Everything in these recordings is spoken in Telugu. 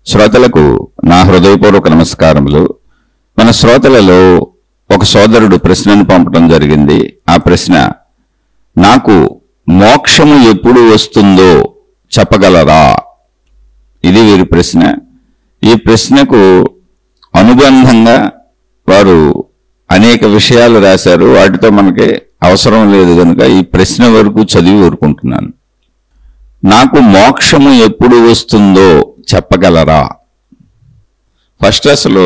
శ్రోతలకు నా హృదయపూర్వక నమస్కారములు. మన శ్రోతలలో ఒక సోదరుడు ప్రశ్నను పంపడం జరిగింది. ఆ ప్రశ్న, నాకు మోక్షము ఎప్పుడు వస్తుందో చెప్పగలరా? ఇది వీరి ప్రశ్న. ఈ ప్రశ్నకు అనుబంధంగా వారు అనేక విషయాలు రాశారు. వాటితో మనకి అవసరం లేదు కనుక ఈ ప్రశ్న వరకు చదివి ఊరుకుంటున్నాను. నాకు మోక్షము ఎప్పుడు వస్తుందో చెప్పగలరా? ఫస్ట్ అసలు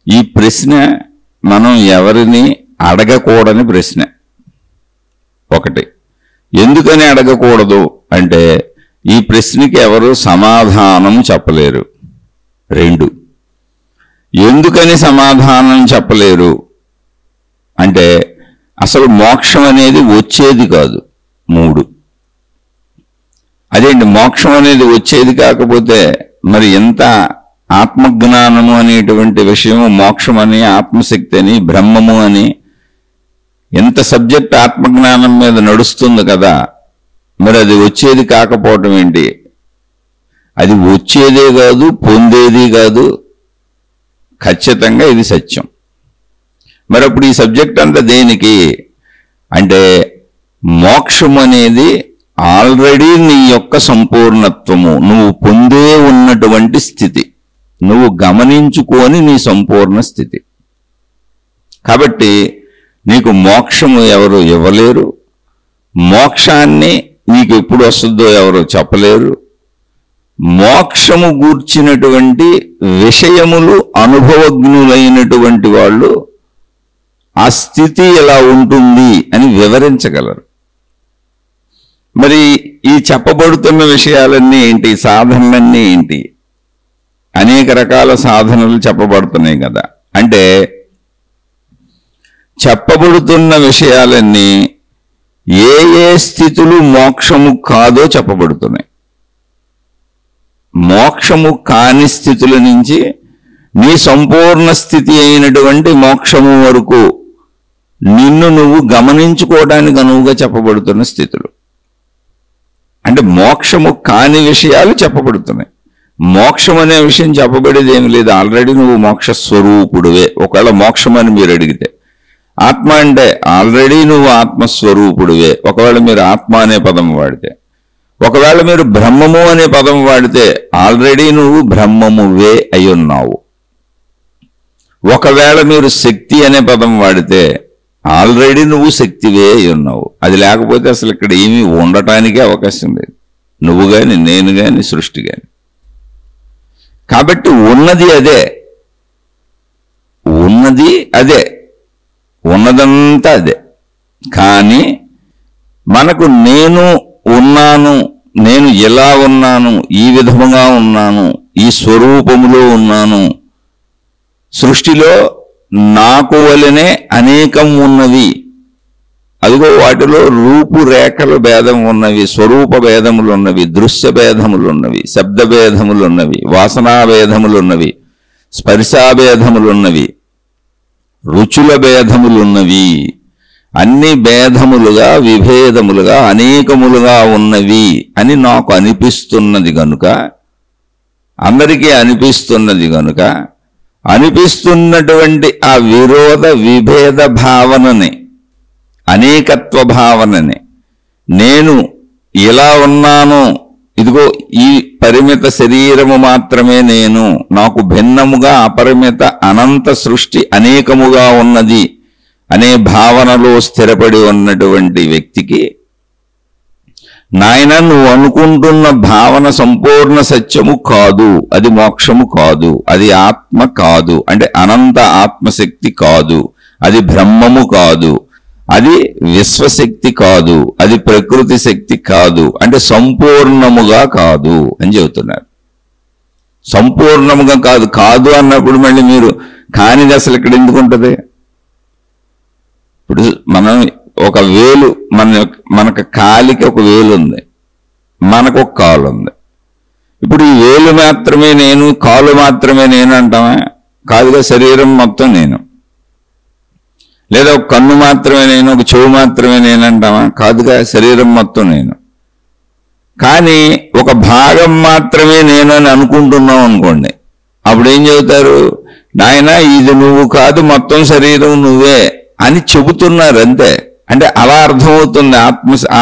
ఈ ప్రశ్న మనం ఎవరిని అడగకూడని ప్రశ్న. ఒకటి, ఎందుకని అడగకూడదు అంటే ఈ ప్రశ్నకి ఎవరు సమాధానం చెప్పలేరు. రెండు, ఎందుకని సమాధానం చెప్పలేరు అంటే అసలు మోక్షం అనేది వచ్చేది కాదు. మూడు, అదేంటి మోక్షం అనేది వచ్చేది కాకపోతే మరి ఎంత ఆత్మజ్ఞానము అనేటువంటి విషయము, మోక్షం అని, ఆత్మశక్తి అని, బ్రహ్మము అని ఎంత సబ్జెక్ట్ ఆత్మజ్ఞానం మీద నడుస్తుంది కదా, మరి అది వచ్చేది కాకపోవటం ఏంటి? అది వచ్చేదే కాదు, పొందేది కాదు, ఖచ్చితంగా ఇది సత్యం. మరి అప్పుడు ఈ సబ్జెక్ట్ అంతా దేనికి అంటే మోక్షం అనేది ఆల్రెడీ నీ యొక్క సంపూర్ణత్వము, నువ్వు పొందే ఉన్నటువంటి స్థితి, నువ్వు గమనించుకొని నీ సంపూర్ణ స్థితి. కాబట్టి నీకు మోక్షము ఎవరు ఇవ్వలేరు. మోక్షాన్ని నీకు ఎప్పుడు వస్తుందో ఎవరు చెప్పలేరు. మోక్షము గూర్చినటువంటి విషయములు అనుభవజ్ఞులైనటువంటి వాళ్ళు ఆ స్థితి ఎలా ఉంటుంది అని వివరించగలరు. మరి ఈ చెప్పబడుతున్న విషయాలన్నీ ఏంటి? సాధనలన్నీ ఏంటి? అనేక రకాల సాధనలు చెప్పబడుతున్నాయి కదా. అంటే చెప్పబడుతున్న విషయాలన్నీ ఏ ఏ స్థితులు మోక్షము కాదో చెప్పబడుతున్నాయి. మోక్షము కాని స్థితుల నుంచి నీ సంపూర్ణ స్థితి అయినటువంటి మోక్షము వరకు నిన్ను నువ్వు గమనించుకోవడానికి అనువుగా చెప్పబడుతున్న స్థితులు. అంటే మోక్షము కాని విషయాలు చెప్పబడుతున్నాయి. మోక్షం అనే విషయం చెప్పబడేది ఏమి లేదు. ఆల్రెడీ నువ్వు మోక్ష స్వరూపుడువే. ఒకవేళ మోక్షం అని మీరు అడిగితే, ఆత్మ అంటే ఆల్రెడీ నువ్వు ఆత్మస్వరూపుడువే ఒకవేళ మీరు ఆత్మ అనే పదం వాడితే. ఒకవేళ మీరు బ్రహ్మము అనే పదం వాడితే ఆల్రెడీ నువ్వు బ్రహ్మమువే అయి ఉన్నావు. ఒకవేళ మీరు శక్తి అనే పదం వాడితే ఆల్రెడీ నువ్వు శక్తివే అయి ఉన్నావు. అది లేకపోతే అసలు ఇక్కడ ఏమీ ఉండటానికే అవకాశం లేదు, నువ్వు కానీ, నేను కానీ, సృష్టి కానీ. కాబట్టి ఉన్నది అదే, ఉన్నది అదే, ఉన్నదంతా అదే. కానీ మనకు నేను ఉన్నాను, నేను ఎలా ఉన్నాను, ఈ విధముగా ఉన్నాను, ఈ స్వరూపములో ఉన్నాను, సృష్టిలో నాకు వలనే అనేకం ఉన్నవి, అదిగో వాటిలో రూపురేఖల భేదం ఉన్నవి, స్వరూప భేదములు ఉన్నవి, దృశ్య భేదములు ఉన్నవి, శబ్ద భేదములు ఉన్నవి, వాసనా భేదములు ఉన్నవి, స్పర్శాభేదములు ఉన్నవి, రుచుల భేదములు ఉన్నవి. అన్ని భేదములుగా, విభేదములుగా, అనేకములుగా ఉన్నవి అని నాకు అనిపిస్తున్నది గనుక, అందరికీ అనిపిస్తున్నది గనుక, అనిపిస్తున్నటువంటి ఆ విరోధ విభేద భావనని, అనేకత్వ భావనని, నేను ఇలా ఉన్నాను, ఇదిగో ఈ పరిమిత శరీరము మాత్రమే నేను, నాకు భిన్నముగా అపరిమిత అనంత సృష్టి అనేకముగా ఉన్నది అనే భావనలో స్థిరపడి ఉన్నటువంటి వ్యక్తికి, నాయన నువ్వు అనుకుంటున్న భావన సంపూర్ణ సత్యము కాదు, అది మోక్షము కాదు, అది ఆత్మ కాదు, అంటే అనంత ఆత్మశక్తి కాదు, అది బ్రహ్మము కాదు, అది విశ్వశక్తి కాదు, అది ప్రకృతి శక్తి కాదు, అంటే సంపూర్ణముగా కాదు అని చెబుతున్నారు. సంపూర్ణముగా కాదు. కాదు అన్నప్పుడు మళ్ళీ మీరు కానిది అసలు ఇక్కడ ఎందుకు ఉంటుంది? ఇప్పుడు మనం ఒక వేలు, మనకు కాలికి ఒక వేలు ఉంది, మనకు ఒక కాలు ఉంది. ఇప్పుడు ఈ వేలు మాత్రమే నేను, కాలు మాత్రమే నేను అంటామా? కాదుగా, శరీరం మొత్తం నేను. లేదా ఒక కన్ను మాత్రమే నేను, ఒక చెవు మాత్రమే నేను అంటామా? కాదుగా, శరీరం మొత్తం నేను. కానీ ఒక భాగం మాత్రమే నేనని అనుకుంటున్నాం అనుకోండి, అప్పుడు ఏం చెబుతారు? నాయన ఇది నువ్వు కాదు, మొత్తం శరీరం నువ్వే అని చెబుతున్నారు అంతే. అంటే అలా అర్థమవుతుంది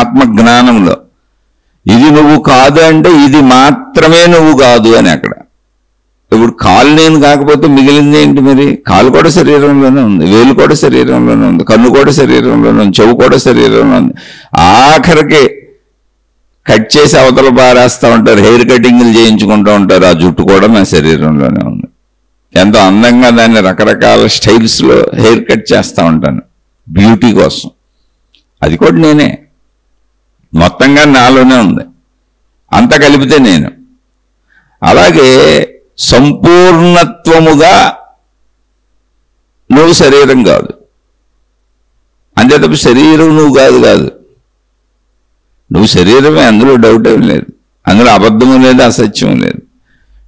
ఆత్మజ్ఞానంలో. ఇది నువ్వు కాదు అంటే ఇది మాత్రమే నువ్వు కాదు అని అక్కడ. ఇప్పుడు కాలు నేను కాకపోతే మిగిలింది ఏంటి మరి? కాలు కూడా శరీరంలోనే ఉంది, వేలు కూడా శరీరంలోనే ఉంది, కన్ను కూడా శరీరంలోనే ఉంది, చెవు కూడా శరీరంలో ఉంది. ఆఖరికి కట్ చేసి అవతల పారేస్తూ ఉంటారు, హెయిర్ కటింగ్లు చేయించుకుంటూ ఉంటారు, ఆ జుట్టు కూడా నా శరీరంలోనే ఉంది. ఎంతో అందంగా దాన్ని రకరకాల స్టైల్స్లో హెయిర్ కట్ చేస్తూ ఉంటాను బ్యూటీ కోసం. అది కూడా నేనే, మొత్తంగా నాలోనే ఉంది, అంత కలిపితే నేను. అలాగే సంపూర్ణత్వముగా నువ్వు శరీరం కాదు, అంతే తప్ప శరీరం నువ్వు కాదు. నువ్వు శరీరమే, అందులో డౌట్ ఏం లేదు, అందులో అబద్ధము లేదు, అసత్యం లేదు.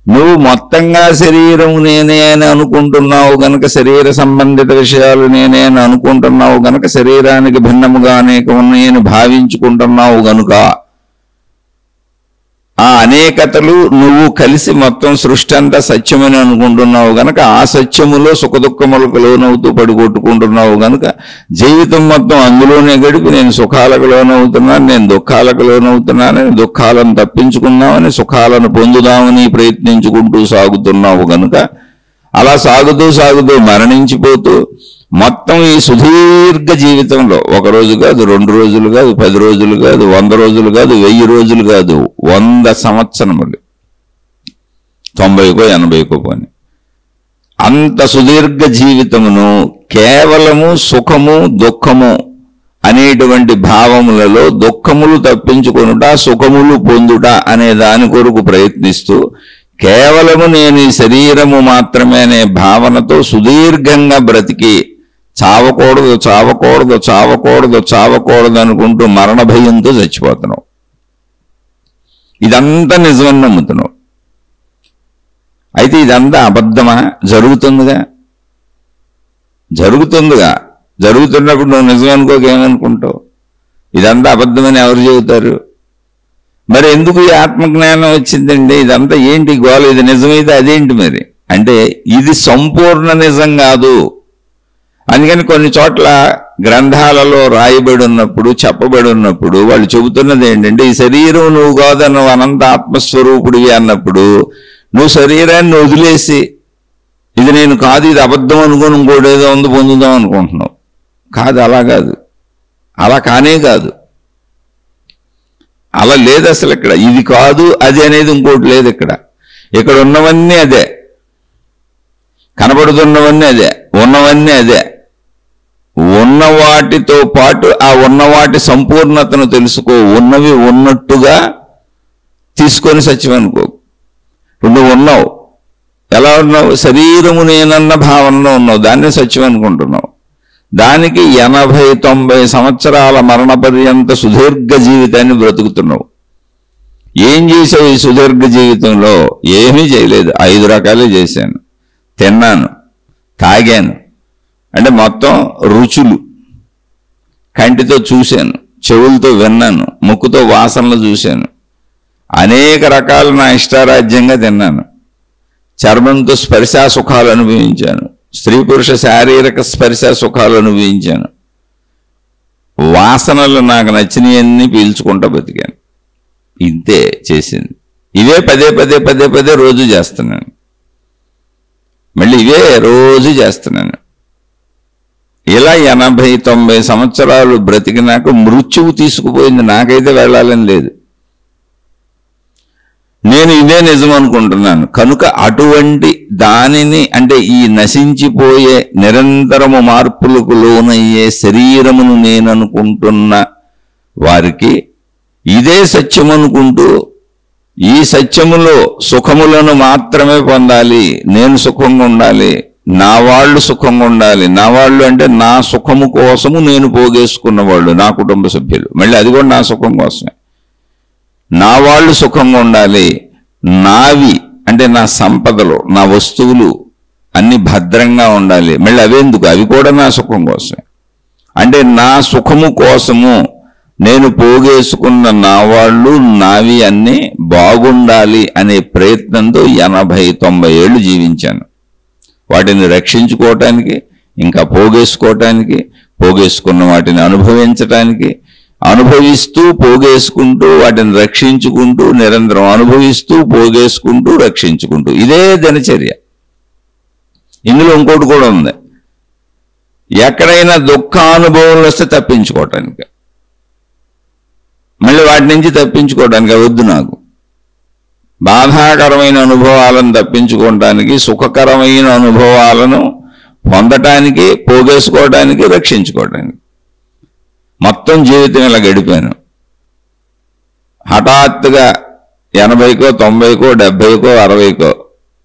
నువ్వు మొత్తంగా శరీరం నేనే అని అనుకుంటున్నావు గనక, శరీర సంబంధిత విషయాలు నేనే అని అనుకుంటున్నావు గనక, శరీరానికి భిన్నముగా అనేక ఉన్నాయని భావించుకుంటున్నావు గనుక, ఆ అనేకతలు నువ్వు కలిసి మొత్తం సృష్టి అంతా సత్యమని అనుకుంటున్నావు గనక, ఆ సత్యములో సుఖదుఖములకు లోనవుతూ పడిగొట్టుకుంటున్నావు గనుక, జీవితం మొత్తం అందులోనే గడిపి నేను సుఖాలకు లోనవుతున్నాను, నేను దుఃఖాలకు లోనవుతున్నానని, దుఃఖాలను తప్పించుకున్నామని, సుఖాలను పొందుదామని ప్రయత్నించుకుంటూ సాగుతున్నావు గనుక, అలా సాగుతూ మరణించిపోతూ మొత్తం ఈ సుదీర్ఘ జీవితంలో 1 రోజు కాదు, 2 రోజులు కాదు, 10 రోజులు కాదు, 100 రోజులు కాదు, 1000 రోజులు కాదు, 100 సంవత్సరములు, 90కో 80కో పోని, అంత సుదీర్ఘ జీవితమును కేవలము సుఖము దుఃఖము అనేటువంటి భావములలో దుఃఖములు తప్పించుకొనుట, సుఖములు పొందుట అనే దాని కొరకు ప్రయత్నిస్తూ కేవలము నేను ఈ శరీరము మాత్రమే అనే భావనతో సుదీర్ఘంగా బ్రతికి చావకూడదు అనుకుంటూ మరణ భయంతో చచ్చిపోతున్నావు. ఇదంతా నిజమని నమ్ముతున్నావు. అయితే ఇదంతా అబద్ధమా? జరుగుతున్నప్పుడు నువ్వు నిజం అనుకోకేమనుకుంటావు? ఇదంతా అబద్ధమని ఎవరు చెబుతారు? మరి ఎందుకు ఈ ఆత్మజ్ఞానం వచ్చిందండి? ఇదంతా ఏంటి గోల? ఇది నిజమైతే అదేంటి మరి అంటే, ఇది సంపూర్ణ నిజం కాదు. అందుకని కొన్ని చోట్ల గ్రంథాలలో రాయబడి ఉన్నప్పుడు, చెప్పబడి ఉన్నప్పుడు వాళ్ళు చెబుతున్నది ఏంటంటే, ఈ శరీరం నువ్వు కాదు, నువ్వు అనంత ఆత్మస్వరూపుడివి అన్నప్పుడు నువ్వు శరీరాన్ని వదిలేసి ఇది నేను కాదు, ఇది అబద్ధం అనుకుని ఇంకోటి ఏదో ఉంది పొందుదాం అనుకుంటున్నావు. కాదు, అలా కాదు, అలా కానే కాదు, అలా లేదు అసలు. ఇక్కడ ఇది కాదు అది అనేది ఇంకోటి లేదు. ఇక్కడ ఉన్నవన్నీ అదే, కనబడుతున్నవన్నీ అదే, ఉన్నవన్నీ అదే. ఉన్న వాటితో పాటు ఆ ఉన్నవాటి సంపూర్ణతను తెలుసుకో. ఉన్నవి ఉన్నట్టుగా తీసుకొని సత్యం అనుకో. నువ్వు ఉన్నావు, ఎలా ఉన్నావు? శరీరము నేనన్న భావనలో ఉన్నావు, దాన్నే సత్యం అనుకుంటున్నావు. దానికి 80-90 సంవత్సరాల మరణ పర్యంత సుదీర్ఘ జీవితాన్ని బ్రతుకుతున్నావు. ఏం చేసావు ఈ సుదీర్ఘ జీవితంలో? ఏమీ చేయలేదు. 5 రకాలే చేశాను. తిన్నాను, తాగాను, అంటే మొత్తం రుచులు. కంటితో చూశాను, చెవులతో విన్నాను, ముక్కుతో వాసనలు చూశాను, అనేక రకాలు నా ఇష్టారాజ్యంగా తిన్నాను. చర్మంతో స్పర్శా సుఖాలు అనుభవించాను, స్త్రీ పురుష శారీరక స్పర్శ సుఖాలు అనుభవించాను. వాసనలు నాకు నచ్చినవన్నీ పీల్చుకుంటూ బతికాను. ఇంతే చేసింది. ఇవే పదే రోజు చేస్తున్నాను. మళ్ళీ ఇవే రోజు చేస్తున్నాను. ఇలా 80-90 సంవత్సరాలు బ్రతికినాక మృత్యువు తీసుకుపోయింది. నాకైతే వెళ్ళాలని లేదు. నేను ఇదే నిజం అనుకుంటున్నాను కనుక అటువంటి దానిని, అంటే ఈ నశించిపోయే నిరంతరము మార్పులకు లోనయ్యే శరీరమును నేను అనుకుంటున్న వారికి ఇదే సత్యం అనుకుంటూ, ఈ సత్యములో సుఖములను మాత్రమే పొందాలి, నేను సుఖంగా ఉండాలి, నా వాళ్ళు సుఖంగా ఉండాలి. నా వాళ్ళు అంటే నా సుఖము కోసము నేను పోగేసుకున్న వాళ్ళు, నా కుటుంబ సభ్యులు. మళ్ళీ అది కూడా నా సుఖం కోసమే. నా వాళ్ళు సుఖంగా ఉండాలి, నావి అంటే నా సంపదలు, నా వస్తువులు అన్ని భద్రంగా ఉండాలి. మళ్ళీ అవేందుకు? అవి కూడా నా సుఖం కోసమే. అంటే నా సుఖము కోసము నేను పోగేసుకున్న నా వాళ్ళు నావి అన్నీ బాగుండాలి అనే ప్రయత్నంతో 80-90 ఏళ్ళు జీవించాను. వాటిని రక్షించుకోవటానికి, ఇంకా పోగేసుకోవటానికి, పోగేసుకున్న వాటిని అనుభవించటానికి, అనుభవిస్తూ పోగేసుకుంటూ వాటిని రక్షించుకుంటూ, నిరంతరం అనుభవిస్తూ పోగేసుకుంటూ రక్షించుకుంటూ, ఇదే దినచర్య. ఇందులో ఇంకోటి కూడా ఉంది. ఎక్కడైనా దుఃఖానుభవాలు వస్తే తప్పించుకోవటానికి, మళ్ళీ వాటి నుంచి తప్పించుకోవడానికి వద్దు. నాకు బాధాకరమైన అనుభవాలను తప్పించుకోవటానికి, సుఖకరమైన అనుభవాలను పొందటానికి, పోగేసుకోవడానికి, రక్షించుకోవటానికి మొత్తం జీవితం ఇలా గడిపాను. హఠాత్తుగా 80కో 90కో 70కో 60కో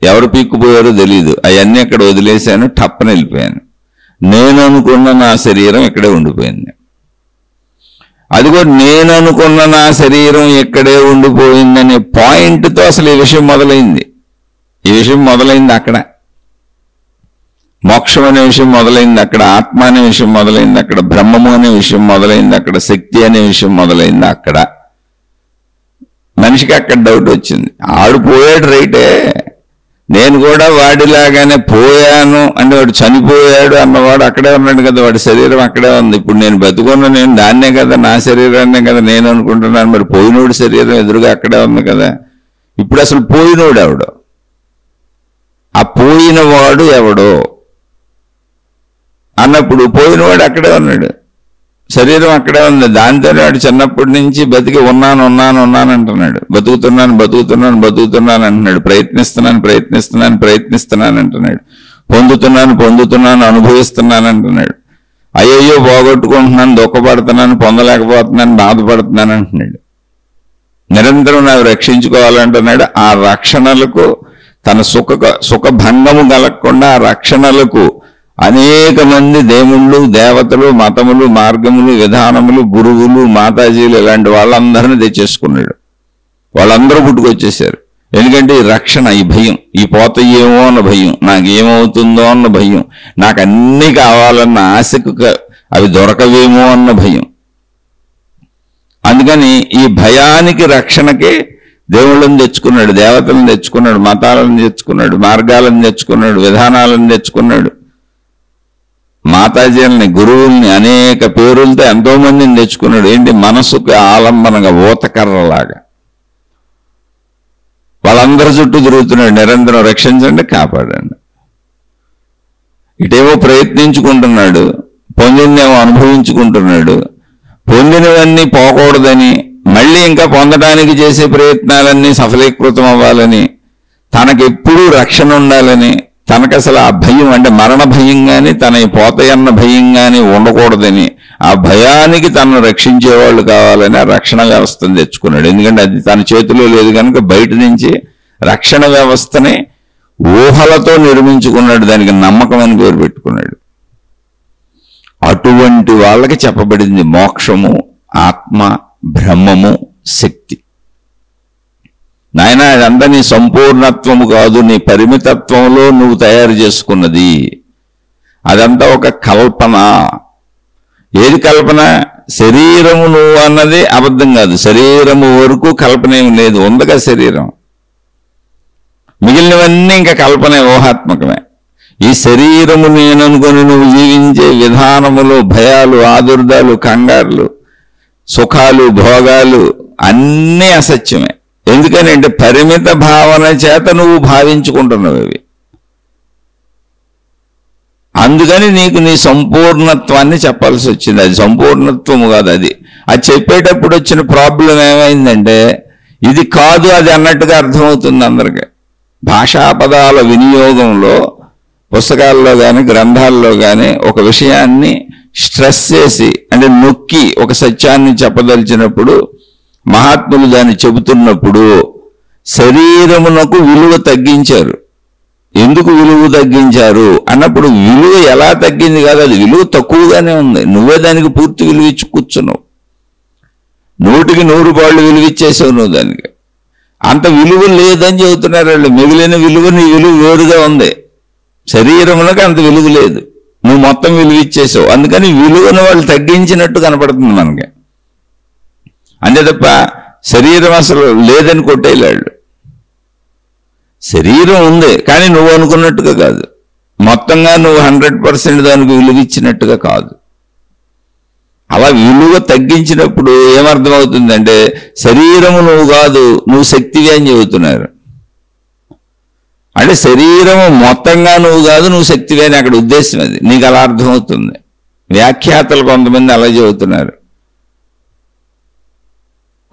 ఎవరు పీక్కుపోయారో తెలీదు. అవన్నీ అక్కడ వదిలేశాను, టప్పన వెళ్ళిపోయాను. నేను అనుకున్న నా శరీరం ఇక్కడే ఉండిపోయింది. అదిగో నేను అనుకున్న నా శరీరం ఇక్కడే ఉండిపోయిందనే పాయింట్తో అసలు ఈ విషయం మొదలైంది. ఈ విషయం మొదలైంది అక్కడ. మోక్షం అనే విషయం మొదలైంది అక్కడ, ఆత్మ అనే విషయం మొదలైంది అక్కడ, బ్రహ్మము అనే విషయం మొదలైంది అక్కడ, శక్తి అనే విషయం మొదలైంది అక్కడ. మనిషికి అక్కడ డౌట్ వచ్చింది. ఆడు పోయాడు రైటే, నేను కూడా వాడిలాగానే పోయాను అంటే వాడు చనిపోయాడు అన్నవాడు అక్కడే ఉన్నాడు కదా, వాడి శరీరం అక్కడే ఉంది. ఇప్పుడు నేను బతుకున్న నేను దాన్నే కదా, నా శరీరాన్నే కదా నేను అనుకుంటున్నాను. మరి పోయినోడు శరీరం ఎదురుగా అక్కడే ఉంది కదా. ఇప్పుడు అసలు పోయినోడు ఎవడో, ఆ పోయినవాడు ఎవడో అన్నప్పుడు పోయినవాడు అక్కడే ఉన్నాడు, శరీరం అక్కడే ఉంది. దాంతోనే వాడు చిన్నప్పటి నుంచి బతికి ఉన్నాను అంటున్నాడు. బతుకుతున్నాను అంటున్నాడు. ప్రయత్నిస్తున్నాను అంటున్నాడు. పొందుతున్నాను అనుభవిస్తున్నాను అంటున్నాడు. అయ్యయ్యో పోగొట్టుకుంటున్నాను, దుఃఖపడుతున్నాను, పొందలేకపోతున్నాను, బాధపడుతున్నాను అంటున్నాడు. నిరంతరం నాకు రక్షించుకోవాలంటున్నాడు. ఆ రక్షణలకు తన సుఖభంగము కలగకుండా ఆ రక్షణలకు అనేక మంది దేవుళ్ళు, దేవతలు, మతములు, మార్గములు, విధానములు, గురువులు, మాతాజీలు ఇలాంటి వాళ్ళందరినీ తెచ్చేసుకున్నాడు. వాళ్ళందరూ పుట్టుకొచ్చేసారు. ఎందుకంటే ఈ రక్షణ, ఈ భయం, ఈ పోతయేమో అన్న భయం, నాకేమవుతుందో అన్న భయం, నాకు అన్నీ కావాలన్న ఆశకు అవి దొరకవేమో అన్న భయం. అందుకని ఈ భయానికి రక్షణకి దేవుళ్ళని తెచ్చుకున్నాడు, దేవతలను తెచ్చుకున్నాడు, మతాలను తెచ్చుకున్నాడు, మార్గాలను తెచ్చుకున్నాడు, విధానాలను తెచ్చుకున్నాడు, మాతాజీలని, గురువుల్ని, అనేక పేరులతో ఎంతో మందిని తెచ్చుకున్నాడు. ఏంటి, మనసుకు ఆలంబనగా ఊతకర్రలాగా వాళ్ళందరి చుట్టూ తిరుగుతున్నాడు. నిరంతరం రక్షించండి, కాపాడండి. ఇటేమో ప్రయత్నించుకుంటున్నాడు, పొందిందేమో అనుభవించుకుంటున్నాడు. పొందినవన్నీ పోకూడదని, మళ్ళీ ఇంకా పొందడానికి చేసే ప్రయత్నాలన్నీ సఫలీకృతం అవ్వాలని, తనకెప్పుడూ రక్షణ ఉండాలని, తనకు అసలు ఆ భయం అంటే మరణ భయం కానీ, తన పోతయన్న భయం కానీ ఉండకూడదని, ఆ భయానికి తనను రక్షించేవాళ్ళు కావాలని ఆ రక్షణ వ్యవస్థను తెచ్చుకున్నాడు. ఎందుకంటే అది తన చేతిలో లేదు కనుక బయట నుంచి రక్షణ వ్యవస్థని ఊహలతో నిర్మించుకున్నాడు. దానికి నమ్మకం అని పేరు పెట్టుకున్నాడు. అటువంటి వాళ్ళకి చెప్పబడింది మోక్షము, ఆత్మ, బ్రహ్మము, శక్తి. నాయన, అదంతా నీ సంపూర్ణత్వము కాదు, నీ పరిమితత్వంలో నువ్వు తయారు చేసుకున్నది. అదంతా ఒక కల్పన. ఏది కల్పన? శరీరము నువ్వు అన్నది అబద్ధం కాదు. శరీరము వరకు కల్పన ఏమి లేదు, ఉందగా శరీరం. మిగిలినవన్నీ ఇంకా కల్పనే, ఊహాత్మకమే. ఈ శరీరము నేననుకొని నువ్వు జీవించే విధానములు, భయాలు, ఆదుర్దాలు, కంగారులు, సుఖాలు, భోగాలు అన్నీ అసత్యమే. ఎందుకని అంటే పరిమిత భావన చేత నువ్వు భావించుకుంటున్నావు అవి. అందుకని నీకు నీ సంపూర్ణత్వాన్ని చెప్పాల్సి వచ్చింది. అది సంపూర్ణత్వము కాదు. అది చెప్పేటప్పుడు వచ్చిన ప్రాబ్లం ఏమైందంటే, ఇది కాదు అది అన్నట్టుగా అర్థమవుతుంది అందరికీ. భాషా పదాల వినియోగంలో, పుస్తకాల్లో కానీ గ్రంథాల్లో కానీ ఒక విషయాన్ని స్ట్రెస్ చేసి అంటే నొక్కి ఒక సత్యాన్ని చెప్పదలిచినప్పుడు, మహాత్ములు దాన్ని చెబుతున్నప్పుడు శరీరమునకు విలువ తగ్గించారు. ఎందుకు విలువ తగ్గించారు అన్నప్పుడు, విలువ ఎలా తగ్గింది కాదు, అది విలువ తక్కువగానే ఉంది. నువ్వే దానికి పూర్తి విలువ ఇచ్చి కూర్చున్నావు. 100కి 100 పాళ్ళు విలువ ఇచ్చేసావు నువ్వు దానికి. అంత విలువ లేదని చెబుతున్నారు వాళ్ళు. మిగిలిన విలువ, నీ విలువ వేరుగా ఉంది. శరీరమునకు అంత విలువ లేదు, నువ్వు మొత్తం విలువ ఇచ్చేసావు. అందుకని విలువను వాళ్ళు తగ్గించినట్టు కనపడుతుంది మనకి. అంతే తప్ప శరీరం అసలు లేదని కొట్టేలాళ్ళు. శరీరం ఉంది, కానీ నువ్వు అనుకున్నట్టుగా కాదు, మొత్తంగా నువ్వు 100% దానికి విలువ ఇచ్చినట్టుగా కాదు. అలా విలువ తగ్గించినప్పుడు ఏమర్థమవుతుందంటే శరీరము నువ్వు కాదు, నువ్వు శక్తివి అని చెబుతున్నారు. అంటే శరీరము మొత్తంగా నువ్వు కాదు, నువ్వు శక్తివి అని అక్కడ ఉద్దేశం. అది నీకు అలా అర్థమవుతుంది. వ్యాఖ్యాతలు కొంతమంది అలా చెబుతున్నారు,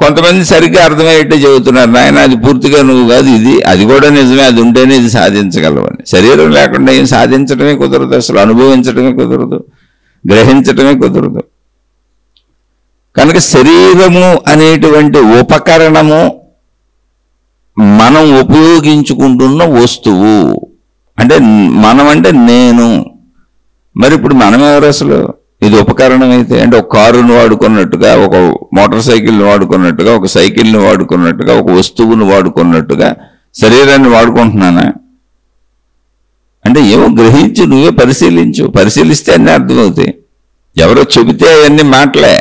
కొంతమంది సరిగ్గా అర్థమయ్యేట్టే చెబుతున్నారు. నాయన అది పూర్తిగా నువ్వు కాదు, ఇది అది కూడా నిజమే, అది ఉంటేనే ఇది సాధించగలవని. శరీరం లేకుండా ఏం సాధించడమే కుదరదు, అసలు అనుభవించడమే కుదరదు, గ్రహించడమే కుదరదు. కనుక శరీరము అనేటువంటి ఉపకరణము మనం ఉపయోగించుకుంటున్న వస్తువు. అంటే మనం అంటే నేను. మరి ఇప్పుడు మనం ఎవరు అసలు? ఇది ఉపకరణం అయితే అంటే ఒక కారును వాడుకున్నట్టుగా, ఒక మోటార్ సైకిల్ని వాడుకున్నట్టుగా, ఒక సైకిల్ని వాడుకున్నట్టుగా, ఒక వస్తువును వాడుకున్నట్టుగా శరీరాన్ని వాడుకుంటున్నానా అంటే ఏమో గ్రహించు, నువ్వే పరిశీలించు. పరిశీలిస్తే అన్నీ అర్థమవుతాయి. ఎవరో చెబితే అవన్నీ మాటలే,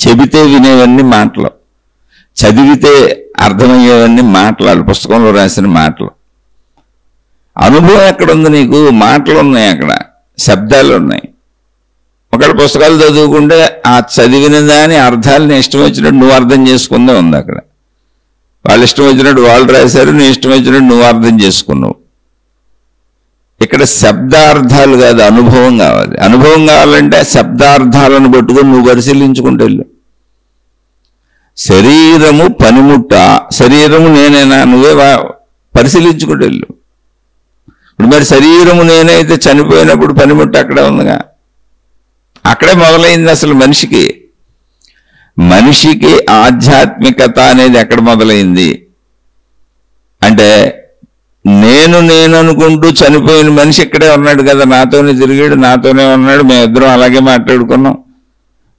చెబితే వినేవన్నీ మాటలు, చదివితే అర్థమయ్యేవన్నీ మాటలు, పుస్తకంలో రాసిన మాటలు. అనుభవం ఎక్కడుంది నీకు? మాటలు ఉన్నాయి, అక్కడ శబ్దాలు ఉన్నాయి. ఒకళ్ళ పుస్తకాలు చదువుకుంటే ఆ చదివిన దాని అర్థాలని ఇష్టం వచ్చినట్టు నువ్వు అర్థం చేసుకుందే ఉంది. అక్కడ వాళ్ళు ఇష్టం వచ్చినట్టు వాళ్ళు రాశారు, నువ్వు ఇష్టం వచ్చినట్టు నువ్వు అర్థం చేసుకున్నావు. ఇక్కడ శబ్దార్థాలు కాదు, అనుభవం కావాలి. అనుభవం కావాలంటే శబ్దార్థాలను పట్టుకొని నువ్వు పరిశీలించుకుంటూ వెళ్ళు. శరీరము పనిముట్ట, శరీరము నేనేనా? నువ్వే పరిశీలించుకుంటూ వెళ్ళు. ఇప్పుడు మరి శరీరము నేనైతే చనిపోయినప్పుడు పనిముట్ట అక్కడే ఉందిగా, అక్కడే మొదలైంది అసలు. మనిషికి ఆధ్యాత్మికత అనేది ఎక్కడ మొదలైంది అంటే నేను అనుకుంటూ చనిపోయిన మనిషి ఇక్కడే ఉన్నాడు కదా, నాతోనే తిరిగాడు, నాతోనే ఉన్నాడు, మేమిద్దరం అలాగే మాట్లాడుకున్నాం.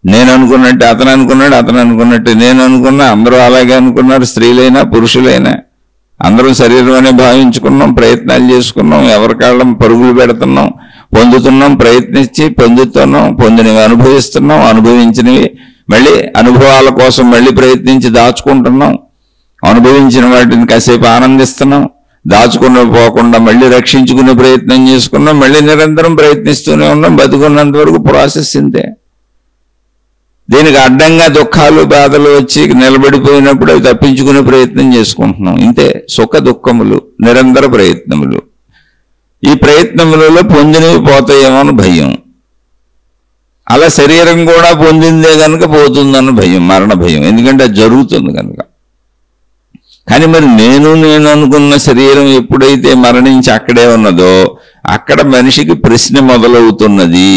నేను అనుకున్నట్టు అతను అనుకున్నాడు, అతను అనుకున్నట్టు నేను అనుకున్నా, అందరూ అలాగే అనుకున్నారు. స్త్రీలైనా పురుషులైనా అందరం శరీరం అనే భావించుకున్నాం, ప్రయత్నాలు చేసుకున్నాం, ఎవరికాళ్ళం పరుగులు పెడుతున్నాం, పొందుతున్నాం, ప్రయత్నించి పొందుతున్నాం, పొందినవి అనుభవిస్తున్నాం, అనుభవించినవి మళ్ళీ అనుభవాల కోసం మళ్ళీ ప్రయత్నించి దాచుకుంటున్నాం, అనుభవించిన వాటిని కాసేపు ఆనందిస్తున్నాం, దాచుకున్న పోకుండా మళ్ళీ రక్షించుకునే ప్రయత్నం చేసుకున్నాం, మళ్ళీ నిరంతరం ప్రయత్నిస్తూనే ఉన్నాం. బతుకున్నంత వరకు ప్రాసెస్ ఇంతే. దీనికి అడ్డంగా దుఃఖాలు బాధలు వచ్చి నిలబడిపోయినప్పుడు అవి తప్పించుకునే ప్రయత్నం చేసుకుంటున్నాం. ఇంతే సుఖ దుఃఖములు, నిరంతర ప్రయత్నములు. ఈ ప్రయత్నములలో పొందినవి పోతాయేమో అని భయం. అలా శరీరం కూడా పొందిందే కనుక పోతుందన్న భయం, మరణ భయం. ఎందుకంటే అది జరుగుతుంది కనుక. కానీ మరి నేను అనుకున్న శరీరం ఎప్పుడైతే మరణించి అక్కడే ఉన్నదో అక్కడ మనిషికి ప్రశ్న మొదలవుతున్నది.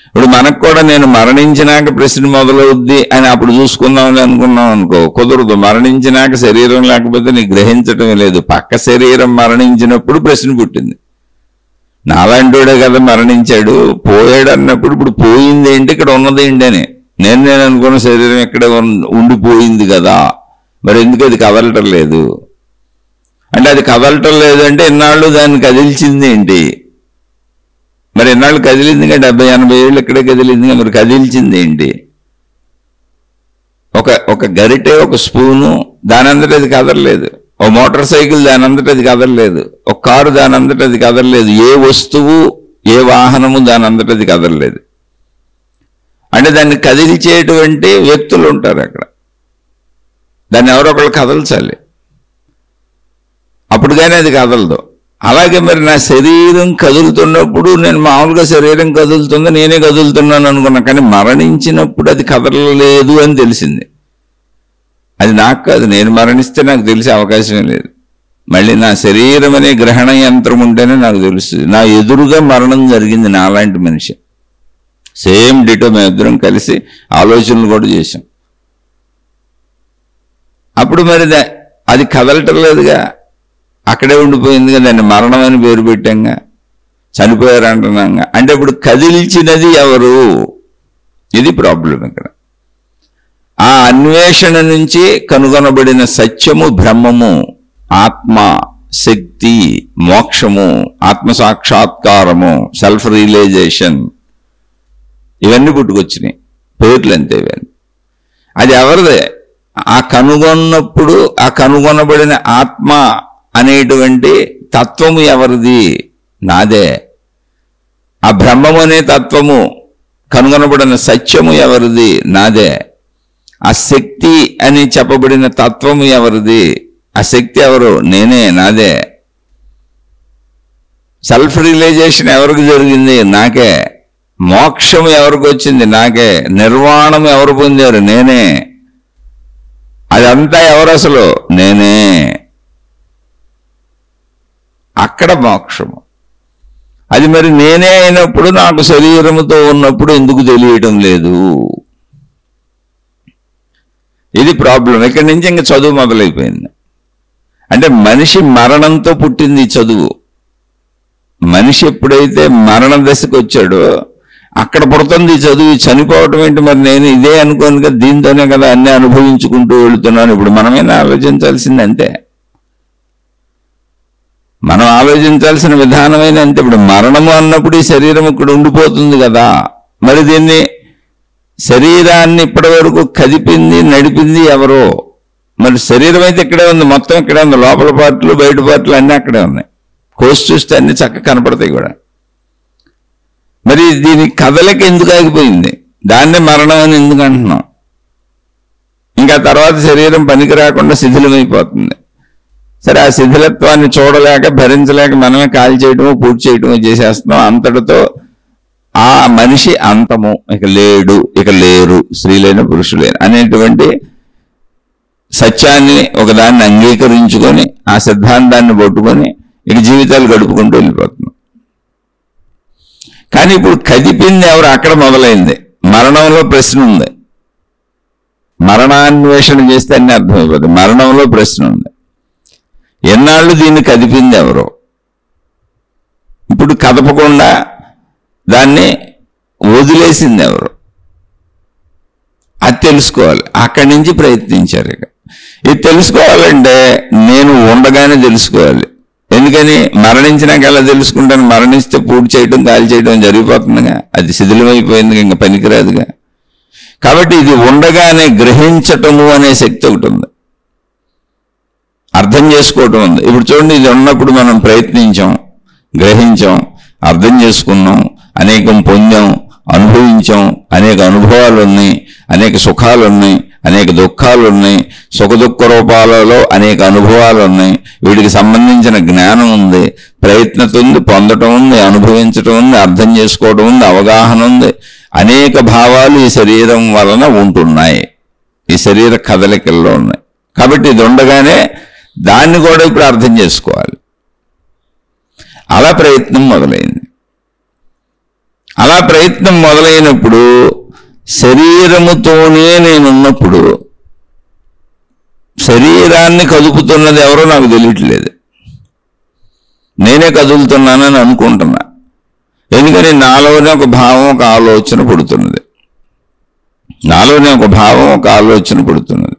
ఇప్పుడు మనకు కూడా నేను మరణించినాక ప్రశ్న మొదలవుద్ది అని అప్పుడు చూసుకుందామని అనుకున్నాం అనుకో, కుదరదు. మరణించినాక శరీరం లేకపోతే నీకు గ్రహించటమే లేదు. పక్క శరీరం మరణించినప్పుడు ప్రశ్న పుట్టింది. నాలాంటివాడే కదా మరణించాడు, పోయాడు అన్నప్పుడు ఇప్పుడు పోయింది ఏంటి, ఇక్కడ ఉన్నది ఏంటి అని. నేను అనుకున్న శరీరం ఇక్కడే ఉండిపోయింది కదా, మరి ఎందుకు అది కదలటం లేదు అంటే, అది కదలటం లేదంటే ఇన్నాళ్ళు దాన్ని కదిల్చింది ఏంటి? మరి ఇన్నాళ్ళు కదిలిందిగా, 70-80 ఏళ్ళు ఇక్కడే కదిలిందిగా, మరి కదిల్చింది ఏంటి? ఒక గరిటె, ఒక స్పూను దానంతట అది కదలలేదు. ఓ మోటార్ సైకిల్ దానంతట అది కదలలేదు. ఒక కారు దానంతట అది కదలలేదు. ఏ వస్తువు, ఏ వాహనము దానంతట అది కదలలేదు. అంటే దాన్ని కదిల్చేటువంటి వ్యక్తులు ఉంటారు అక్కడ. దాన్ని ఎవరో ఒకళ్ళు కదల్చాలి, అప్పుడు కానీ అది కదలదు. అలాగే మరి నా శరీరం కదులుతున్నప్పుడు నేను మామూలుగా శరీరం కదులుతుందో నేనే కదులుతున్నాను అనుకున్నా, కానీ మరణించినప్పుడు అది కదలలేదు అని తెలిసింది. అది నాకు కాదు, నేను మరణిస్తే నాకు తెలిసే అవకాశమే లేదు. మళ్ళీ నా శరీరం అనే గ్రహణ యంత్రం ఉంటేనే నాకు తెలుస్తుంది. నా ఎదురుగా మరణం జరిగింది నాలాంటి మనిషి. సేమ్ డిటో, మేమిద్దరం కలిసి ఆలోచనలు కూడా చేశాం. అప్పుడు మరి అది కదలటం లేదుగా, అక్కడే ఉండిపోయిందిగా, దాన్ని మరణం అని పేరు పెట్టాంగా, చనిపోయారు అంటున్నాంగా. అంటే ఇప్పుడు కదిల్చినది ఎవరు? ఇది ప్రాబ్లం ఇక్కడ. ఆ అన్వేషణ నుంచి కనుగొనబడిన సత్యము, బ్రహ్మము, ఆత్మ, శక్తి, మోక్షము, ఆత్మసాక్షాత్కారము, సెల్ఫ్ రియలైజేషన్, ఇవన్నీ పుట్టుకొచ్చినాయి. పేర్లు అంతే. ఇవన్నీ అది ఎవరిదే? ఆ కనుగొన్నప్పుడు ఆ కనుగొనబడిన ఆత్మ అనేటువంటి తత్వము ఎవరిది? నాదే. ఆ బ్రహ్మము అనే తత్వము కనుగొనబడిన సత్యము ఎవరిది? నాదే. ఆ శక్తి అని చెప్పబడిన తత్వము ఎవరిది? ఆ శక్తి ఎవరు? నేనే, నాదే. సెల్ఫ్ రియలైజేషన్ ఎవరికి జరిగింది? నాకే. మోక్షం ఎవరికి వచ్చింది? నాకే. నిర్వాణం ఎవరు పొందారు? నేనే. అదంతా ఎవరు అసలు? నేనే. అక్కడ మోక్షము. అది మరి నేనే అయినప్పుడు నాకు శరీరముతో ఉన్నప్పుడు ఎందుకు తెలియటం లేదు? ఇది ప్రాబ్లం. ఇక్కడి నుంచి ఇంక చదువు మొదలైపోయింది. అంటే మనిషి మరణంతో పుట్టింది ఈ చదువు. మనిషి ఎప్పుడైతే మరణ దశకు వచ్చాడో అక్కడ పుడుతుంది ఈ చదువు. చనిపోవటం ఏంటి? మరి నేను ఇదే అనుకోను కదా, దీంతోనే కదా అన్నీ అనుభవించుకుంటూ వెళుతున్నాను. ఇప్పుడు మనమైనా ఆలోచించాల్సింది అంతే. మనం ఆలోచించాల్సిన విధానమైన అంతే. ఇప్పుడు మరణము అన్నప్పుడు ఈ శరీరం ఇక్కడ ఉండిపోతుంది కదా. మరి దీన్ని శరీరాన్ని ఇప్పటి వరకు కదిపింది నడిపింది ఎవరో? మరి శరీరం అయితే ఇక్కడే ఉంది, మొత్తం ఇక్కడే ఉంది. లోపల పార్ట్లు బయట పార్ట్లు అన్నీ అక్కడే ఉన్నాయి. కోసి చూస్తే అన్ని చక్కగా కనపడతాయి కూడా. మరి దీని కదలిక ఎందుకు ఆగిపోయింది? దాన్నే మరణం అని ఎందుకు అంటున్నాం? ఇంకా తర్వాత శరీరం పనికి రాకుండా శిథిలమైపోతుంది. సరే, ఆ శిథిలత్వాన్ని చూడలేక భరించలేక మనమే కాల్ చేయటమో పూర్తి చేయటమో చేసేస్తున్నాం. అంతటితో ఆ మనిషి అంతము. ఇక లేడు, ఇక లేరు, స్త్రీలైన పురుషులైన అనేటువంటి సత్యాన్ని ఒకదాన్ని అంగీకరించుకొని ఆ సిద్ధాంతాన్ని పట్టుకొని ఇక జీవితాలు గడుపుకుంటూ వెళ్ళిపోతున్నాం. కానీ ఇప్పుడు కదిపింది ఎవరు? అక్కడ మొదలైంది. మరణంలో ప్రశ్న ఉంది. మరణాన్వేషణ చేస్తే అన్ని అర్థమైపోతుంది. మరణంలో ప్రశ్న ఉంది. ఎన్నాళ్ళు దీన్ని కదిపింది ఎవరో? ఇప్పుడు కదపకుండా దాన్ని వదిలేసింది ఎవరు? అది తెలుసుకోవాలి. అక్కడి నుంచి ప్రయత్నించారు. ఇక ఇది తెలుసుకోవాలంటే నేను ఉండగానే తెలుసుకోవాలి. ఎందుకని? మరణించినాక ఎలా తెలుసుకుంటాను? మరణిస్తే పూర్తి చేయడం కాల్ చేయడం జరిగిపోతుందిగా. అది శిథిలమైపోయింది, ఇంకా పనికిరాదుగా. కాబట్టి ఇది ఉండగానే గ్రహించటము అనే శక్తి ఒకటి ఉంది, అర్థం చేసుకోవటం ఉంది. ఇప్పుడు చూడండి, ఇది ఉన్నప్పుడు మనం ప్రయత్నించాం, గ్రహించాం, అర్థం చేసుకున్నాం, అనేకం పొందాం, అనుభవించాం, అనేక అనుభవాలు ఉన్నాయి, అనేక సుఖాలు ఉన్నాయి, అనేక దుఃఖాలు ఉన్నాయి, సుఖ దుఃఖ రూపాలలో అనేక అనుభవాలు ఉన్నాయి. వీటికి సంబంధించిన జ్ఞానం ఉంది, ప్రయత్నత ఉంది, పొందటం ఉంది, అనుభవించటం ఉంది, అర్థం చేసుకోవడం ఉంది, అవగాహన ఉంది. అనేక భావాలు ఈ శరీరం వలన ఉంటున్నాయి, ఈ శరీర కదలికల్లో ఉన్నాయి. కాబట్టి ఇది ఉండగానే దాన్ని కూడా ఇప్పుడు అర్థం చేసుకోవాలి. అలా ప్రయత్నం మొదలైంది. అలా ప్రయత్నం మొదలైనప్పుడు శరీరముతోనే నేనున్నప్పుడు శరీరాన్ని కదుపుతున్నది ఎవరో నాకు తెలియట్లేదు. నేనే కదులుతున్నానని అనుకుంటున్నా. ఎందుకని? నాలోనే ఒక భావం, ఒక ఆలోచన పుడుతున్నది. నాలోనే ఒక భావం, ఒక ఆలోచన పుడుతున్నది.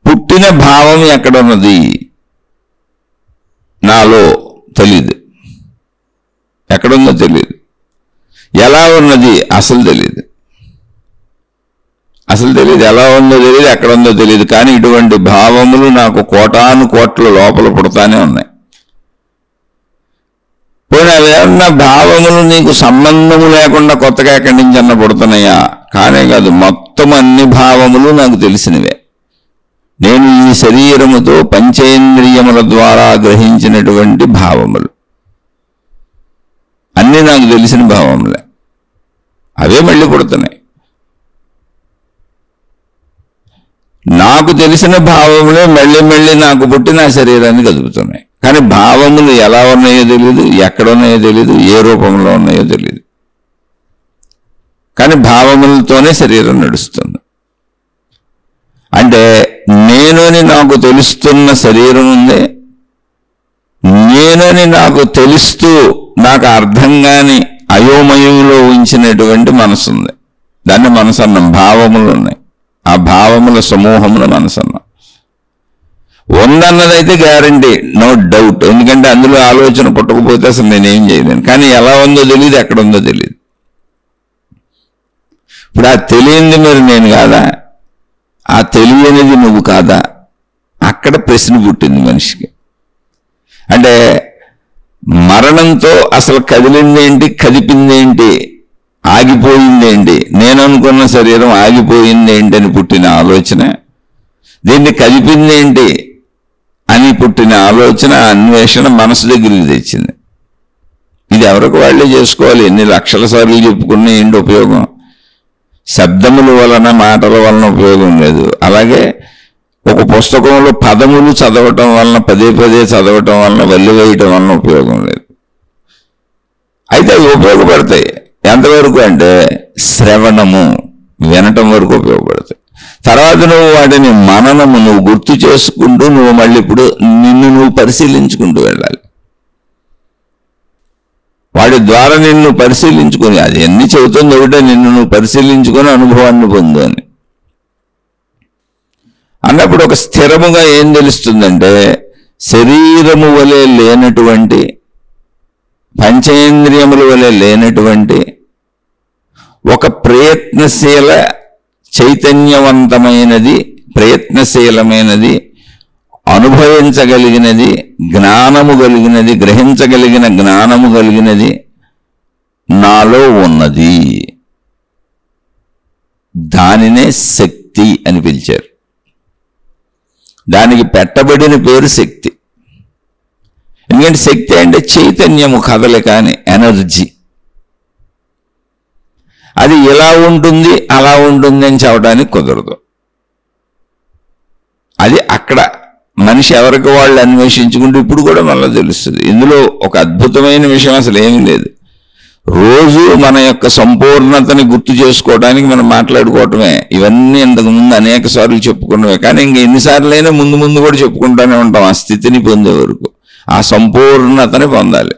పుట్టిన భావం ఎక్కడున్నది? నాలో తెలీదు. ఎక్కడుందో తెలియదు. ఎలా ఉన్నది? అసలు తెలియదు. అసలు తెలియదు. ఎలా ఉందో తెలియదు, ఎక్కడ ఉందో తెలియదు. కానీ ఇటువంటి భావములు నాకు కోటాను కోట్ల లోపల పుడతానే ఉన్నాయి. పోనీ అవి ఏమన్నా భావములు నీకు సంబంధము లేకుండా కొత్తగా ఎక్కడి నుంచి అన్న పుడుతున్నాయా? కానే కాదు. మొత్తం అన్ని భావములు నాకు తెలిసినవే. నేను ఈ శరీరముతో పంచేంద్రియముల ద్వారా గ్రహించినటువంటి భావములు అన్నీ నాకు తెలిసిన భావములే. అవే మళ్ళీ పుడుతున్నాయి. నాకు తెలిసిన భావములే మళ్ళీ మళ్ళీ నాకు పుట్టి నా శరీరాన్ని కదుపుతున్నాయి. కానీ భావములు ఎలా ఉన్నాయో తెలియదు, ఎక్కడ ఉన్నాయో తెలియదు, ఏ రూపంలో ఉన్నాయో తెలియదు. కానీ భావములతోనే శరీరం నడుస్తుంది. అంటే నేనని నాకు తెలుస్తున్న శరీరం ఉంది, నేనని నాకు తెలుస్తూ నాకు అర్థం కాని అయోమయంలో ఉంచినటువంటి మనసు ఉంది. దాన్ని మనసు అన్నాం. భావములు ఉన్నాయి. ఆ భావముల సమూహముల మనసు అన్నాం. ఉందన్నదైతే గ్యారంటీ, నో డౌట్. ఎందుకంటే అందులో ఆలోచన పుట్టకపోతే అసలు నేనేం చేయలేను. కానీ ఎలా ఉందో తెలియదు, ఎక్కడ ఉందో తెలియదు. ఇప్పుడు ఆ తెలియంది మరి నేను కాదా? ఆ తెలియనిది నువ్వు కాదా? అక్కడ ప్రశ్న పుట్టింది మనిషికి. అంటే మరణంతో అసలు కదిలిందేంటి, కదిపిందేంటి, ఆగిపోయిందేంటి, నేను అనుకున్న శరీరం ఆగిపోయిందేంటి అని పుట్టిన ఆలోచన, దీన్ని కదిపిందేంటి అని పుట్టిన ఆలోచన, అన్వేషణ మనసు దగ్గరికి తెచ్చింది. ఇది ఎవరికి వాళ్ళే చేసుకోవాలి. ఎన్ని లక్షల సార్లు చెప్పుకున్నా ఏంటి ఉపయోగం? శబ్దముల వలన, మాటల వలన ఉపయోగం లేదు. అలాగే ఒక పుస్తకంలో పదములు చదవటం వలన, పదే పదే చదవటం వలన, వల్లి వేయటం వలన ఉపయోగం లేదు. అయితే అవి ఉపయోగపడతాయి ఎంతవరకు అంటే శ్రవణము, వినటం వరకు ఉపయోగపడతాయి. తర్వాత నువ్వు వాటిని మననము, నువ్వు గుర్తు చేసుకుంటూ నువ్వు మళ్ళీ ఇప్పుడు నిన్ను నువ్వు పరిశీలించుకుంటూ వెళ్ళాలి. వాటి ద్వారా నిన్ను పరిశీలించుకొని, అది ఎన్ని చెబుతుంది ఒకటే, నిన్ను నువ్వు పరిశీలించుకొని అనుభవాన్ని పొందు అని అన్నప్పుడు ఒక స్థిరముగా ఏం తెలుస్తుందంటే, శరీరము వలె లేనటువంటి, పంచేంద్రియముల వలె లేనటువంటి ఒక ప్రయత్నశీల చైతన్యవంతమైనది, ప్రయత్నశీలమైనది, అనుభవించగలిగినది, జ్ఞానము కలిగినది, గ్రహించగలిగిన జ్ఞానము కలిగినది నాలో ఉన్నది. దానినే శక్తి అని పిలిచారు. దానికి పెట్టబడిన పేరు శక్తి. ఎందుకంటే శక్తి అంటే చైతన్యము, కదలిక అని, ఎనర్జీ. అది ఇలా ఉంటుంది అలా ఉంటుంది అని చెప్పడానికి కుదరదు. అది అక్కడ మనిషి ఎవరికి వాళ్ళు అన్వేషించుకుంటూ ఇప్పుడు కూడా మళ్ళీ తెలుస్తుంది. ఇందులో ఒక అద్భుతమైన విషయం అసలు ఏమీ లేదు. రోజు మన యొక్క సంపూర్ణతని గుర్తు చేసుకోవడానికి మనం మాట్లాడుకోవటమే. ఇవన్నీ ఇంతకుముందు అనేక సార్లు చెప్పుకున్నవే. కానీ ఇంక ఎన్నిసార్లైనా ముందు ముందు కూడా చెప్పుకుంటూనే ఉంటాం. ఆ స్థితిని పొందే వరకు ఆ సంపూర్ణతని పొందాలి.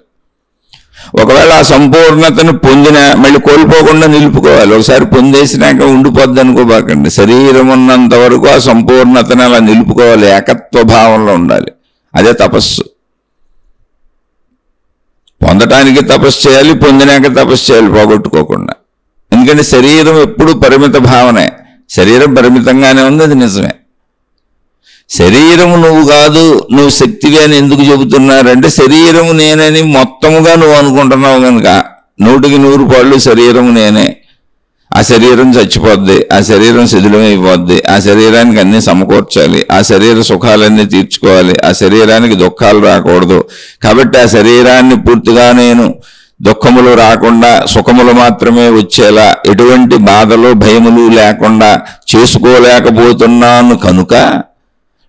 ఒకవేళ ఆ సంపూర్ణతను పొందినా మళ్ళీ కోల్పోకుండా నిలుపుకోవాలి. ఒకసారి పొందేసినాక ఉండిపోద్ది అనుకోబాకండి. శరీరం ఉన్నంత వరకు ఆ సంపూర్ణతను అలా నిలుపుకోవాలి. ఏకత్వ భావంలో ఉండాలి. అదే తపస్సు. పొందటానికి తపస్సు చేయాలి, పొందినాక తపస్సు చేయాలి, పోగొట్టుకోకుండా. ఎందుకంటే శరీరం ఎప్పుడు పరిమిత భావనే. శరీరం పరిమితంగానే ఉంది, అది నిజమే. శరీరము నువ్వు కాదు, నువ్వు శక్తివి అని ఎందుకు చెబుతున్నారంటే, శరీరము నేనని మొత్తముగా నువ్వు అనుకుంటున్నావు కనుక 100% శరీరము నేనే. ఆ శరీరం చచ్చిపోద్ది, ఆ శరీరం శిథిలమైపోద్ది, ఆ శరీరానికి అన్నీ సమకూర్చాలి, ఆ శరీర సుఖాలన్నీ తీర్చుకోవాలి, ఆ శరీరానికి దుఃఖాలు రాకూడదు. కాబట్టి ఆ శరీరాన్ని పూర్తిగా నేను దుఃఖములు రాకుండా సుఖములు మాత్రమే వచ్చేలా, ఎటువంటి బాధలు భయములు లేకుండా చేసుకోలేకపోతున్నాను కనుక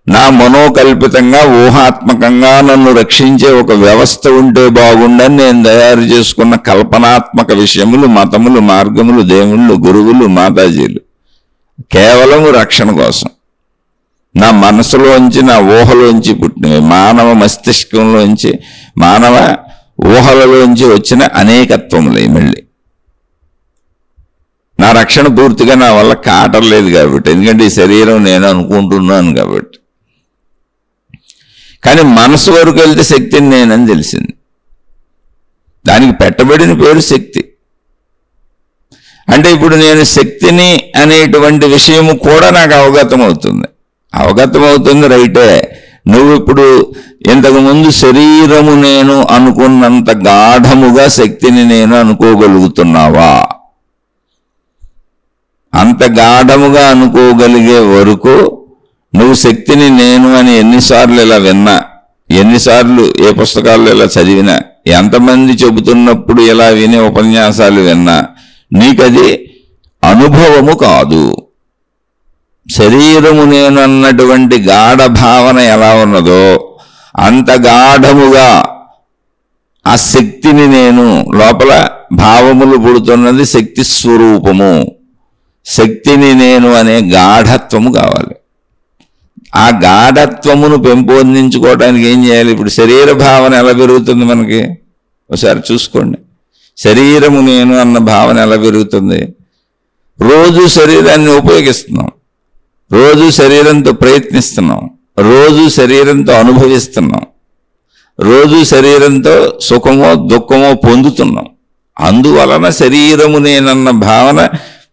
నా మనోకల్పితంగా ఊహాత్మకంగా నన్ను రక్షించే ఒక వ్యవస్థ ఉంటే బాగుండని నేను తయారు చేసుకున్న కల్పనాత్మక విషయములు, మతములు, మార్గములు, దేవుళ్ళు, గురువులు, మాతాజీలు కేవలము రక్షణ కోసం. నా మనసులోంచి, నా ఊహలోంచి పుట్టినవి, మానవ మస్తిష్కంలోంచి, మానవ ఊహలలోంచి వచ్చిన అనేకత్వములే. మళ్ళీ నా రక్షణ పూర్తిగా నా వల్ల కాటలేదు కాబట్టి, ఎందుకంటే ఈ శరీరం నేను అనుకుంటున్నాను కాబట్టి. కానీ మనసు వరకు వెళ్తే శక్తిని నేనని తెలిసింది. దానికి పెట్టబడిన పేరు శక్తి. అంటే ఇప్పుడు నేను శక్తిని అనేటువంటి విషయము కూడా నాకు అవగతం అవుతుంది రైటే. నువ్వు ఇప్పుడు ఇంతకుముందు శరీరము నేను అనుకున్నంత గాఢముగా శక్తిని నేను అనుకోగలుగుతున్నావా? అంత గాఢముగా అనుకోగలిగే వరకు నువ్వు శక్తిని నేను అని ఎన్నిసార్లు ఇలా విన్నా, ఎన్నిసార్లు ఏ పుస్తకాల్లో ఇలా చదివినా, ఎంతమంది చెబుతున్నప్పుడు ఇలా వినే ఉపన్యాసాలు విన్నా, నీకది అనుభవము కాదు. శరీరము నేను అన్నటువంటి గాఢ భావన ఎలా ఉన్నదో అంత గాఢముగా ఆ శక్తిని నేను లోపల భావములు పుడుతున్నది శక్తి స్వరూపము. శక్తిని నేను అనే గాఢత్వము కావాలి. ఆ గాఢత్వమును పెంపొందించుకోవడానికి ఏం చేయాలి? ఇప్పుడు శరీర భావన ఎలా పెరుగుతుంది మనకి? ఒకసారి చూసుకోండి. శరీరము నేను అన్న భావన ఎలా పెరుగుతుంది? రోజు శరీరాన్ని ఉపయోగిస్తున్నాం, రోజు శరీరంతో ప్రయత్నిస్తున్నాం, రోజు శరీరంతో అనుభవిస్తున్నాం, రోజు శరీరంతో సుఖమో దుఃఖమో పొందుతున్నాం. అందువలన శరీరము నేనన్న భావన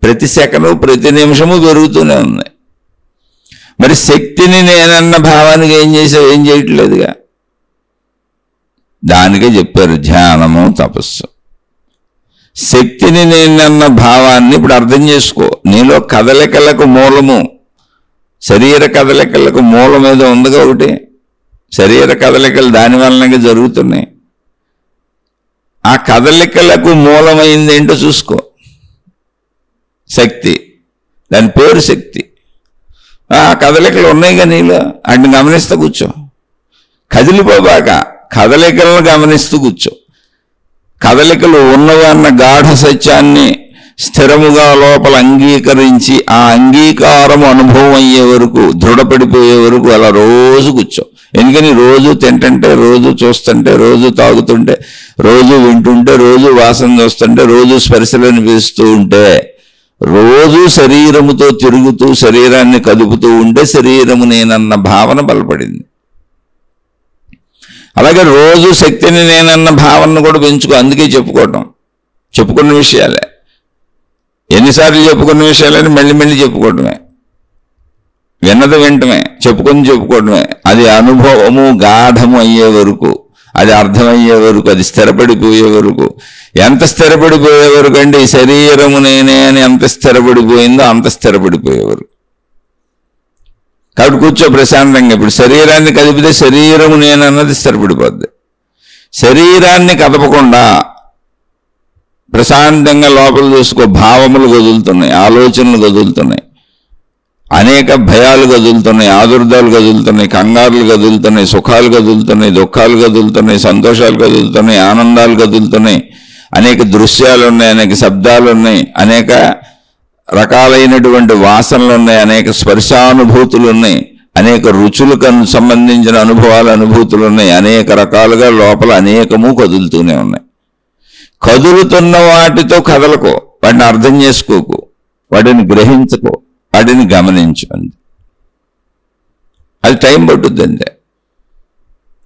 ప్రతి సెకను ప్రతి నిమిషము పెరుగుతూనే ఉంది. మరి శక్తిని నేనన్న భావానికి ఏం చేసావు? ఏం చేయట్లేదుగా. దానికే చెప్పారు ధ్యానము, తపస్సు. శక్తిని నేనన్న భావాన్ని ఇప్పుడు అర్థం చేసుకో. నీలో కదలికలకు మూలము, శరీర కదలికలకు మూలం ఏదో ఉందిగా ఒకటి. శరీర కదలికలు దాని వలనగా జరుగుతున్నాయి. ఆ కదలికలకు మూలమైంది ఏంటో చూసుకో. శక్తి, దాని పేరు శక్తి. ఆ కదలికలు ఉన్నాయిగా నీలో, వాటిని గమనిస్తూ కూర్చో. కదిలిపోబాక, కదలికలను గమనిస్తూ కూర్చో. కదలికలు ఉన్నవన్న గాఢ సత్యాన్ని స్థిరముగా లోపల అంగీకరించి ఆ అంగీకారం అనుభవం అయ్యే వరకు, దృఢపడిపోయే వరకు అలా రోజు కూర్చో. ఎందుకని రోజు తింటుంటే, రోజు చూస్తుంటే, రోజు తాగుతుంటే, రోజు వింటుంటే, రోజు వాసన చూస్తుంటే, రోజు స్పర్శలు అనిపిస్తూ ఉంటే, రోజు శరీరముతో తిరుగుతూ శరీరాన్ని కదుపుతూ ఉంటే శరీరము నేనన్న భావన బలపడింది. అలాగే రోజు శక్తిని నేనన్న భావనను కూడా పెంచుకో. అందుకే చెప్పుకున్న విషయాలే, ఎన్నిసార్లు చెప్పుకున్న విషయాలని మళ్ళీ మళ్ళీ చెప్పుకోవడమే, విన్నది వింటమే, చెప్పుకోవడమే. అది అనుభవము గాఢము అయ్యే వరకు, అది అర్థమయ్యే వరకు, అది స్థిరపడిపోయే వరకు. ఎంత స్థిరపడిపోయే వరకు అంటే ఈ శరీరము నేనే అని ఎంత స్థిరపడిపోయిందో అంత స్థిరపడిపోయే వరకు. కాబట్టి కూర్చో ప్రశాంతంగా. ఇప్పుడు శరీరాన్ని కదిపితే శరీరము నేనన్నది స్థిరపడిపోద్ది. శరీరాన్ని కదపకుండా ప్రశాంతంగా లోపల చూసుకో. భావములు కదులుతున్నాయి, ఆలోచనలు కదులుతున్నాయి, అనేక భయాలు కదులుతున్నాయి, ఆదుర్దాలు కదులుతున్నాయి, కంగారులు కదులుతున్నాయి, సుఖాలు కదులుతున్నాయి, దుఃఖాలు కదులుతున్నాయి, సంతోషాలు కదులుతున్నాయి, ఆనందాలు కదులుతున్నాయి, అనేక దృశ్యాలు ఉన్నాయి, అనేక శబ్దాలు ఉన్నాయి, అనేక రకాలైనటువంటి వాసనలు ఉన్నాయి, అనేక స్పర్శానుభూతులు ఉన్నాయి, అనేక రుచులకు సంబంధించిన అనుభూతులు ఉన్నాయి, అనేక రకాలుగా లోపల అనేకము కదులుతూనే ఉన్నాయి. కదులుతున్న వాటితో కదలకు, వాటిని అర్థం చేసుకోకు, వాటిని గ్రహించుకో, వాటిని గమనించు. అది టైం పట్టుద్ది అంతే.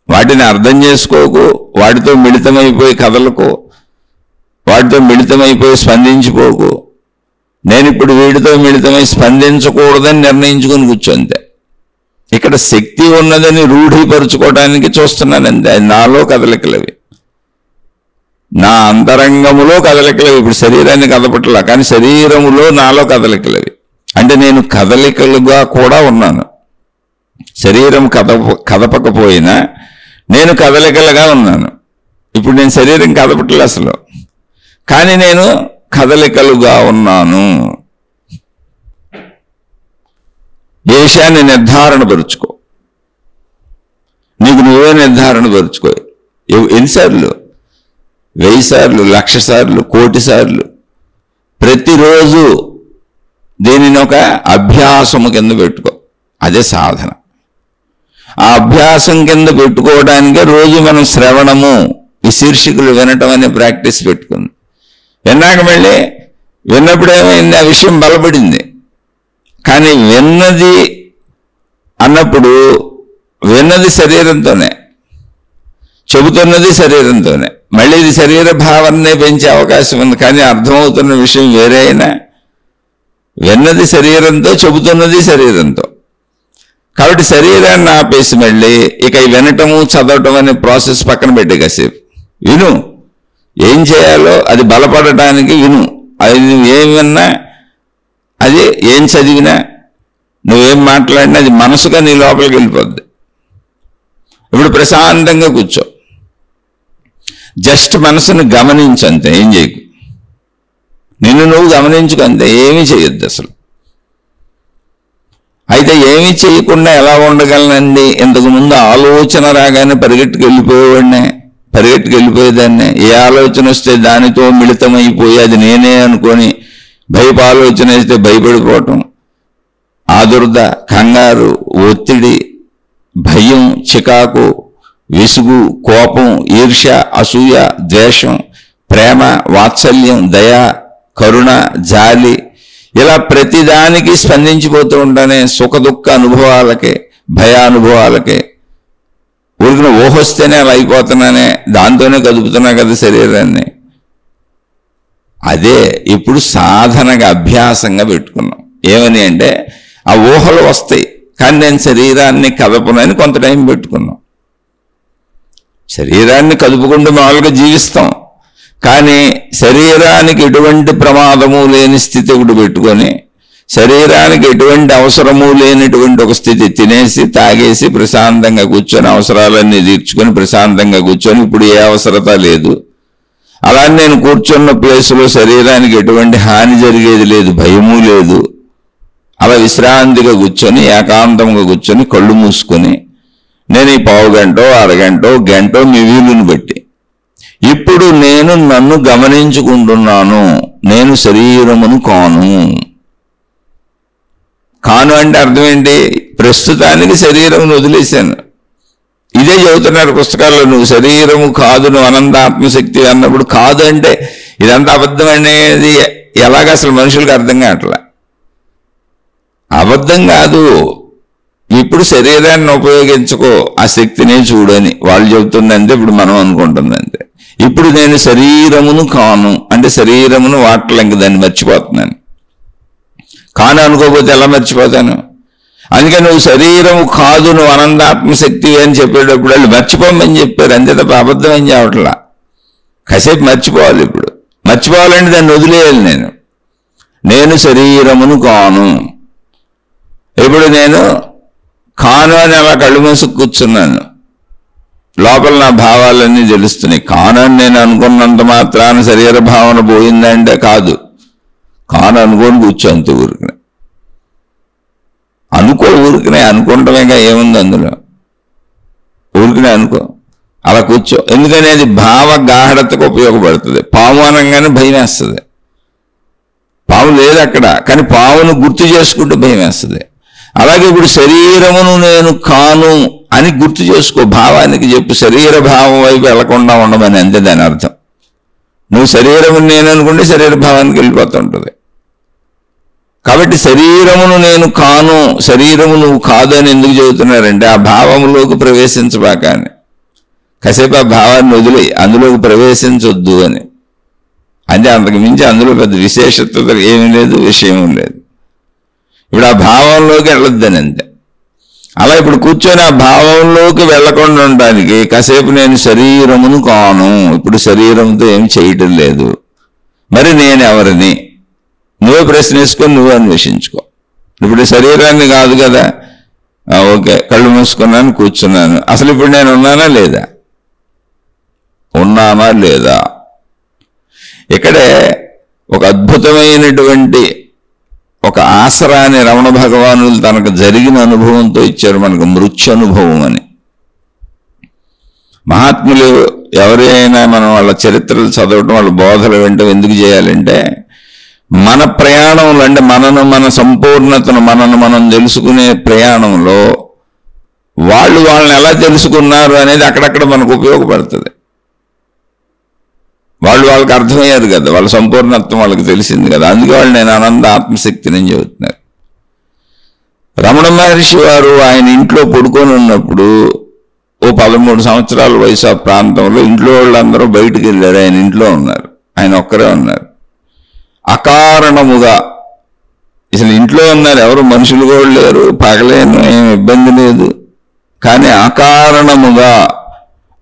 వాటిని అర్థం చేసుకోకు, వాటితో మిళితమైపోయి కదలకు, వాటితో మిళితమైపోయి స్పందించిపోకు. నేను ఇప్పుడు వీటితో మిళితమై స్పందించకూడదని నిర్ణయించుకొని కూర్చోంతే. ఇక్కడ శక్తి ఉన్నదని రూఢీపరుచుకోవడానికి చూస్తున్నాను అంతే. అది నాలో కదలికలవి, నా అంతరంగములో కదలికలవి. ఇప్పుడు శరీరాన్ని కదపట్లా, కానీ శరీరములో నాలో కదలికలవి. అంటే నేను కదలికలుగా కూడా ఉన్నాను. శరీరం కదపకపోయినా నేను కదలికలుగా ఉన్నాను. ఇప్పుడు నేను శరీరం కదపట్లే అసలు, కానీ నేను కదలికలుగా ఉన్నాను. ఏ విషయాన్ని నిర్ధారణ పరుచుకో. నీకు నువ్వే నిర్ధారణ పరుచుకో. ఎన్నిసార్లు? 1000 సార్లు, 1,00,000 సార్లు, 1,00,000 సార్లు. ప్రతిరోజు దీనిని ఒక అభ్యాసము కింద పెట్టుకో. అదే సాధన. ఆ అభ్యాసం కింద పెట్టుకోవడానికే రోజు మనం శ్రవణము, ఈ శీర్షికలు వినటం అనే ప్రాక్టీస్ పెట్టుకుంది. విన్నాక మళ్ళీ విన్నప్పుడు ఏమైంది? ఆ విషయం బలపడింది. కానీ విన్నది అన్నప్పుడు విన్నది శరీరంతోనే, చెబుతున్నది శరీరంతోనే. మళ్ళీ ఇది శరీర భావననే పెంచే అవకాశం ఉంది. కానీ అర్థమవుతున్న విషయం వేరే అయినా విన్నది శరీరంతో, చెబుతున్నది శరీరంతో. కాబట్టి శరీరాన్ని ఆపేసి మళ్ళీ ఇక వినటము, చదవటం అనే ప్రాసెస్ పక్కన పెట్టే కాసేపు విను. ఏం చేయాలో అది బలపడటానికి విను. అది నువ్వు ఏం విన్నా, అది ఏం చదివినా, నువ్వేం మాట్లాడినా అది మనసుగా నీ లోపలికి వెళ్ళిపోద్ది. ఇప్పుడు ప్రశాంతంగా కూర్చో. జస్ట్ మనసును గమనించంతే, ఏం చేయకు. నిన్ను నువ్వు గమనించుకంతే, ఏమీ చేయొద్దు అసలు. అయితే ఏమీ చేయకుండా ఎలా ఉండగలనండి? ఇంతకుముందు ఆలోచన రాగానే పరిగెట్టుకు వెళ్ళిపోయేదాన్ని. ఏ ఆలోచన వస్తే దానితో మిళితమైపోయి అది నేనే అనుకొని భయపు ఆలోచన వేస్తే భయపడిపోవటం, ఆదుర్ద, కంగారు, ఒత్తిడి, భయం, చికాకు, విసుగు, కోపం, ఈర్ష్య, అసూయ, ద్వేషం, ప్రేమ, వాత్సల్యం, దయ, కరుణ, జాలి, ఇలా ప్రతిదానికి స్పందించిపోతూ ఉంటానే. సుఖ దుఃఖ అనుభవాలకే, భయానుభవాలకే. ఊరికిన ఊహొస్తేనే అలా అయిపోతున్నానే, దాంతోనే కదుపుతున్నా కదా శరీరాన్ని. అదే ఇప్పుడు సాధనగా అభ్యాసంగా పెట్టుకున్నాం. ఏమని అంటే ఆ ఊహలు వస్తాయి, కానీ నేను శరీరాన్ని కదపనని కొంత టైం పెట్టుకున్నాం. శరీరాన్ని కదుపుకుంటూ మామూలుగా జీవిస్తాం, కానీ శరీరానికి ఎటువంటి ప్రమాదము లేని స్థితి ఒకటి పెట్టుకొని, శరీరానికి ఎటువంటి అవసరము లేనటువంటి ఒక స్థితి, తినేసి తాగేసి ప్రశాంతంగా కూర్చొని అవసరాలన్నీ తీర్చుకొని ప్రశాంతంగా కూర్చొని, ఇప్పుడు ఏ అవసరత లేదు, అలా నేను కూర్చున్న ప్లేసులో శరీరానికి ఎటువంటి హాని జరిగేది లేదు, భయము లేదు, అలా విశ్రాంతిగా కూర్చొని ఏకాంతంగా కూర్చొని కళ్ళు మూసుకొని నేను ఈ పావు గంటో అరగంటో గంటో మీ వీలుని బట్టి ఇప్పుడు నేను నన్ను గమనించుకుంటున్నాను. నేను శరీరమును కాను. కాను అంటే అర్థం ఏంటి? ప్రస్తుతానికి శరీరమును వదిలేశాను. ఇదే చెబుతున్నారు పుస్తకాల్లో, నువ్వు శరీరము కాదు, నువ్వు అనంతాత్మశక్తి అన్నప్పుడు కాదు అంటే ఇదంతా అబద్ధం అనేది ఎలాగ అసలు మనుషులకు అర్థం కావట్లా. అబద్ధం కాదు, ఇప్పుడు శరీరాన్ని ఉపయోగించుకో, ఆ శక్తినే చూడని వాళ్ళు చెబుతుందంటే ఇప్పుడు మనం అనుకుంటుందంటే. ఇప్పుడు నేను శరీరమును కాను అంటే శరీరమును వాటలు ఇంక దాన్ని మర్చిపోతున్నాను. కాను అనుకోకపోతే ఎలా మర్చిపోతాను? అందుకని నువ్వు శరీరము కాదు, నువ్వు అనంతాత్మశక్తి అని చెప్పేటప్పుడు వాళ్ళు మర్చిపోమని చెప్పారు, అంతే తప్ప అబద్ధం ఏం చేయట్లా. కాసేపు మర్చిపోవాలి. ఇప్పుడు మర్చిపోవాలంటే దాన్ని వదిలేయాలి. నేను శరీరమును కాను. ఇప్పుడు నేను కాను అని అలా కళ్ళు మూసుకు కూర్చున్నాను, లోపల నా భావాలన్నీ తెలుస్తున్నాయి. కాను అని నేను అనుకున్నంత మాత్రాన శరీర భావన పోయిందంటే కాదు. కాను అనుకోని కూర్చో అంతే, ఊరికనే అనుకో, ఊరికనే అనుకుంటామేగా ఏముంది అందులో, ఊరికనే అనుకో, అలా కూర్చో. ఎందుకని అది భావ గాఢతకు ఉపయోగపడుతుంది. పాము అనగానే భయం వేస్తుంది, పాము లేదు అక్కడ, కానీ పామును గుర్తు చేసుకుంటూ భయం వేస్తుంది. అలాగే ఇప్పుడు శరీరమును నేను కాను అని గుర్తు చేసుకో, భావానికి చెప్పు, శరీర భావం వైపు వెళ్లకుండా ఉండమని, అంతే దాని అర్థం. నువ్వు శరీరమును నేను అనుకుంటే శరీర భావానికి వెళ్ళిపోతుంటుంది. కాబట్టి శరీరమును నేను కాను, శరీరము నువ్వు కాదు అని ఎందుకు చెబుతున్నారంటే ఆ భావములోకి ప్రవేశించబాక అని. కాసేపు ఆ భావాన్ని వదిలి అందులోకి ప్రవేశించొద్దు అని. అంటే అంతకు మించి అందులో పెద్ద విశేషత ఏమీ లేదు, విషయం లేదు. ఇప్పుడు ఆ భావంలోకి వెళ్ళొద్దని అంతే. అలా ఇప్పుడు కూర్చొని ఆ భావంలోకి వెళ్లకుండా ఉండడానికి కాసేపు నేను శరీరమును కాను, ఇప్పుడు శరీరంతో ఏం చేయటం లేదు, మరి నేను ఎవరిని నువ్వే ప్రశ్న వేసుకొని నువ్వు అన్వేషించుకో. ఇప్పుడు శరీరాన్ని కాదు కదా, ఓకే కళ్ళు మూసుకున్నాను కూర్చున్నాను, అసలు ఇప్పుడు నేను ఉన్నానా లేదా? ఉన్నానా లేదా? ఇక్కడే ఒక అద్భుతమైనటువంటి ఒక ఆసరాన్ని రమణ భగవానులు తనకు జరిగిన అనుభవంతో ఇచ్చారు మనకు, మృత్యనుభవం అని. మహాత్ములు ఎవరైనా మనం వాళ్ళ చరిత్రలు చదవటం, వాళ్ళ బోధలు వినటం ఎందుకు చేయాలంటే మన ప్రయాణంలో, అంటే మన సంపూర్ణతను మనం తెలుసుకునే ప్రయాణంలో వాళ్ళని ఎలా తెలుసుకున్నారు అనేది అక్కడక్కడ మనకు ఉపయోగపడుతుంది. వాళ్ళకి అర్థమయ్యారు కదా, వాళ్ళ సంపూర్ణత్వం వాళ్ళకి తెలిసింది కదా, అందుకే వాళ్ళు నేను అనంత ఆత్మశక్తిని చెబుతున్నారు. రమణ మహర్షి వారు ఆయన ఇంట్లో పడుకొని ఉన్నప్పుడు ఓ 13 సంవత్సరాల వయసు ఆ ప్రాంతంలో ఇంట్లో వాళ్ళందరూ బయటికి వెళ్ళారు, ఆయన ఇంట్లో ఉన్నారు, ఆయన ఒక్కరే ఉన్నారు. అకారణముగా అసలు ఇంట్లో ఉన్నారు, ఎవరు మనుషులు కూడా లేరు, పగలేను, ఏం ఇబ్బంది లేదు, కానీ అకారణముగా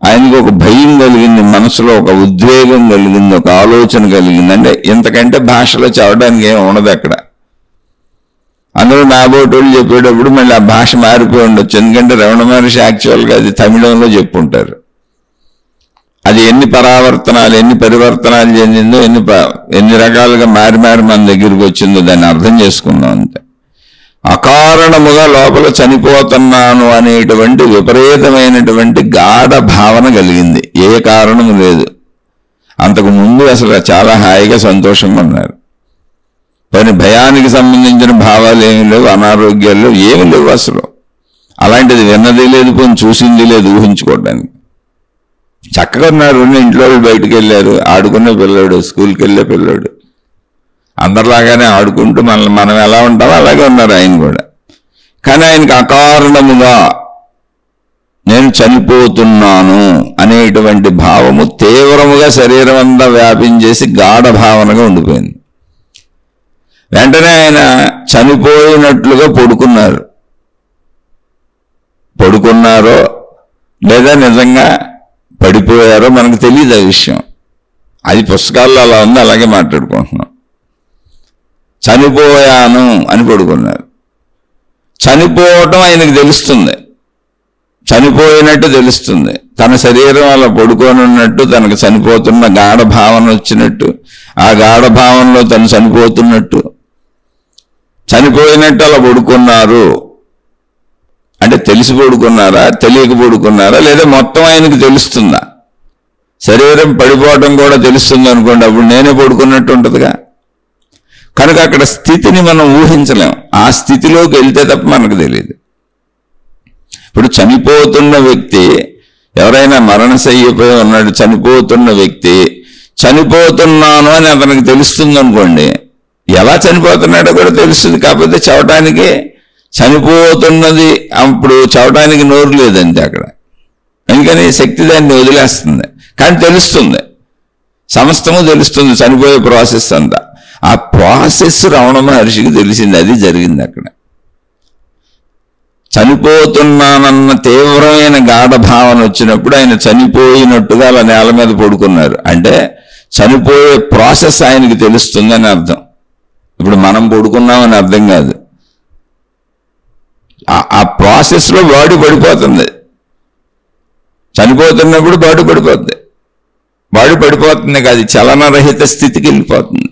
ఆయనకి ఒక భయం కలిగింది, మనసులో ఒక ఉద్వేగం కలిగింది, ఒక ఆలోచన కలిగింది. అంటే ఇంతకంటే భాషలో చెప్పడానికి ఏమి ఉండదు అక్కడ. అందులో నాబోటోళ్ళు చెప్పేటప్పుడు మళ్ళీ ఆ భాష మారిపోయి ఉండొచ్చు, ఎందుకంటే రమణ మహర్షి యాక్చువల్గా అది తమిళంలో చెప్పుంటారు. అది ఎన్ని పరావర్తనాలు, ఎన్ని పరివర్తనాలు చెందిందో, ఎన్ని రకాలుగా మారి మన దగ్గరికి వచ్చిందో దాన్ని అర్థం చేసుకుందాం అంతే. అకారణముగా లోపల చనిపోతున్నాను అనేటువంటి విపరీతమైనటువంటి గాఢ భావన కలిగింది, ఏ కారణము లేదు. అంతకు ముందు అసలు చాలా హాయిగా సంతోషంగా ఉన్నారు, కానీ భయానికి సంబంధించిన భావాలు ఏమీ లేవు, అనారోగ్యాలు లేవు, ఏమి లేవు అసలు. అలాంటిది విన్నది లేదు, పోనీ చూసింది లేదు ఊహించుకోవడానికి. చక్కగా ఉన్నారు. ఇంట్లో బయటికి వెళ్ళారు, ఆడుకునే పిల్లాడు, స్కూల్కి వెళ్ళే పిల్లాడు, అందరిలాగానే ఆడుకుంటూ మనం ఎలా ఉంటామో అలాగే ఉన్నారు ఆయన కూడా. కానీ ఆయనకి అకారణముగా నేను చనిపోతున్నాను అనేటువంటి భావము తీవ్రముగా శరీరం అంతా వ్యాపించేసి గాఢ భావనగా ఉండిపోయింది. వెంటనే ఆయన చనిపోయినట్లుగా పడుకున్నారు. పడుకున్నారో లేదా నిజంగా పడిపోయారో మనకు తెలియదు ఆ విషయం. అది పుస్తకాల్లో అలా ఉంది, అలాగే మాట్లాడుకుంటున్నాం. చనిపోయాను అని పడుకున్నారు. చనిపోవటం ఆయనకు తెలుస్తుంది, చనిపోయినట్టు తెలుస్తుంది. తన శరీరం అలా పడుకొని ఉన్నట్టు, తనకు చనిపోతున్న గాఢ భావన వచ్చినట్టు, ఆ గాఢ భావనలో తను చనిపోతున్నట్టు, చనిపోయినట్టు అలా పడుకున్నారు. అంటే తెలిసి పడుకున్నారా, తెలియక పడుకున్నారా, లేదా మొత్తం ఆయనకు తెలుస్తుందా? శరీరం పడిపోవడం కూడా తెలుస్తుంది అనుకోండి, అప్పుడు నేనే పడుకున్నట్టు ఉంటుందిగా. కనుక అక్కడ స్థితిని మనం ఊహించలేం. ఆ స్థితిలోకి వెళ్తే తప్ప మనకు తెలియదు. ఇప్పుడు చనిపోతున్న వ్యక్తి, ఎవరైనా మరణశయ్యపై ఉన్నాడు, చనిపోతున్న వ్యక్తి చనిపోతున్నాను అని అతనికి తెలుస్తుంది అనుకోండి, ఎలా చనిపోతున్నాడో కూడా తెలుస్తుంది. కాకపోతే చవటానికి చనిపోతున్నది, అప్పుడు చవటానికి నోరు లేదంతే అక్కడ. అందుకని శక్తి దాన్ని వదిలేస్తుంది, కానీ తెలుస్తుంది, సమస్తము తెలుస్తుంది, చనిపోయే ప్రాసెస్ అంతా. ఆ ప్రాసెస్ రమణ మహర్షికి తెలిసింది, అది జరిగింది అక్కడ. చనిపోతున్నానన్న తీవ్రమైన గాఢ భావన వచ్చినప్పుడు ఆయన చనిపోయినట్టుగా అలా నేల మీద పడుకున్నారు. అంటే చనిపోయే ప్రాసెస్ ఆయనకి తెలుస్తుందని అర్థం. ఇప్పుడు మనం పడుకున్నామని అర్థం కాదు. ఆ ప్రాసెస్లో బాడీ పడిపోతుంది. చనిపోతున్నప్పుడు బాడీ పడిపోతుంది. బాడీ పడిపోతుంది కాదు, చలనరహిత స్థితికి వెళ్ళిపోతుంది.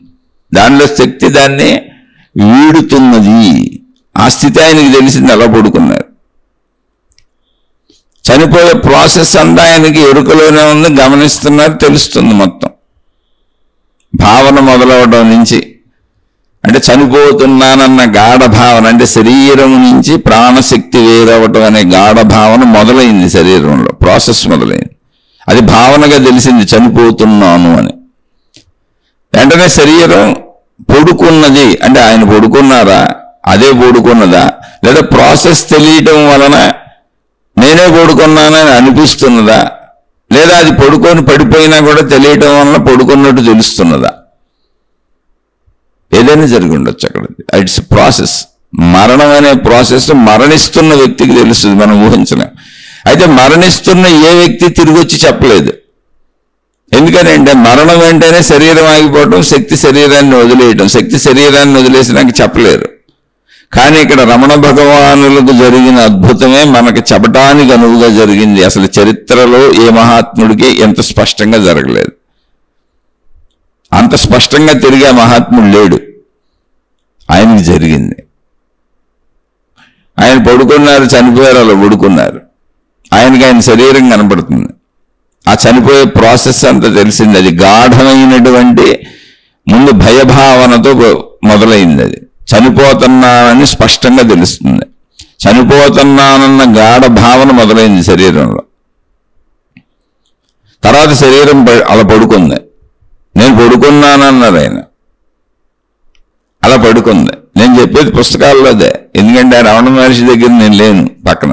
దానిలో శక్తి దాన్ని వీడుతున్నది. ఆ స్థితి ఆయనకి తెలిసింది, అలా పడుకున్నారు. చనిపోయే ప్రాసెస్ అంతా ఆయనకి ఎరుకలోనే ఉంది, గమనిస్తున్నారు, తెలుస్తుంది మొత్తం. భావన మొదలవడం నుంచి, అంటే చనిపోతున్నానన్న గాఢ భావన, అంటే శరీరం నుంచి ప్రాణశక్తి వేరవటం అనే గాఢ భావన మొదలైంది, శరీరంలో ప్రాసెస్ మొదలైంది. అది భావనగా తెలిసింది, చనిపోతున్నాను అని. వెంటనే శరీరం పడుకున్నది. అంటే ఆయన పడుకున్నారా, అదే పడుకున్నదా, లేదా ప్రాసెస్ తెలియటం వలన నేనే పడుకున్నానని అనిపిస్తున్నదా, లేదా అది పడుకొని పడిపోయినా కూడా తెలియటం వలన పడుకున్నట్టు తెలుస్తున్నదా? ఏదైనా జరిగి ఉండొచ్చు అక్కడ. It's process. మరణం అనే ప్రాసెస్ మరణిస్తున్న వ్యక్తికి తెలుస్తుంది, మనం ఊహించలేం. అయితే మరణిస్తున్న ఏ వ్యక్తి తిరిగి వచ్చి చెప్పలేదు. ఎందుకనంటే మరణం వెంటనే శరీరం ఆగిపోవటం, శక్తి శరీరాన్ని వదిలేయటం. శక్తి శరీరాన్ని వదిలేసినాక చెప్పలేరు. కానీ ఇక్కడ రమణ భగవానులకు జరిగిన అద్భుతమే మనకి చెప్పటానికి అనువుగా జరిగింది. అసలు చరిత్రలో ఏ మహాత్ముడికి ఎంత స్పష్టంగా జరగలేదు. అంత స్పష్టంగా తిరిగే మహాత్ముడు లేడు. ఆయనకి జరిగింది. ఆయన పడుకున్నారు, చనిపోయారు, అలా పడుకున్నారు. ఆయనకి ఆయన శరీరం కనపడుతుంది. ఆ చనిపోయే ప్రాసెస్ అంతా తెలిసింది. అది గాఢమైనటువంటి ముందు భయభావనతో మొదలైంది. అది చనిపోతున్నానని స్పష్టంగా తెలుస్తుంది. చనిపోతున్నానన్న గాఢ భావన మొదలైంది శరీరంలో. తర్వాత శరీరం అలా పడుకుంది. నేను పడుకున్నానన్నారు ఆయన. అలా పడుకుంది. నేను చెప్పేది పుస్తకాల్లో అదే. ఎందుకంటే రమణ మహర్షి దగ్గర నేను లేను పక్కన.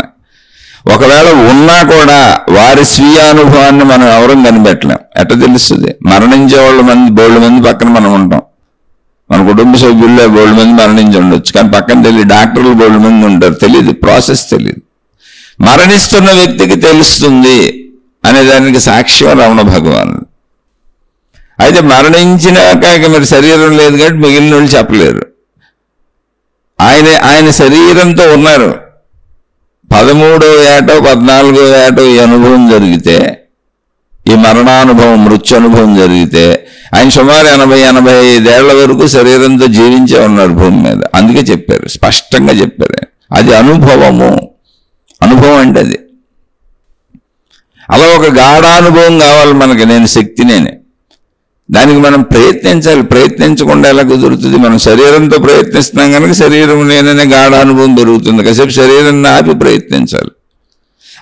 ఒకవేళ ఉన్నా కూడా వారి స్వీయ అనుభవాన్ని మనం ఎవరూ కనిపెట్టలేం. ఎట్లా తెలుస్తుంది? మరణించే బోళ్ళ మంది పక్కన మనం ఉంటాం. మన కుటుంబ సభ్యుల్లో బోళ్ళ మంది మరణించి ఉండొచ్చు, కానీ పక్కన తెలియదు. డాక్టర్లు బోళ్ళ మంది ఉంటారు, తెలియదు, ప్రాసెస్ తెలియదు. మరణిస్తున్న వ్యక్తికి తెలుస్తుంది అనేదానికి సాక్ష్యం రమణ భగవానుడు. అయితే మరణించినాక మరి శరీరం లేదు కాబట్టి మిగిలిన వాళ్ళు చెప్పలేరు. ఆయన శరీరంతో ఉన్నారు. 13వ ఏటో 14వ ఏటో ఈ అనుభవం జరిగితే, ఈ మరణానుభవం, మృత్యు అనుభవం జరిగితే ఆయన సుమారు 80-85 ఏళ్ల వరకు శరీరంతో జీవించే ఉన్నారు భూమి మీద. అందుకే చెప్పారు, స్పష్టంగా చెప్పారు. అది అనుభవము. అనుభవం అంటే అది. అలా ఒక గాఢానుభవం కావాలి మనకి. నేను శక్తి నేనే. దానికి మనం ప్రయత్నించాలి. ప్రయత్నించకుండా ఎలా కుదురుతుంది? మనం శరీరంతో ప్రయత్నిస్తున్నాం కనుక శరీరం నేననే గాఢానుభవం దొరుకుతుంది. కాసేపు శరీరాన్ని ఆపి ప్రయత్నించాలి.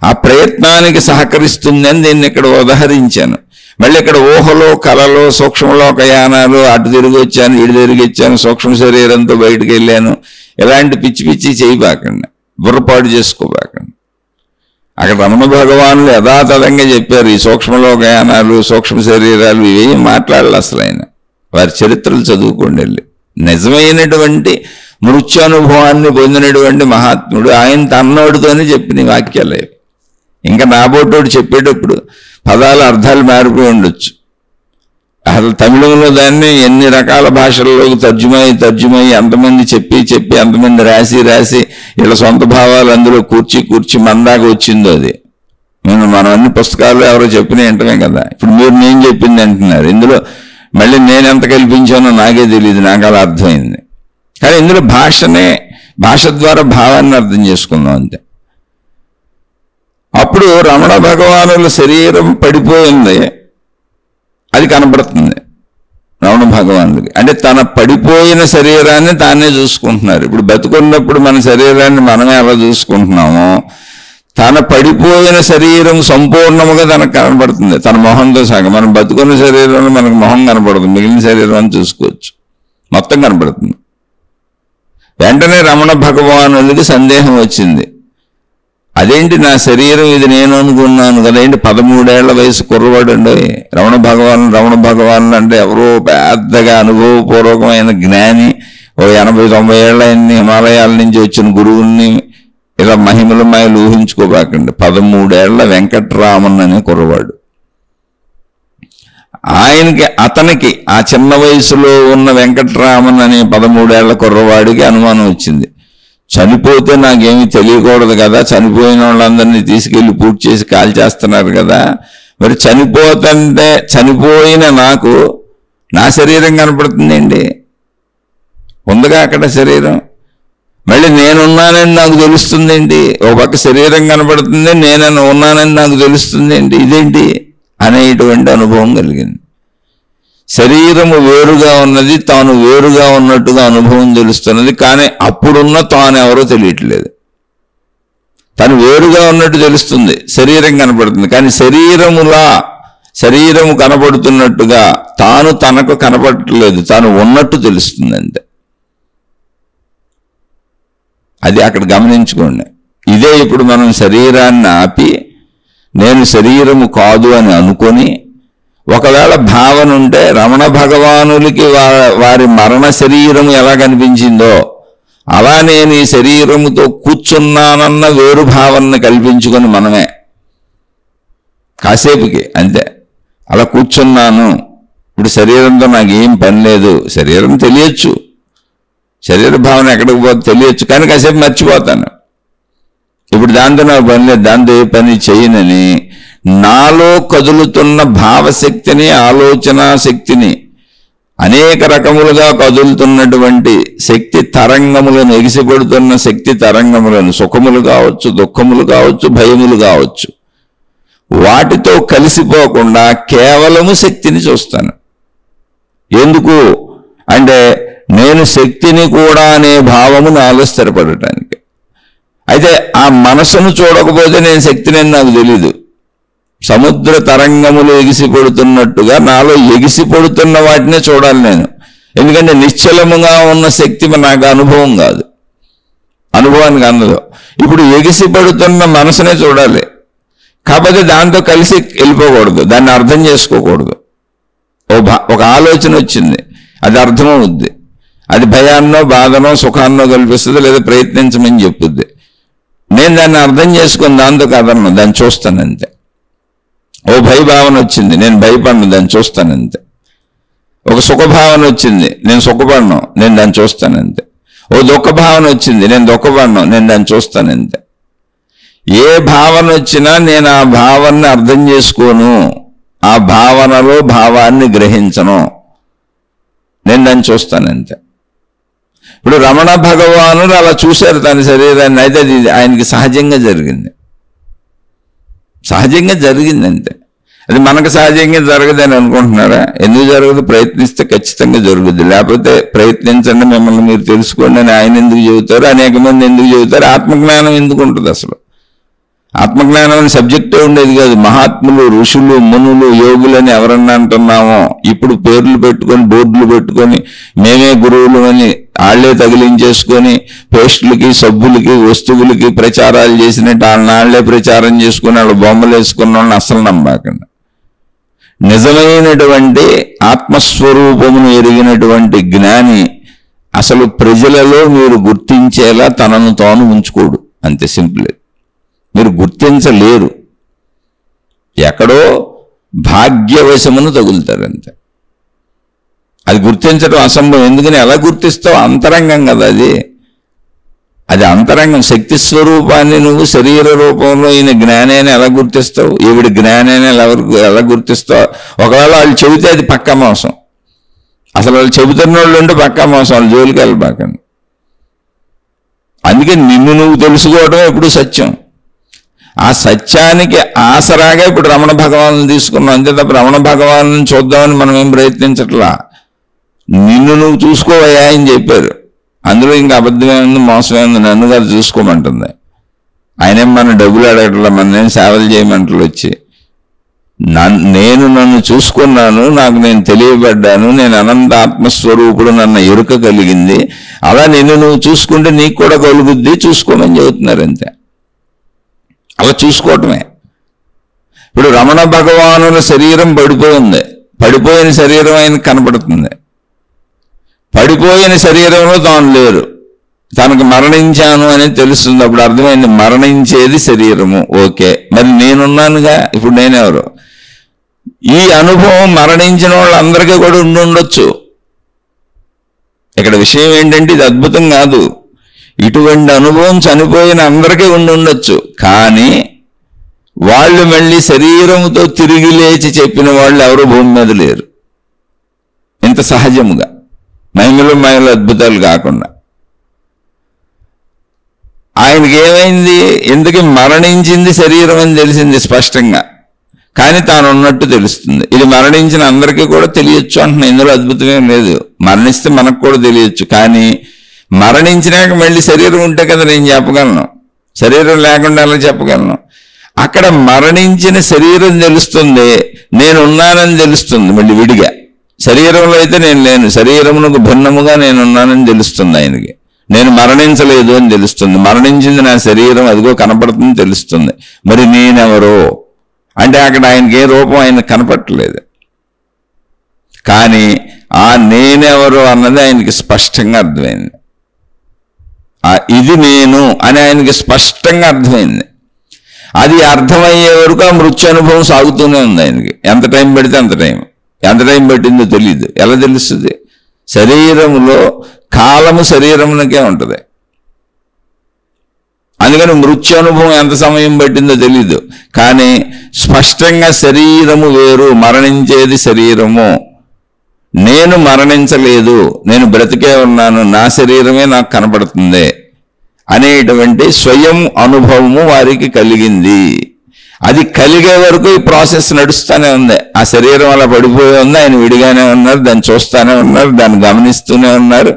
ఆ ప్రయత్నానికి సహకరిస్తుంది అని దీన్ని ఇక్కడ ఉదహరించాను. మళ్ళీ ఇక్కడ ఊహలో, కలలో, సూక్ష్మలోకయానాలు, అటు తిరిగి వచ్చాను, ఇటు తిరిగి వచ్చాను, సూక్ష్మ శరీరంతో బయటకు వెళ్ళాను, ఇలాంటి పిచ్చి పిచ్చి చేయబాకండి, బుర్రపాటు చేసుకోబాకండి. అక్కడ రమణ భగవానులు యథాతథంగా చెప్పారు. ఈ సూక్ష్మలోకయానాలు, సూక్ష్మ శరీరాలు ఇవేం మాట్లాడాలి అసలు ఆయన. వారి చరిత్రలు చదువుకోండి వెళ్ళి. నిజమైనటువంటి మృత్యనుభవాన్ని పొందినటువంటి మహాత్ముడు, ఆయన తన్నోడితోనే చెప్పిన వాక్యాలే. ఇంకా నాబోటోడు చెప్పేటప్పుడు పదాల అర్థాలు మారిపోయి ఉండొచ్చు. అసలు తమిళంలో దాన్ని ఎన్ని రకాల భాషల్లోకి తర్జుమై ఎంతమంది చెప్పి ఎంతమంది రాసి ఇలా సొంత భావాలు అందులో కూర్చి మందాక వచ్చిందో అది. మనం అన్ని పుస్తకాలు ఎవరో చెప్పిన వింటమే కదా. ఇప్పుడు మీరు నేను చెప్పింది అంటున్నారు, ఇందులో మళ్ళీ నేను ఎంత కల్పించానో నాకే తెలియదు, నాకు అలా అర్థమైంది. కానీ ఇందులో భాష ద్వారా భావాన్ని అర్థం చేసుకుందాం అంతే. అప్పుడు రమణ భగవానుల శరీరం పడిపోయింది, అది కనబడుతుంది రమణ భగవానుడికి. అంటే తన పడిపోయిన శరీరాన్ని తానే చూసుకుంటున్నారు. ఇప్పుడు బతుకున్నప్పుడు మన శరీరాన్ని మనమే ఎలా చూసుకుంటున్నామో, తన పడిపోయిన శరీరం సంపూర్ణముగా తనకు కనబడుతుంది, తన మొహంతో సగం. మనం బతుకున్న శరీరంలో మనకు మొహం కనబడుతుంది, మిగిలిన శరీరాన్ని చూసుకోవచ్చు, మొత్తం కనబడుతుంది. వెంటనే రమణ భగవానుడికి సందేహం వచ్చింది, అదేంటి నా శరీరం ఇది నేను అనుకున్నాను కదా, ఏంటి 13 ఏళ్ల వయసు కుర్రవాడు అండి రమణ భగవానులు అంటే ఎవరో పెద్దగా అనుభవపూర్వకమైన జ్ఞాని, ఓ 80-90 ఏళ్ళ హిమాలయాల నుంచి వచ్చిన గురువుల్ని ఇలా మహిమలు ఊహించుకోబాకండి. 13 ఏళ్ల వెంకట్రామన్ అనే కుర్రవాడు. అతనికి ఆ చిన్న వయసులో ఉన్న వెంకట్రామన్ అనే 13 ఏళ్ల కుర్రవాడికి అనుమానం వచ్చింది, చనిపోతే నాకేమీ తెలియకూడదు కదా, చనిపోయిన వాళ్ళందరినీ తీసుకెళ్లి పూర్తి చేసి కాల్చేస్తున్నారు కదా, మరి చనిపోతుంటే చనిపోయిన నాకు నా శరీరం కనపడుతుందండి, ఉందిగా అక్కడ శరీరం, మళ్ళీ నేనున్నానని నాకు తెలుస్తుందండి, ఒక పక్క శరీరం కనపడుతుంది, నేను ఉన్నానని నాకు తెలుస్తుందండి, ఇదేంటి అనేటువంటి అనుభవం కలిగింది. శరీరము వేరుగా ఉన్నది, తాను వేరుగా ఉన్నట్టుగా అనుభవం తెలుస్తున్నది, కానీ అప్పుడున్న తాను ఎవరో తెలియట్లేదు. తను వేరుగా ఉన్నట్టు తెలుస్తుంది, శరీరం కనపడుతుంది, కానీ శరీరము కనపడుతున్నట్టుగా తాను తనకు కనపడట్లేదు, తాను ఉన్నట్టు తెలుస్తుంది అంతే. అది అక్కడ గమనించుకోండి. ఇదే ఇప్పుడు మనం శరీరాన్ని ఆపి నేను శరీరము కాదు అని అనుకొని, ఒకవేళ భావన ఉంటే రమణ భగవానులకి వారి మరణ శరీరము ఎలా కనిపించిందో అలా నేను ఈ శరీరముతో కూర్చున్నానన్న వేరు భావనను కల్పించుకొని మనమే కాసేపుకి అంతే అలా కూర్చున్నాను, ఇప్పుడు శరీరంతో నాకేం పని లేదు, శరీరం తెలియచ్చు, శరీర భావన ఎక్కడికి పోతే తెలియచ్చు, కానీ కాసేపు మర్చిపోతాను, ఇప్పుడు దాంతో నాకు పని లేదు, దాంతో ఏ పని చేయనని నాలో కదులుతున్న భావశక్తిని, ఆలోచన శక్తిని, అనేక రకములుగా కదులుతున్నటువంటి శక్తి తరంగములను, ఎగిసిపడుతున్న శక్తి తరంగములను, సుఖములు కావచ్చు, దుఃఖములు కావచ్చు, భయములు కావచ్చు, వాటితో కలిసిపోకుండా కేవలము శక్తిని చూస్తాను. ఎందుకు అంటే నేను శక్తిని కూడా అనే భావము నాలో స్థిరపడటానికి. అయితే ఆ మనసును చూడకపోతే నేను శక్తిని నాకు తెలీదు. సముద్ర తరంగములు ఎగిసిపడుతున్నట్టుగా నాలో ఎగిసిపడుతున్న వాటినే చూడాలి నేను, ఎందుకంటే నిశ్చలముగా ఉన్న శక్తి నాకు అనుభవం కాదు, అనుభవానికి అందదు. ఇప్పుడు ఎగిసిపడుతున్న మనసునే చూడాలి, కాకపోతే దాంతో కలిసి వెళ్ళిపోకూడదు, దాన్ని అర్థం చేసుకోకూడదు. ఒక ఆలోచన వచ్చింది, అది అర్థమవుద్ది, అది భయాన్నో బాధనో సుఖాన్నో కల్పిస్తుంది, లేదా ప్రయత్నించమని చెప్పుద్ది. నేను దాన్ని అర్థం చేసుకుని దాంతో కదలను, దాన్ని చూస్తానంతే. ఓ భయభావన వచ్చింది, నేను భయపడను, దాన్ని చూస్తానంతే. ఒక సుఖభావన వచ్చింది, నేను సుఖపడను, నేను దాన్ని చూస్తానంతే. ఓ దుఃఖ భావన వచ్చింది, నేను దుఃఖపడను, నేను దాన్ని చూస్తానంతే. ఏ భావన వచ్చినా నేను ఆ భావాన్ని అర్థం చేసుకోను, ఆ భావనలో భావాన్ని గ్రహించను, నేను దాన్ని చూస్తానంతే. ఇప్పుడు రమణ భగవానుడు అలా చూశారు తన శరీరాన్ని, అయితే అది ఆయనకి సహజంగా జరిగింది అంతే. అది మనకు సహజంగా జరగదని అనుకుంటున్నారా? ఎందుకు జరగదు? ప్రయత్నిస్తే ఖచ్చితంగా జరుగుద్ది, లేకపోతే ప్రయత్నించండి మిమ్మల్ని మీరు తెలుసుకోండి అని ఆయన ఎందుకు చెబుతారు, అనేక మంది ఎందుకు చెబుతారు? ఆత్మజ్ఞానం ఎందుకు ఉంటుంది? అసలు ఆత్మజ్ఞానం అనే సబ్జెక్టే ఉండేది కాదు. మహాత్ములు, ఋషులు, మునులు, యోగులని ఎవరన్నా అంటున్నామో ఇప్పుడు పేర్లు పెట్టుకొని, బోర్డులు పెట్టుకొని మేమే గురువులు అని వాళ్లే తగిలించేసుకొని పేస్టులకి, సబ్బులకి, వస్తువులకి ప్రచారాలు చేసినట్టు వాళ్ళే ప్రచారం చేసుకుని వాళ్ళు బొమ్మలు వేసుకున్న వాళ్ళని అసలు నమ్మకండి. నిజమైనటువంటి ఆత్మస్వరూపమును ఎరిగినటువంటి జ్ఞాని అసలు ప్రజలలో మీరు గుర్తించేలా తనను తాను ఉంచుకోడు, అంతే సింపుల్. మీరు గుర్తించలేరు, ఎక్కడో భాగ్యవశమును తగులుతారంతే. అది గుర్తించడం అసంభవం. ఎందుకని ఎలా గుర్తిస్తావు? అంతరంగం కదా అది అంతరంగం. శక్తి స్వరూపాన్ని నువ్వు శరీర రూపంలో ఈయన జ్ఞానేని ఎలా గుర్తిస్తావు? ఈవిడ జ్ఞానేని ఎలా గుర్తిస్తావు? ఒకవేళ వాళ్ళు చెబితే అది పక్కా మోసం. అసలు వాళ్ళు చెబుతున్న వాళ్ళు ఉంటే పక్కా మోసం, వాళ్ళు జోలికి వెళ్ళబాకండి. అందుకే నిన్ను నువ్వు తెలుసుకోవడం ఎప్పుడు సత్యం. ఆ సత్యానికి ఆసరాగా ఇప్పుడు రమణ భగవాను తీసుకున్నాం, అంతే తప్ప రమణ భగవాను చూద్దామని మనం ఏం ప్రయత్నించట్లా. నిన్ను నువ్వు చూసుకోవయ్యా అని చెప్పారు. అందులో ఇంకా అబద్ధమేముంది, మోసమేముంది? నన్ను గారు చూసుకోమంటుంది. ఆయనేం మన డబ్బులు అడగట్లా, మన సేవలు చేయమంటలు వచ్చి. నేను నన్ను చూసుకున్నాను, నాకు నేను తెలియబడ్డాను, నేను అనంత ఆత్మస్వరూపుడు, నన్ను ఎరుక కలిగింది. అలా నిన్ను నువ్వు చూసుకుంటే నీకు కూడా కలుగుద్ది, చూసుకోమని చెబుతున్నారు అంతే. అలా చూసుకోవటమే. ఇప్పుడు రమణ భగవానుల శరీరం పడిపోయింది, పడిపోయిన శరీరం ఆయనకు కనపడుతుంది. పడిపోయిన శరీరంలో తాను లేరు, తనకు మరణించాను అనేది తెలుస్తుంది. అప్పుడు అర్థమైంది, మరణించేది శరీరము. ఓకే, మరి నేనున్నానుగా, ఇప్పుడు నేనెవరు? ఈ అనుభవం మరణించిన వాళ్ళందరికీ కూడా ఉండొచ్చు. ఇక్కడ విషయం ఏంటంటే ఇది అద్భుతం కాదు, ఇటువంటి అనుభవం చనిపోయిన అందరికీ ఉండొచ్చు. కానీ వాళ్ళు మళ్ళీ శరీరముతో తిరిగి లేచి చెప్పిన వాళ్ళు ఎవరు భూమి మీద లేరు, ఇంత సహజముగా, మహిమలు అద్భుతాలు కాకుండా. ఆయనకి ఏమైంది? ఎందుకు మరణించింది శరీరం అని తెలిసింది స్పష్టంగా, కానీ తాను ఉన్నట్టు తెలుస్తుంది. ఇది మరణించిన అందరికీ కూడా తెలియచ్చు అంటున్నా, ఇందులో అద్భుతమేం లేదు. మరణిస్తే మనకు కూడా తెలియచ్చు, కానీ మరణించినాక మళ్ళీ శరీరం ఉంటే కదా నేను చెప్పగలను, శరీరం లేకుండా అలా చెప్పగలను. అక్కడ మరణించిన శరీరం తెలుస్తుంది, నేనున్నానని తెలుస్తుంది మళ్ళీ విడిగా. శరీరంలో అయితే నేను లేను, శరీరమునకు భిన్నముగా నేనున్నానని తెలుస్తుంది ఆయనకి. నేను మరణించలేదు అని తెలుస్తుంది. మరణించింది నా శరీరం, అదిగో కనపడుతుంది తెలుస్తుంది. మరి నేనెవరో అంటే అక్కడ ఆయనకి ఏ రూపం ఆయన కనపడట్లేదు, కానీ ఆ నేనెవరో అన్నది ఆయనకి స్పష్టంగా అర్థమైంది. ఇది నేను అని ఆయనకి స్పష్టంగా అర్థమైంది. అది అర్థమయ్యే వరకు ఆ మృత్యు అనుభవం సాగుతూనే ఉంది ఆయనకి. ఎంత టైం పెడితే అంత టైం. ఎంత టైం పట్టిందో తెలియదు. ఎలా తెలుస్తుంది? శరీరములో కాలము శరీరమునకే ఉంటుంది. అందుకని మృత్యు అనుభవం ఎంత సమయం పట్టిందో తెలీదు, కానీ స్పష్టంగా శరీరము వేరు, మరణించేది శరీరము. నేను మరణించలేదు, నేను బ్రతికే ఉన్నాను, నా శరీరమే నాకు కనపడుతుంది అనేటువంటి స్వయం అనుభవము వారికి కలిగింది. అది కలిగే వరకు ఈ ప్రాసెస్ నడుస్తూనే ఉంది. ఆ శరీరం అలా పడిపోయి ఉంది, ఆయన విడిగానే ఉన్నారు, దాన్ని చూస్తూనే ఉన్నారు, దాన్ని గమనిస్తూనే ఉన్నారు.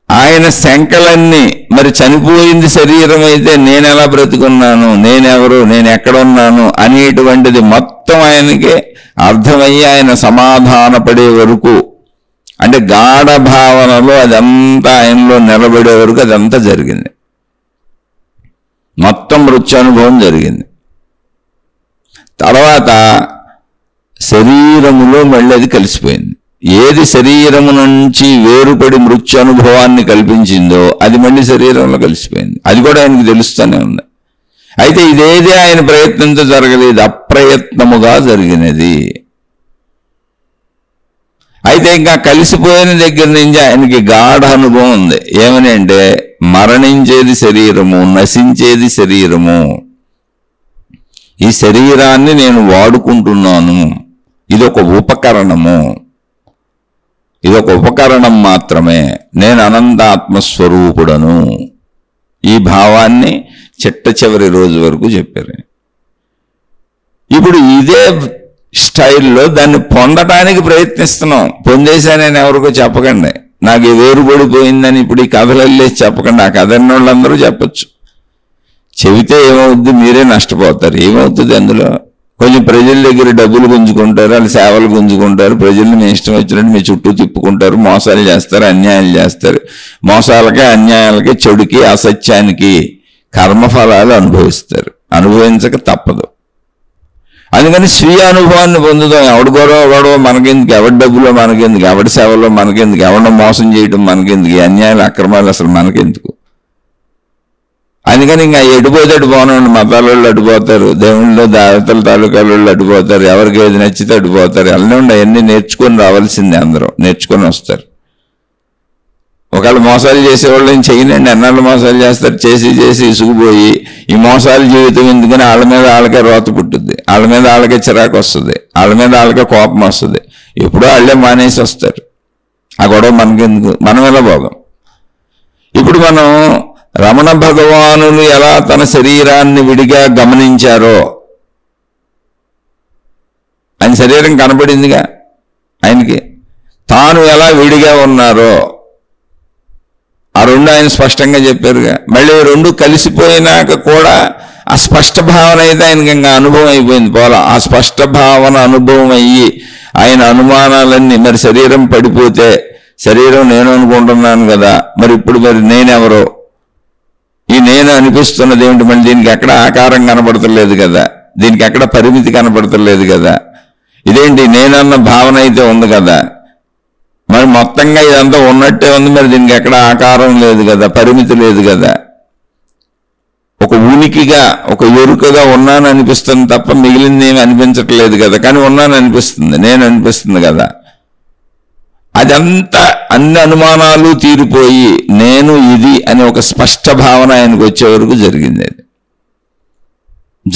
ఆయన శంకలన్నీ, మరి చనిపోయింది శరీరం అయితే నేను ఎలా బ్రతుకున్నాను, నేనెవరు, నేను ఎక్కడ ఉన్నాను అనేటువంటిది మొత్తం ఆయనకి అర్థమయ్యి ఆయన సమాధాన పడే వరకు, అంటే గాఢ భావనలో అదంతా ఆయనలో నిలబడే వరకు అదంతా జరిగింది. మొత్తం మృత్యనుభవం జరిగింది. తర్వాత శరీరములో మళ్ళీ అది కలిసిపోయింది. ఏది శరీరము నుంచి వేరుపడి మృత్యు అనుభవాన్ని కల్పించిందో అది మళ్ళీ శరీరంలో కలిసిపోయింది. అది కూడా ఆయనకు తెలుస్తూనే ఉంది. అయితే ఇదేది ఆయన ప్రయత్నంతో జరగలేదు, అప్రయత్నముగా జరిగినది. అయితే ఇంకా కలిసిపోయిన దగ్గర నుంచి ఆయనకి గాఢ అనుభవం ఉంది. ఏమని అంటే, మరణించేది శరీరము, నశించేది శరీరము. ఈ శరీరాన్ని నేను వాడుకుంటున్నాను, ఇదొక ఉపకరణము, ఇదొక ఉపకరణం మాత్రమే, నేను అనంత ఆత్మస్వరూపుడను. ఈ భావాన్ని చిట్ట చివరి రోజు వరకు చెప్పారు. ఇప్పుడు ఇదే స్టైల్లో దాన్ని పొందటానికి ప్రయత్నిస్తున్నాం. పొందేశానని ఎవరికో చెప్పకండి, నాకు వేరుపడిపోయిందని ఇప్పుడు ఈ కథలల్లే చెప్పకండి. ఆ కథ వాళ్ళందరూ చెప్పచ్చు. చెబితే ఏమవుద్ది, మీరే నష్టపోతారు. ఏమవుతుంది అందులో? కొంచెం ప్రజల దగ్గర డబ్బులు గుంజుకుంటారు, వాళ్ళు సేవలు గుంజుకుంటారు, ప్రజల్ని మీ ఇష్టం వచ్చినట్టు మీ చుట్టూ తిప్పుకుంటారు, మోసాలు చేస్తారు, అన్యాయాలు చేస్తారు. మోసాలకి, అన్యాయాలకి, చెడుకి, అసత్యానికి కర్మఫలాలు అనుభవిస్తారు. అనుభవించక తప్పదు. అందుకని స్వీయ అనుభవాన్ని పొందుతాం. ఎవడి గొడవ మనకెందుకు, ఎవరి డబ్బులో మనకెందుకు, ఎవరి సేవలో మనకెందుకు, ఎవరిని మోసం చేయడం మనకెందుకు, ఈ అన్యాయాలు అక్రమాలు అసలు మనకెందుకు. అందుకని ఇంకా ఎడిపోతే అడిపోనండి. మతాల వాళ్ళు అడిపోతారు, దేవుళ్ళు దేవతల తాలూకాల వాళ్ళు అడిపోతారు, ఎవరికి ఏది నచ్చితే అడిపోతారు. అలానే ఉండి అవన్నీ నేర్చుకొని రావాల్సిందే, అందరూ నేర్చుకొని వస్తారు. ఒకవేళ మోసాలు చేసేవాళ్ళు నేను చేయనండి, ఎన్నాళ్ళు మోసాలు చేస్తారు, చేసి చేసి ఇసుకుపోయి ఈ మోసాల జీవితం ఎందుకని వాళ్ళ మీద వాళ్ళకే రోత పుట్టుద్ది, వాళ్ళ మీద వాళ్ళకే చిరాకు వస్తుంది, వాళ్ళ మీద వాళ్ళకే కోపం వస్తుంది. ఎప్పుడో వాళ్ళే మానేసి వస్తారు. ఆ గొడవ మనకెందుకు, మనం ఎలా భోగం. ఇప్పుడు మనం రమణ భగవానులు ఎలా తన శరీరాన్ని విడిగా గమనించారో, ఆయన శరీరం కనబడిందిగా ఆయనకి, తాను ఎలా విడిగా ఉన్నారో ఆ రెండు ఆయన స్పష్టంగా చెప్పారుగా. మళ్ళీ రెండు కలిసిపోయినాక కూడా ఆ స్పష్ట భావన అయితే ఆయనకి ఇంకా అనుభవం అయిపోయింది. పోలా ఆ స్పష్ట భావన అనుభవం అయ్యి ఆయన అనుమానాలన్నీ, మరి శరీరం పడిపోతే శరీరం నేను అనుకుంటున్నాను కదా, మరి ఇప్పుడు మరి నేనెవరో, ఈ నేను అనిపిస్తున్నది ఏమిటి, మళ్ళీ దీనికి ఎక్కడ ఆకారం కనపడతలేదు కదా, దీనికి ఎక్కడ పరిమితి కనపడతలేదు కదా, ఇదేంటి నేనన్న భావన అయితే ఉంది కదా, మరి మొత్తంగా ఇదంతా ఉన్నట్టే ఉంది, మరి దీనికి ఎక్కడ ఆకారం లేదు కదా, పరిమితి లేదు కదా, ఒక ఉనికిగా ఒక ఎరుకగా ఉన్నాను అనిపిస్తుంది తప్ప మిగిలింది ఏమి అనిపించట్లేదు కదా, కానీ ఉన్నాను అనిపిస్తుంది, నేను అనిపిస్తుంది కదా. అదంతా అన్ని అనుమానాలు తీరిపోయి నేను ఇది అని ఒక స్పష్ట భావన ఆయనకు వచ్చే వరకు జరిగింది. అది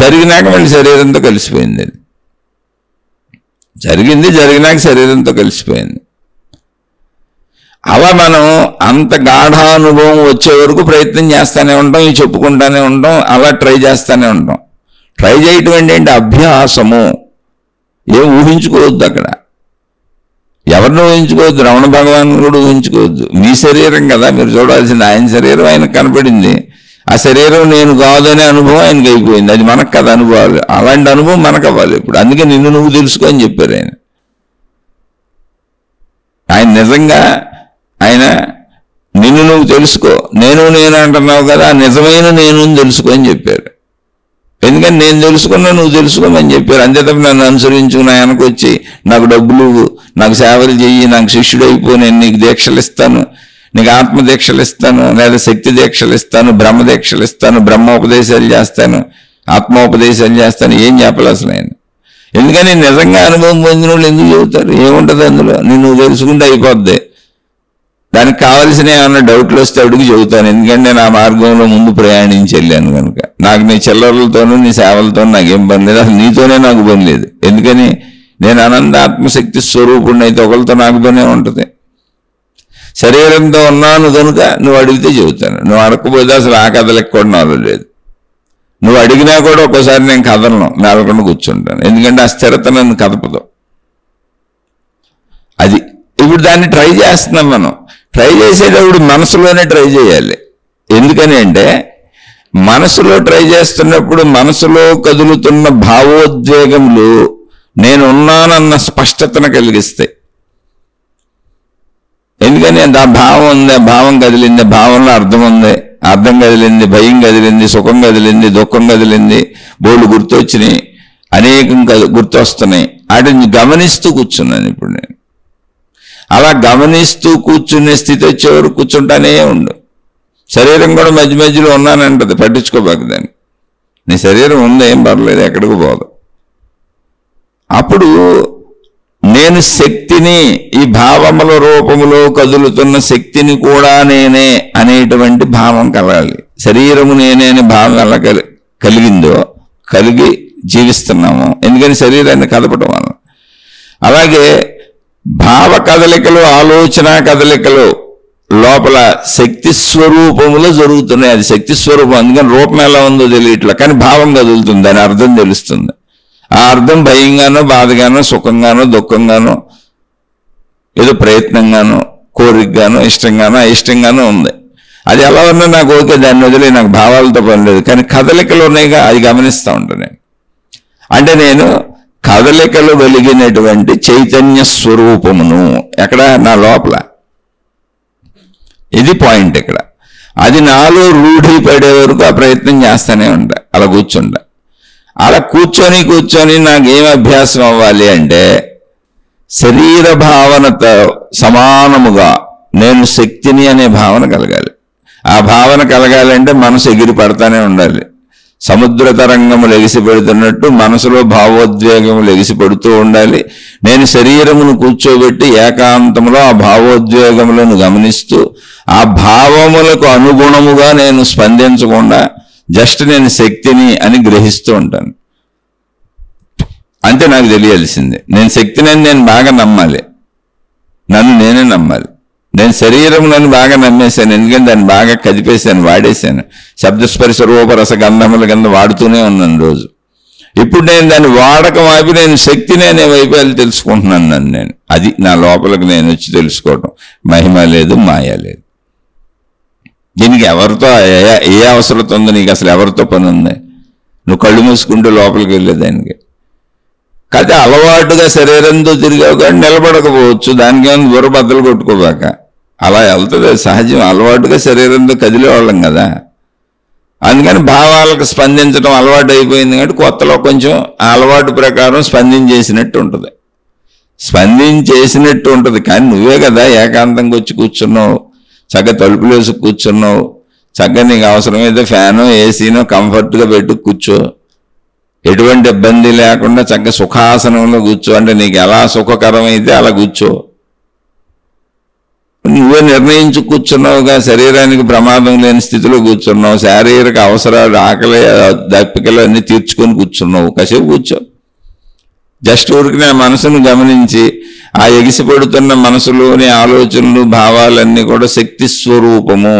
జరిగినాక మళ్ళీ శరీరంతో కలిసిపోయింది. అది జరిగినాక శరీరంతో కలిసిపోయింది. అలా మనం అంత గాఢానుభవం వచ్చే వరకు ప్రయత్నం చేస్తూనే ఉంటాం, ఇవి చెప్పుకుంటూనే ఉంటాం, అలా ట్రై చేస్తూనే ఉంటాం. ట్రై చేయటం ఏంటి, అభ్యాసము. ఏం ఊహించుకోవద్దు, అక్కడ ఎవరిని ఊహించుకోవద్దు, రమణ భగవాన్ కూడా ఊహించుకోవద్దు. మీ శరీరం కదా మీరు చూడాల్సింది, ఆయన శరీరం ఆయనకు కనపడింది. ఆ శరీరం నేను కాదనే అనుభవం ఆయనకి అయిపోయింది. అది మనకు కదా అనుభవాలు, అలాంటి అనుభవం మనకు అవ్వాలి ఇప్పుడు. అందుకే నిన్ను నువ్వు తెలుసుకో అని చెప్పారు ఆయన. ఆయన నిజంగా ఆయన నిన్ను నువ్వు తెలుసుకో, నేను అంటున్నావు కదా, నిజమైన నేను తెలుసుకో అని చెప్పారు. ఎందుకని నేను తెలుసుకున్నా నువ్వు తెలుసుకోమని చెప్పారు. అంతే తప్ప నన్ను అనుసరించు, నా వెనక వచ్చి నాకు డబ్బులు, నాకు సేవలు చెయ్యి, నాకు శిష్యుడు అయిపో, నేను నీకు దీక్షలు ఇస్తాను, నీకు ఆత్మ దీక్షలు ఇస్తాను, లేదా శక్తి దీక్షలు ఇస్తాను, బ్రహ్మ దీక్షలు ఇస్తాను, బ్రహ్మోపదేశాలు చేస్తాను, ఆత్మోపదేశాలు చేస్తాను, ఏం చెప్పాలి అసలు ఆయన. ఎందుకని నిజంగా అనుభవం పొందిన వాళ్ళు ఎందుకు చెబుతారు, ఏముంటుంది అందులో, నువ్వు తెలుసుకుంటే అయిపోద్ది. దానికి కావాల్సిన ఏమన్నా డౌట్లు వస్తే అడుగు చెబుతాను, ఎందుకంటే నేను ఆ మార్గంలో ముందు ప్రయాణించి వెళ్ళాను కనుక. నాకు నీ చిల్లరలతోనూ నీ సేవలతో నాకేం పని లేదు, అసలు నీతోనే నాకు పని లేదు. ఎందుకని నేను అనంత ఆత్మశక్తి స్వరూపుణ్ణి అయితే ఒకరితో నాకు పనే ఉంటుంది. శరీరంతో ఉన్నాను కనుక నువ్వు అడిగితే చెబుతాను, నువ్వు అడగకపోతే అసలు ఆ కథలకు కూడా నాలో లేదు. నువ్వు అడిగినా కూడా ఒక్కోసారి నేను కదలను, మేలకుండా కూర్చుంటాను, ఎందుకంటే ఆ స్థిరత నన్ను కదపదు. అది ఇప్పుడు దాన్ని ట్రై చేస్తున్నాం మనం. ట్రై చేసేటప్పుడు మనసులోనే ట్రై చేయాలి. ఎందుకని అంటే మనసులో ట్రై చేస్తున్నప్పుడు మనసులో కదులుతున్న భావోద్వేగములు నేనున్నానన్న స్పష్టతను కలిగిస్తాయి. ఎందుకని ఆ భావం ఉంది, భావం కదిలింది, భావంలో అర్థం ఉంది, అర్థం కదిలింది, భయం కదిలింది, సుఖం కదిలింది, దుఃఖం కదిలింది, బోళ్ళు గుర్తొచ్చినాయి, అనేకం గుర్తొస్తున్నాయి. వాటిని గమనిస్తూ కూర్చున్నాను ఇప్పుడు నేను. అలా గమనిస్తూ కూర్చునే స్థితి వచ్చేవారు కూర్చుంటానే ఉండు. శరీరం కూడా మధ్య మధ్యలో ఉన్నానంటది, పట్టించుకోబాకు దాన్ని. నీ శరీరం ఉంది, ఏం పర్లేదు, ఎక్కడికి పోదు. అప్పుడు నేను శక్తిని, ఈ భావముల రూపములో కదులుతున్న శక్తిని కూడా నేనే అనేటువంటి భావం కలగాలి. శరీరము నేనే అనే భావం ఎలా కలిగి జీవిస్తున్నాము, ఎందుకని శరీరాన్ని కదపటం వల్ల. అలాగే భావ కదలికలు, ఆలోచన కదలికలు లోపల శక్తి స్వరూపములో జరుగుతున్నాయి. అది శక్తి స్వరూపం, అందుకని రూపం ఎలా ఉందో తెలియట్లా, కానీ భావం కదులుతుంది, దాని అర్థం తెలుస్తుంది. ఆ అర్థం భయంగానో, బాధగానో, సుఖంగానో, దుఃఖంగానో, ఏదో ప్రయత్నంగానో, కోరికగానో, ఇష్టంగానో, అయిష్టంగానో ఉంది. అది ఎలా ఉన్నా నాకు ఓకే, దాన్ని వదిలే, నాకు భావాలతో పని లేదు. కానీ కదలికలు ఉన్నాయిగా, అది గమనిస్తూ ఉంటాను నేను. అంటే నేను కదలికలు వెలిగినటువంటి చైతన్య స్వరూపమును ఎక్కడ, నా లోపల. ఇది పాయింట్ ఇక్కడ. అది నాలో రూఢి పడే వరకు ఆ ప్రయత్నం చేస్తూనే ఉంటా, అలా కూర్చుంటా. అలా కూర్చొని నాకేం అభ్యాసం అవ్వాలి అంటే శరీర భావనతో సమానముగా నేను శక్తిని అనే భావన కలగాలి. ఆ భావన కలగాలంటే మనసు ఎగిరి పడతానే ఉండాలి. సముద్ర తరంగములు ఎగిసి పెడుతున్నట్టు మనసులో భావోద్వేగములు ఎగిసి పడుతూ ఉండాలి. నేను శరీరమును కూర్చోబెట్టి ఏకాంతంలో ఆ భావోద్వేగములను గమనిస్తూ ఆ భావములకు అనుగుణముగా నేను స్పందించకుండా జస్ట్ నేను శక్తిని అని గ్రహిస్తూ ఉంటాను. అంతే నాకు తెలియాల్సిందే. నేను శక్తిని నేను బాగా నమ్మాలి, నన్ను నేనే నమ్మాలి. నేను శరీరం నన్ను బాగా నమ్మేశాను, ఎందుకంటే దాన్ని బాగా కదిపేశాను, వాడేశాను. శబ్దస్పర్శ రూపరస గంధముల కింద వాడుతూనే ఉన్నాను రోజు. ఇప్పుడు నేను దాన్ని వాడకం ఆపి నేను శక్తిని అనే వైపు తెలుసుకుంటున్నాను నన్ను నేను. అది నా లోపలికి నేను వచ్చి తెలుసుకోవటం. మహిమ లేదు, మాయ లేదు. దీనికి ఎవరితో ఏ అవసరం ఉందో? నీకు అసలు ఎవరితో పని ఉంది? నువ్వు కళ్ళు మూసుకుంటూ లోపలికి వెళ్ళేదానికి. కాకపోతే అలవాటుగా శరీరంతో తిరిగావు కానీ నిలబడకపోవచ్చు, దానికి ఏమైనా బుర్రబద్దలు కొట్టుకోబాక. అలా వెళ్తుంది, సహజం. అలవాటుగా శరీరంతో కదిలేవాళ్ళం కదా, అందుకని భావాలకు స్పందించడం అలవాటు అయిపోయింది. కాబట్టి కొత్తలో కొంచెం ఆ అలవాటు ప్రకారం స్పందించేసినట్టు ఉంటుంది, కానీ నువ్వే కదా ఏకాంతంగా వచ్చి కూర్చున్నావు, చక్కగా తలుపులు వేసి కూర్చున్నావు, చక్కగా నీకు అవసరమైతే ఫ్యానో ఏసీనో కంఫర్ట్గా పెట్టి కూర్చో, ఎటువంటి ఇబ్బంది లేకుండా చక్కగా సుఖాసనంలో కూర్చో. అంటే నీకు ఎలా సుఖకరమైతే అలా కూర్చో. నువ్వే నిర్ణయించు కూర్చున్నావుగా, శరీరానికి ప్రమాదం లేని స్థితిలో కూర్చున్నావు, శారీరక అవసరాలు ఆకలి దప్పికలు అన్నీ తీర్చుకొని కూర్చున్నావు. కాసేపు కూర్చో. జస్ట్ ఊరికి నా మనసును గమనించి ఆ ఎగిసిపడుతున్న మనసులోని ఆలోచనలు భావాలన్నీ కూడా శక్తి స్వరూపము.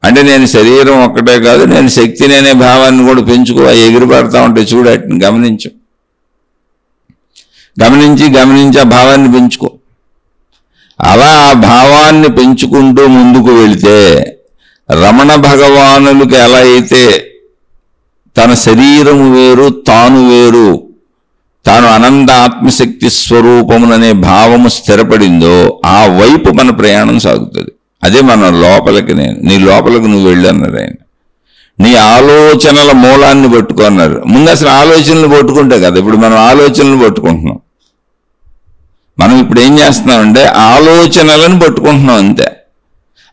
అంటే నేను శరీరం ఒక్కటే కాదు, నేను శక్తిని అనే భావాన్ని కూడా పెంచుకో. ఎగిరిపడతా ఉంటే చూడటం గమనించి ఆ భావాన్ని పెంచుకో. అలా ఆ భావాన్ని పెంచుకుంటూ ముందుకు వెళితే రమణ భగవానులకి ఎలా అయితే తన శరీరము వేరు, తాను వేరు, తాను అనంత ఆత్మశక్తి స్వరూపముననే భావము స్థిరపడిందో ఆ వైపు మన ప్రయాణం సాగుతుంది. అదే మన లోపలికి నీ లోపలికి నువ్వు వెళ్ళన్నారు ఆయన. నీ ఆలోచనల మూలాన్ని పట్టుకున్నారు. ముందు అసలు ఆలోచనలు పట్టుకుంటే కదా, ఇప్పుడు మనం ఆలోచనలు పట్టుకుంటున్నాం. మనం ఇప్పుడు ఏం చేస్తున్నామంటే ఆలోచనలను పట్టుకుంటున్నాం అంతే.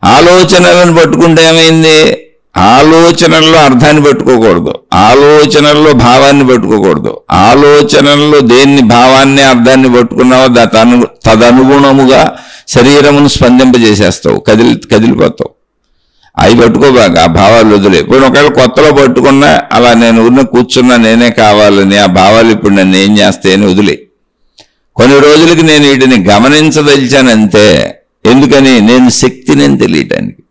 ఆలోచనలను పట్టుకుంటే ఏమైంది? ఆలోచనల్లో అర్థాన్ని పట్టుకోకూడదు, ఆలోచనల్లో భావాన్ని పట్టుకోకూడదు. ఆలోచనల్లో దేన్ని భావాన్ని అర్థాన్ని పట్టుకున్నావో తదనుగుణముగా శరీరమును స్పందింపజేసేస్తావు, కదిలిపోతావు. అవి పట్టుకోబాక, ఆ భావాలు వదిలే. ఇప్పుడు ఒకవేళ కొత్తలో పట్టుకున్నా అలా నేను ఉన్న కూర్చున్నా నేనే కావాలని ఆ భావాలు ఇప్పుడు నన్ను ఏం చేస్తాయని వదిలే. కొన్ని రోజులకి నేను వీటిని గమనించదలిచానంతే. ఎందుకని? నేను శక్తిని తెలియటానికి.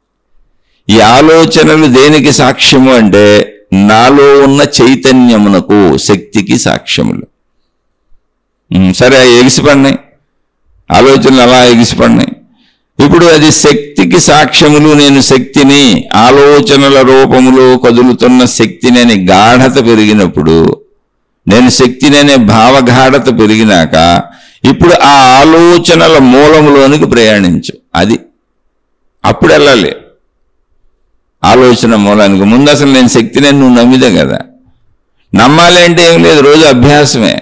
ఈ ఆలోచనలు దేనికి సాక్ష్యము అంటే నాలో ఉన్న చైతన్యమునకు, శక్తికి సాక్ష్యములు. సరే, ఎగిసిపడినాయి ఆలోచనలు, అలా ఎగిసిపడినాయి. ఇప్పుడు అది శక్తికి సాక్ష్యములు. నేను శక్తిని, ఆలోచనల రూపములో కదులుతున్న శక్తిని అని గాఢత పెరిగినప్పుడు, నేను శక్తిని అనే భావగాఢత పెరిగినాక ఇప్పుడు ఆ ఆలోచనల మూలములోనికి ప్రయాణించు. అది అప్పుడు వెళ్ళాలి ఆలోచన మూలానికి. ముందు అసలు నేను శక్తిని నువ్వు నమ్మిదే కదా. నమ్మాలి అంటే ఏం లేదు, రోజు అభ్యాసమే.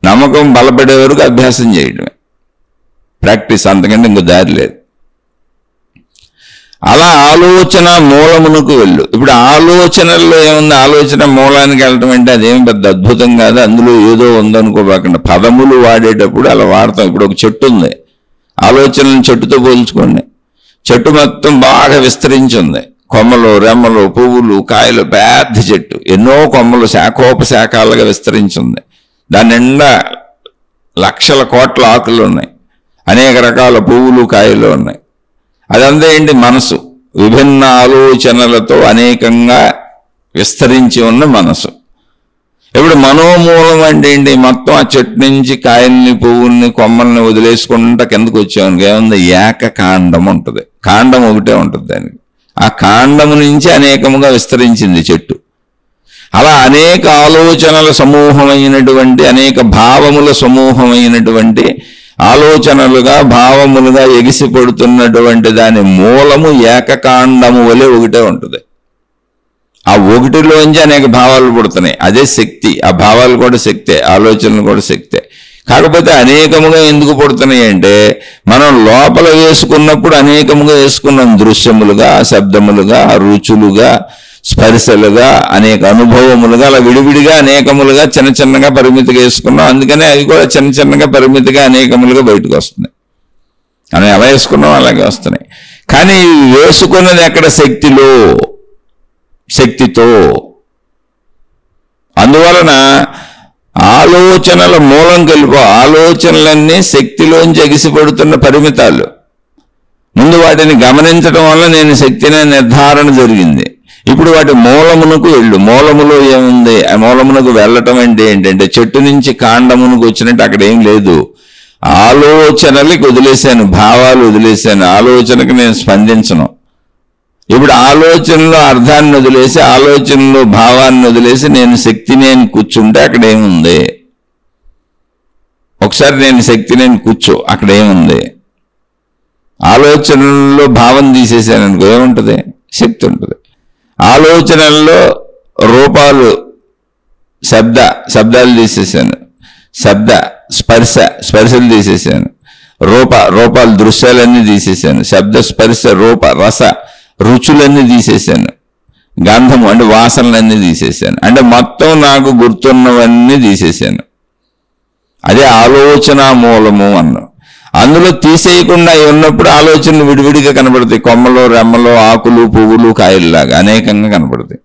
నమ్మకం బలపడే వరకు అభ్యాసం చేయడమే, ప్రాక్టీస్, అంతకంటే ఇంకో దారి లేదు. అలా ఆలోచన మూలమునకు వెళ్ళు. ఇప్పుడు ఆలోచనల్లో ఏముంది? ఆలోచన మూలానికి వెళ్ళటం అంటే అదేం పెద్ద అద్భుతం కాదు, అందులో ఏదో ఉందనుకోబాకుండా. పదములు వాడేటప్పుడు అలా వాడతాం. ఇప్పుడు ఒక చెట్టు ఉంది, ఆలోచనలను చెట్టుతో పోల్చుకోండి. చెట్టు మొత్తం బాగా విస్తరించి ఉంది, కొమ్మలు, రెమ్మలు, పువ్వులు, కాయలు, పెద్ద చెట్టు, ఎన్నో కొమ్మలు శాఖోపశాఖలుగా విస్తరించి ఉంది. దాని నిండా లక్షల కోట్ల ఆకులు ఉన్నాయి, అనేక రకాల పువ్వులు, కాయలు ఉన్నాయి. అదంతా ఏంటి? మనసు. విభిన్న ఆలోచనలతో అనేకంగా విస్తరించి ఉన్న మనసు. ఇప్పుడు మనోమూలం అంటే ఏంటి? మొత్తం ఆ చెట్టు నుంచి కాయల్ని, పువ్వుల్ని, కొమ్మల్ని వదిలేసుకుంటా కిందకు వచ్చామనుకో ఏముంది? ఏకకాండం ఉంటుంది, కాండం ఒకటే ఉంటుంది దానికి. ఆ కాండము నుంచి అనేకముగా విస్తరించింది చెట్టు. అలా అనేక ఆలోచనల సమూహమైనటువంటి, అనేక భావముల సమూహమైనటువంటి ఆలోచనలుగా, భావములుగా ఎగిసిపడుతున్నటువంటి దాని మూలము ఏకకాండము వలె ఒకటే ఉంటుంది. ఆ ఒకటిలోంచి అనేక భావాలు పుడుతున్నాయి. అదే శక్తి. ఆ భావాలు కూడా శక్తే, ఆలోచనలు కూడా శక్తే. కాకపోతే అనేకముగా ఎందుకు పుడుతున్నాయి అంటే మనం లోపల వేసుకున్నప్పుడు అనేకముగా వేసుకున్నాం. దృశ్యములుగా, శబ్దములుగా, రుచులుగా, స్పర్శలుగా, అనేక అనుభవములుగా, అలా విడివిడిగా అనేకములుగా చిన్న చిన్నగా పరిమితిగా వేసుకున్నాం. అందుకనే అవి కూడా చిన్న చిన్నగా పరిమితిగా అనేకములుగా బయటకు వస్తున్నాయి. మనం ఎలా వేసుకున్నాం అలాగే వస్తున్నాయి. కానీ వేసుకున్నది ఎక్కడ? శక్తితో. అందువలన ఆలోచనల మూలం కలిపో. ఆలోచనలన్నీ శక్తిలోంచి ఎగిసిపడుతున్న పరిమితాలు. ముందు వాటిని గమనించడం వల్ల నేను శక్తిని నిర్ధారణ జరిగింది. ఇప్పుడు వాటి మూలమునకు వెళ్ళు. మూలములో ఏముంది? ఆ మూలమునకు వెళ్ళటం అంటే ఏంటంటే చెట్టు నుంచి కాండమునకు వచ్చినట్టు అక్కడ ఏం లేదు. ఆలోచనలకి వదిలేశాను, భావాలు వదిలేశాను. ఆలోచనకు నేను స్పందించను. ఇప్పుడు ఆలోచనలో అర్థాన్ని వదిలేసి, ఆలోచనలో భావాన్ని వదిలేసి నేను శక్తిని అని కూర్చుంటే అక్కడ ఏముంది? ఒకసారి నేను శక్తిని అని కూర్చో, అక్కడ ఏముంది? ఆలోచనల్లో భావం తీసేసాను అనుకో, ఏముంటుంది? శక్తి ఉంటుంది. ఆలోచనల్లో రూపాలు, శబ్దాలు తీసేసాను. స్పర్శలు తీసేసాను. రూపాలు, దృశ్యాలన్నీ తీసేసాను. శబ్ద, స్పర్శ, రూప, రస, రుచులన్నీ తీసేసాను. గంధము అంటే వాసనలన్నీ తీసేసాను. అంటే మొత్తం నాకు గుర్తున్నవన్నీ తీసేసాను. అదే ఆలోచన మూలము అన్నాం. అందులో తీసేయకుండా ఉన్నప్పుడు ఆలోచనలు విడివిడిగా కనబడతాయి. కొమ్మలు, రెమ్మలు, ఆకులు, పువ్వులు, కాయల్లాగా అనేకంగా కనబడతాయి.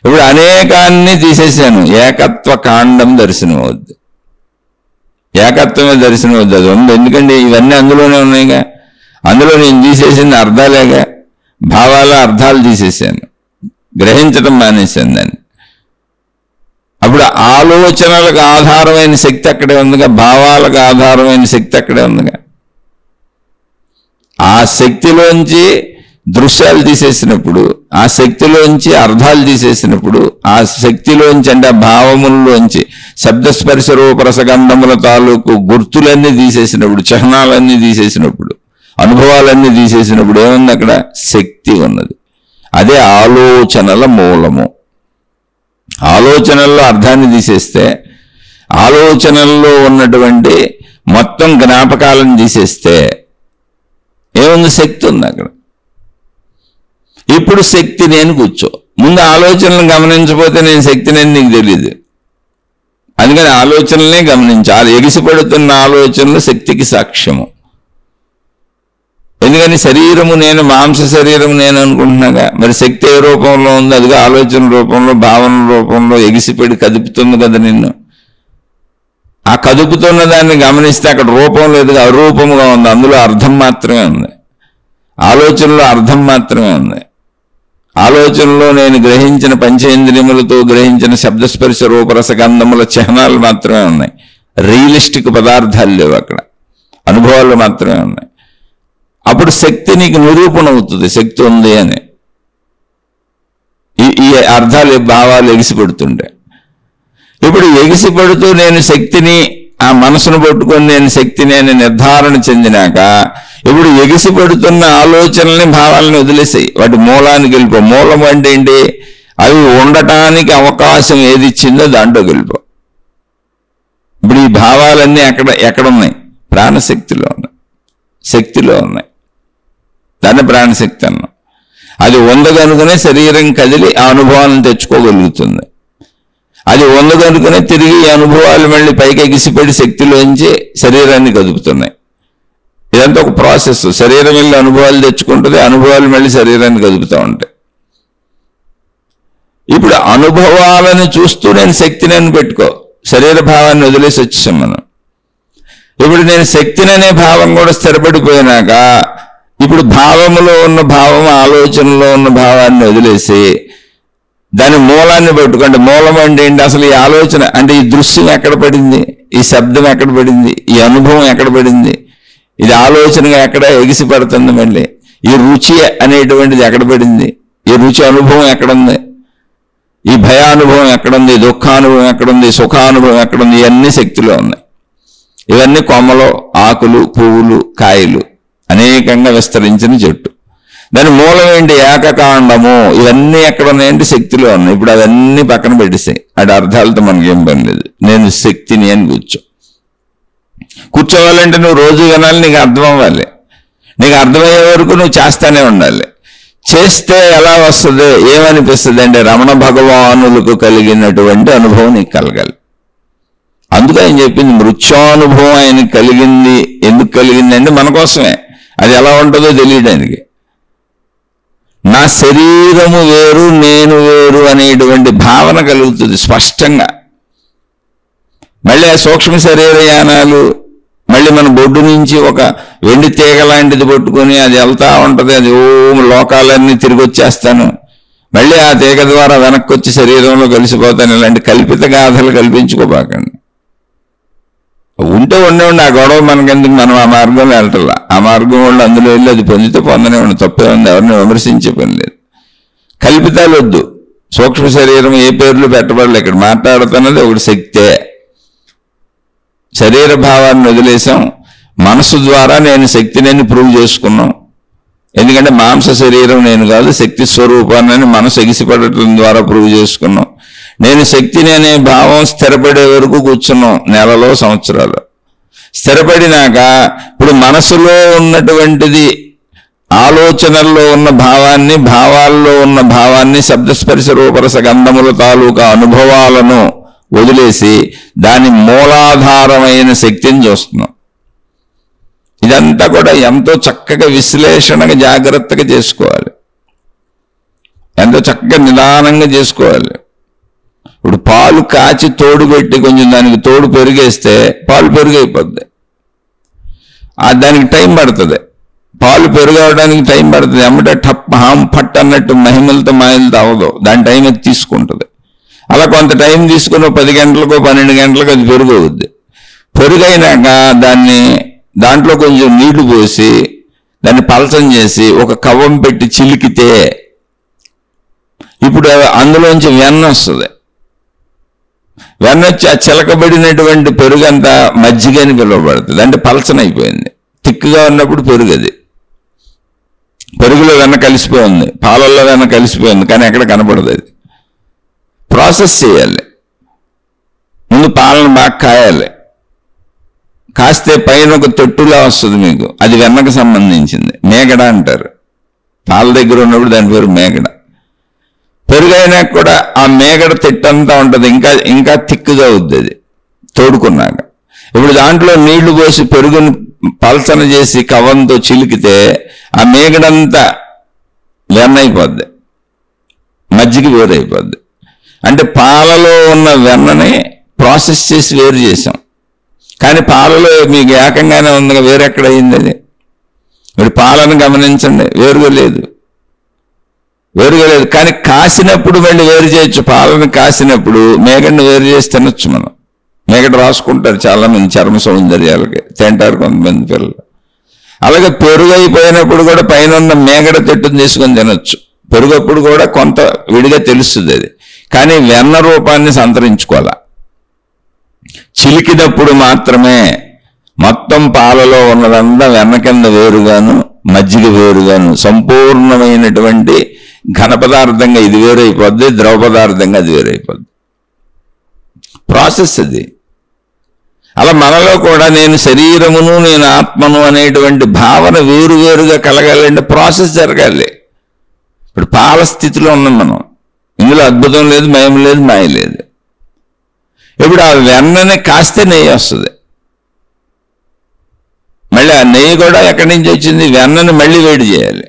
ఇప్పుడు అనేకాన్ని తీసేసాను. ఏకత్వ కాండం దర్శనం అవుద్ది. ఏకత్వమే దర్శనం అవుద్ది. అది ఉంది. ఎందుకంటే ఇవన్నీ అందులోనే ఉన్నాయిగా. అందులో నేను తీసేసింది అర్థాలేగా. భావాల అర్థాలు తీసేసాను, గ్రహించడం మానేశాను దాన్ని. అప్పుడు ఆలోచనలకు ఆధారమైన శక్తి అక్కడే ఉందిగా, భావాలకు ఆధారమైన శక్తి అక్కడే ఉందిగా. ఆ శక్తిలోంచి దృశ్యాలు తీసేసినప్పుడు, ఆ శక్తిలోంచి అర్థాలు తీసేసినప్పుడు, ఆ శక్తిలోంచి అంటే ఆ భావముల్లోంచి శబ్దస్పర్శ రూపరసగంధముల తాలూకు గుర్తులన్నీ తీసేసినప్పుడు, చిహ్నాలన్నీ తీసేసినప్పుడు, అనుభవాలన్నీ తీసేసినప్పుడు ఏముంది? అక్కడ శక్తి ఉన్నది. అదే ఆలోచనల మూలము. ఆలోచనల్లో అర్థాన్ని తీసేస్తే, ఆలోచనల్లో ఉన్నటువంటి మొత్తం జ్ఞాపకాలను తీసేస్తే ఏముంది? శక్తి ఉంది అక్కడ. ఇప్పుడు శక్తి నేను కూర్చో. ముందు ఆలోచనలను గమనించకపోతే నేను శక్తి నేను నీకు తెలియదు. అందుకని ఆలోచనలనే గమనించాలి. ఎగిసిపడుతున్న ఆలోచనలు శక్తికి సాక్ష్యము. ఎందుకని శరీరము నేను, మాంస శరీరము నేను అనుకుంటున్నాగా. మరి శక్తి ఏ రూపంలో ఉంది? అదిగా ఆలోచన రూపంలో, భావన రూపంలో ఎగిసిపడి కదుపుతుంది కదా నిన్ను. ఆ కదుపుతున్న దాన్ని గమనిస్తే అక్కడ రూపం లేదుగా, అరూపముగా ఉంది. అందులో అర్థం మాత్రమే ఉంది. ఆలోచనలో అర్థం మాత్రమే ఉంది. ఆలోచనలో నేను గ్రహించిన పంచేంద్రియములతో గ్రహించిన శబ్దస్పర్శ రూపరస గంధముల చిహ్నాలు మాత్రమే ఉన్నాయి. రియలిస్టిక్ పదార్థాలు లేవు అక్కడ, అనుభవాలు మాత్రమే ఉన్నాయి. అప్పుడు శక్తి నీకు నిరూపణ అవుతుంది, శక్తి ఉంది అని. ఈ అర్థాలు, భావాలు ఎగిసిపడుతుండే. ఇప్పుడు ఎగిసిపడుతూ నేను శక్తిని, ఆ మనసును పట్టుకొని నేను శక్తిని అని నిర్ధారణ చెందినాక ఇప్పుడు ఎగిసిపడుతున్న ఆలోచనల్ని, భావాలని వదిలేసాయి. వాటి మూలానికి వెళ్ళిపో. మూలం అంటే ఏంటి? అవి ఉండటానికి అవకాశం ఏది ఇచ్చిందో దాంట్లో వెళ్ళిపో. ఇప్పుడు ఈ భావాలన్నీ ఎక్కడున్నాయి? ప్రాణశక్తిలో ఉన్నాయి, శక్తిలో ఉన్నాయి. దాన్ని ప్రాణశక్తి అన్నాం. అది ఉందగనుకునే శరీరం కదిలి ఆ అనుభవాలను తెచ్చుకోగలుగుతుంది. అది ఉందగనుకునే తిరిగి ఈ అనుభవాలు మళ్ళీ పైకి ఎగిసిపడి శక్తిలోంచి శరీరాన్ని కదుపుతున్నాయి. ఇదంతా ఒక ప్రాసెస్. శరీరం వెళ్ళి అనుభవాలు తెచ్చుకుంటుంది, అనుభవాలు మళ్ళీ శరీరాన్ని కదుపుతూ ఉంటాయి. ఇప్పుడు అనుభవాలను చూస్తూ నేను శక్తిని అని పెట్టుకో. శరీర భావాన్ని వదిలేసి వచ్చేసాం మనం. ఇప్పుడు నేను శక్తిని అనే భావం కూడా స్థిరపడిపోయినాక ఇప్పుడు భావములో ఉన్న భావం, ఆలోచనలో ఉన్న భావాన్ని వదిలేసి దాని మూలాన్ని పట్టుకుంటే, మూలం అంటే ఏంటి? అసలు ఈ ఆలోచన అంటే ఈ దృశ్యం ఎక్కడ పడింది? ఈ శబ్దం ఎక్కడ పడింది? ఈ అనుభవం ఎక్కడ పడింది? ఇది ఆలోచనగా ఎక్కడ ఎగిసి పడుతుంది? మళ్ళీ ఈ రుచి అనేటువంటిది ఎక్కడ పడింది? ఈ రుచి అనుభవం ఎక్కడుంది? ఈ భయానుభవం ఎక్కడుంది? దుఃఖానుభవం ఎక్కడుంది? సుఖానుభవం ఎక్కడుంది? ఇవన్నీ శక్తిలో ఉన్నాయి. ఇవన్నీ కొమ్మలో, ఆకులు, పువ్వులు, కాయలు, అనేకంగా విస్తరించిన చెట్టు. దాని మూలం ఏంటి? ఏకకాండము. ఇవన్నీ ఎక్కడ ఉన్నాయంటే శక్తిలో ఉన్నాయి. ఇప్పుడు అవన్నీ పక్కన పెట్టేసాయి. అది అర్థాలతో మనకేం పని లేదు. నేను శక్తిని అని కూర్చోవాలంటే నువ్వు రోజు వినాలి, నీకు అర్థం అవ్వాలి. నీకు అర్థమయ్యే వరకు నువ్వు చేస్తానే ఉండాలి. చేస్తే ఎలా వస్తుంది, ఏమనిపిస్తుంది అంటే రమణ భగవానులకు కలిగినటువంటి అనుభవం నీకు కలగాలి. అందుకే ఆయన చెప్పింది మృత్యానుభవం ఆయనకి కలిగింది. ఎందుకు కలిగింది అంటే మన కోసమే. అది ఎలా ఉంటుందో తెలియడానికి. నా శరీరము వేరు, నేను వేరు అనేటువంటి భావన కలుగుతుంది స్పష్టంగా. మళ్ళీ ఆ సూక్ష్మ శరీర యానాలు మళ్ళీ మన బొడ్డు నుంచి ఒక వెండి తీగ లాంటిది పట్టుకొని అది వెళ్తా ఉంటుంది. అది లోకాలన్నీ తిరిగి వచ్చేస్తాను, మళ్ళీ ఆ తీగ ద్వారా వెనక్కి వచ్చి శరీరంలో కలిసిపోతాను. ఇలాంటి కల్పిత గాథలు కల్పించుకోబాకండి. ఉంటే ఉండే ఆ గొడవ మనకెందుకు? మనం ఆ మార్గంలో వెళ్ళటల్లా. ఆ మార్గం వాళ్ళు అందులో వెళ్ళి అది పొందితే పొందనే ఉండి తప్పే ఉంది. ఎవరిని విమర్శించే పని లేదు. కల్పితాలు వద్దు. సూక్ష్మ శరీరం ఏ పేర్లు పెట్టబడలే. ఇక్కడ మాట్లాడుతున్నది ఒకటి శక్తే. శరీర భావాన్ని వదిలేసాం. మనసు ద్వారా నేను శక్తిని ప్రూవ్ చేసుకున్నాం. ఎందుకంటే మాంస శరీరం నేను కాదు, శక్తి స్వరూపాన్ని మనసు ఎగిసిపడటం ద్వారా ప్రూవ్ చేసుకున్నాం. నేను శక్తిని అనే భావం స్థిరపడే వరకు కూర్చున్నాం, నెలలో సంవత్సరాలు. స్థిరపడినాక ఇప్పుడు మనసులో ఉన్నటువంటిది, ఆలోచనల్లో ఉన్న భావాన్ని, భావాల్లో ఉన్న భావాన్ని, శబ్దస్పర్శ రూపరస గంధముల తాలూకా అనుభవాలను వదిలేసి దాని మూలాధారమైన శక్తిని చూస్తున్నాం. ఇదంతా కూడా ఎంతో చక్కగా విశ్లేషణగా జాగ్రత్తగా చేసుకోవాలి. ఎంతో చక్కగా నిదానంగా చేసుకోవాలి. ఇప్పుడు పాలు కాచి తోడు పెట్టి కొంచెం దానికి తోడు పెరిగేస్తే పాలు పెరుగైపోద్ది. దానికి టైం పడుతుంది. పాలు పెరుగవడానికి టైం పడుతుంది. ఎమ్మటే టప్ హాం ఫట్ అన్నట్టు మహిమలతో మాయలతో అవ్వదు. దాని టైం అది తీసుకుంటుంది. అలా కొంత టైం తీసుకుని 10 గంటలకో 12 గంటలకు అది పెరుగవుద్ది. పెరుగైనాక దాంట్లో కొంచెం నీళ్లు పోసి దాన్ని పలచం చేసి ఒక కవ్వం పెట్టి చిలికితే ఇప్పుడు అందులోంచి వెన్న వస్తుంది. వెన్న వచ్చి ఆ చిలకబడినటువంటి పెరుగంతా మజ్జిగ అని పిలువబడుతుంది. అంటే పలచనైపోయింది. తిక్కుగా ఉన్నప్పుడు పెరుగది. పెరుగులో వెన్న కలిసిపోయింది, పాలల్లో వెన్న కలిసిపోయింది, కానీ ఎక్కడ కనపడదు. అది ప్రాసెస్ చేయాలి. ముందు పాలను బాగా కాయాలి. కాస్తే పైన ఒక తొట్టులా వస్తుంది మీకు, అది వెన్నకు సంబంధించింది. మేగడ అంటారు. పాల దగ్గర ఉన్నప్పుడు దాని పేరు మేగడ. పెరుగైనా కూడా ఆ మేగడ తిట్టంతా ఉంటుంది. ఇంకా తిక్కుగా అవుద్ది అది తోడుకున్నాక. ఇప్పుడు దాంట్లో నీళ్లు పోసి పెరుగుని పల్చన చేసి కవ్వంతో చిలికితే ఆ మేగడంతా వెన్నైపోద్ది, మజ్జిగ వేరైపోద్ది. అంటే పాలలో ఉన్న వెన్నని ప్రాసెస్ చేసి వేరు చేసాం. కానీ పాలలో మీకు ఏకంగానే ఉందిగా, వేరెక్కడ అయింది అది? మీరు పాలను గమనించండి, వేరుగా లేదు. కానీ కాసినప్పుడు మళ్ళీ వేరు చేయొచ్చు. పాలను కాసినప్పుడు మేగడ్ని వేరు చేసి తినొచ్చు మనం. మేగడ రాసుకుంటారు చాలామంది చర్మ సౌందర్యాలకి, తింటారు కొంతమంది పిల్లలు. అలాగే పెరుగు అయిపోయినప్పుడు కూడా పైన ఉన్న మేగడ తిట్టుని తీసుకొని తినొచ్చు. పెరుగప్పుడు కూడా కొంత విడిగా తెలుస్తుంది అది. కానీ వెన్న రూపాన్ని సంతరించుకోవాలా. చిలికినప్పుడు మాత్రమే మొత్తం పాలలో ఉన్నదంతా వెన్న కింద వేరుగాను, మజ్జిగ వేరుగాను, సంపూర్ణమైనటువంటి ఘన పదార్థంగా ఇది వేరైపోద్ది, ద్రవ పదార్థంగా అది వేరైపోద్ది. ప్రాసెస్ అది. అలా మనలో కూడా నేను శరీరమును, నేను ఆత్మను అనేటువంటి భావన వేరువేరుగా కలగాలంటే ప్రాసెస్ జరగాలి. ఇప్పుడు పాల స్థితిలో ఉన్నాం మనం. ఇందులో అద్భుతం లేదు, మయం లేదు, మాయ లేదు. ఇప్పుడు ఆ వెన్నని కాస్తే నెయ్యి వస్తుంది. మళ్ళీ ఆ నెయ్యి కూడా ఎక్కడి నుంచి వచ్చింది? వెన్నని మళ్ళీ వేడి చేయాలి,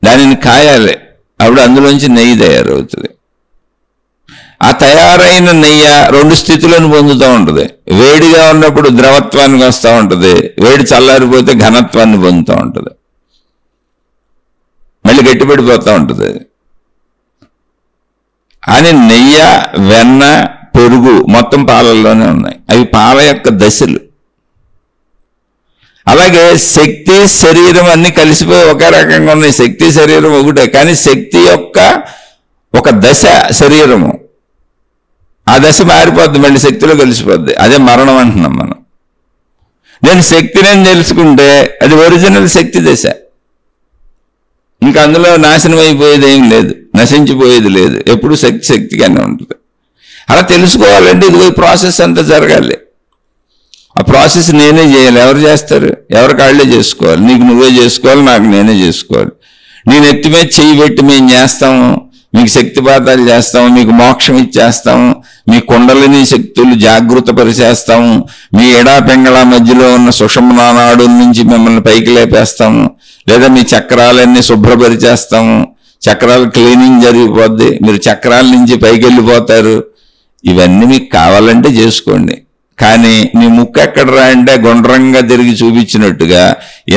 దానిని కాయాలి. అప్పుడు అందులోంచి నెయ్యి తయారవుతుంది. ఆ తయారైన నెయ్యి 2 స్థితులను పొందుతూ ఉంటుంది. వేడిగా ఉన్నప్పుడు ద్రవత్వానికి వస్తూ ఉంటుంది, వేడి చల్లారిపోతే ఘనత్వాన్ని పొందుతూ ఉంటుంది, మళ్ళీ గట్టిపడిపోతూ ఉంటుంది. అని నెయ్యి, వెన్న, పెరుగు మొత్తం పాలల్లోనే ఉన్నాయి. అవి పాల యొక్క దశలు. అలాగే శక్తి, శరీరం అన్ని కలిసిపోయి ఒకే రకంగా ఉన్నాయి. శక్తి శరీరం ఒకటే, కానీ శక్తి యొక్క ఒక దశ శరీరము, ఆ దశ మారిపోద్ది, మళ్ళీ శక్తిలో కలిసిపోద్ది. అదే మరణం అంటున్నాం మనం. నేను శక్తిని తెలుసుకుంటే అది ఒరిజినల్ శక్తి దశ. ఇంకా అందులో నాశనం అయిపోయేది ఏం లేదు, నశించిపోయేది లేదు, ఎప్పుడు శక్తి శక్తిగానే ఉంటుంది. అలా తెలుసుకోవాలంటే ఇదిగో ప్రాసెస్ అంతా జరగాలి. ఆ ప్రాసెస్ నేనే చేయాలి. ఎవరు చేస్తారు? ఎవరి కాళ్ళే చేసుకోవాలి. నీకు నువ్వే చేసుకోవాలి, నాకు నేనే చేసుకోవాలి. నేను ఎత్తి మీద చెయ్యి పెట్టి మేము చేస్తాము, మీకు శక్తిపాతాలు చేస్తాము, మీకు మోక్షం ఇచ్చేస్తాము, మీ కుండలిని శక్తులు జాగృత పరిచేస్తాము, మీ ఎడా పెంగళ మధ్యలో ఉన్న సుషుమ్నా నాడుల నుంచి మిమ్మల్ని పైకి లేపేస్తాము, లేదా మీ చక్రాలన్నీ శుభ్రపరిచేస్తాము, చక్రాలు క్లీనింగ్ జరిగిపోద్ది, మీరు చక్రాల నుంచి పైకి వెళ్ళిపోతారు. ఇవన్నీ మీకు కావాలంటే చేసుకోండి. కానీ నీ ముక్కు ఎక్కడరా అంటే గుండ్రంగా తిరిగి చూపించినట్టుగా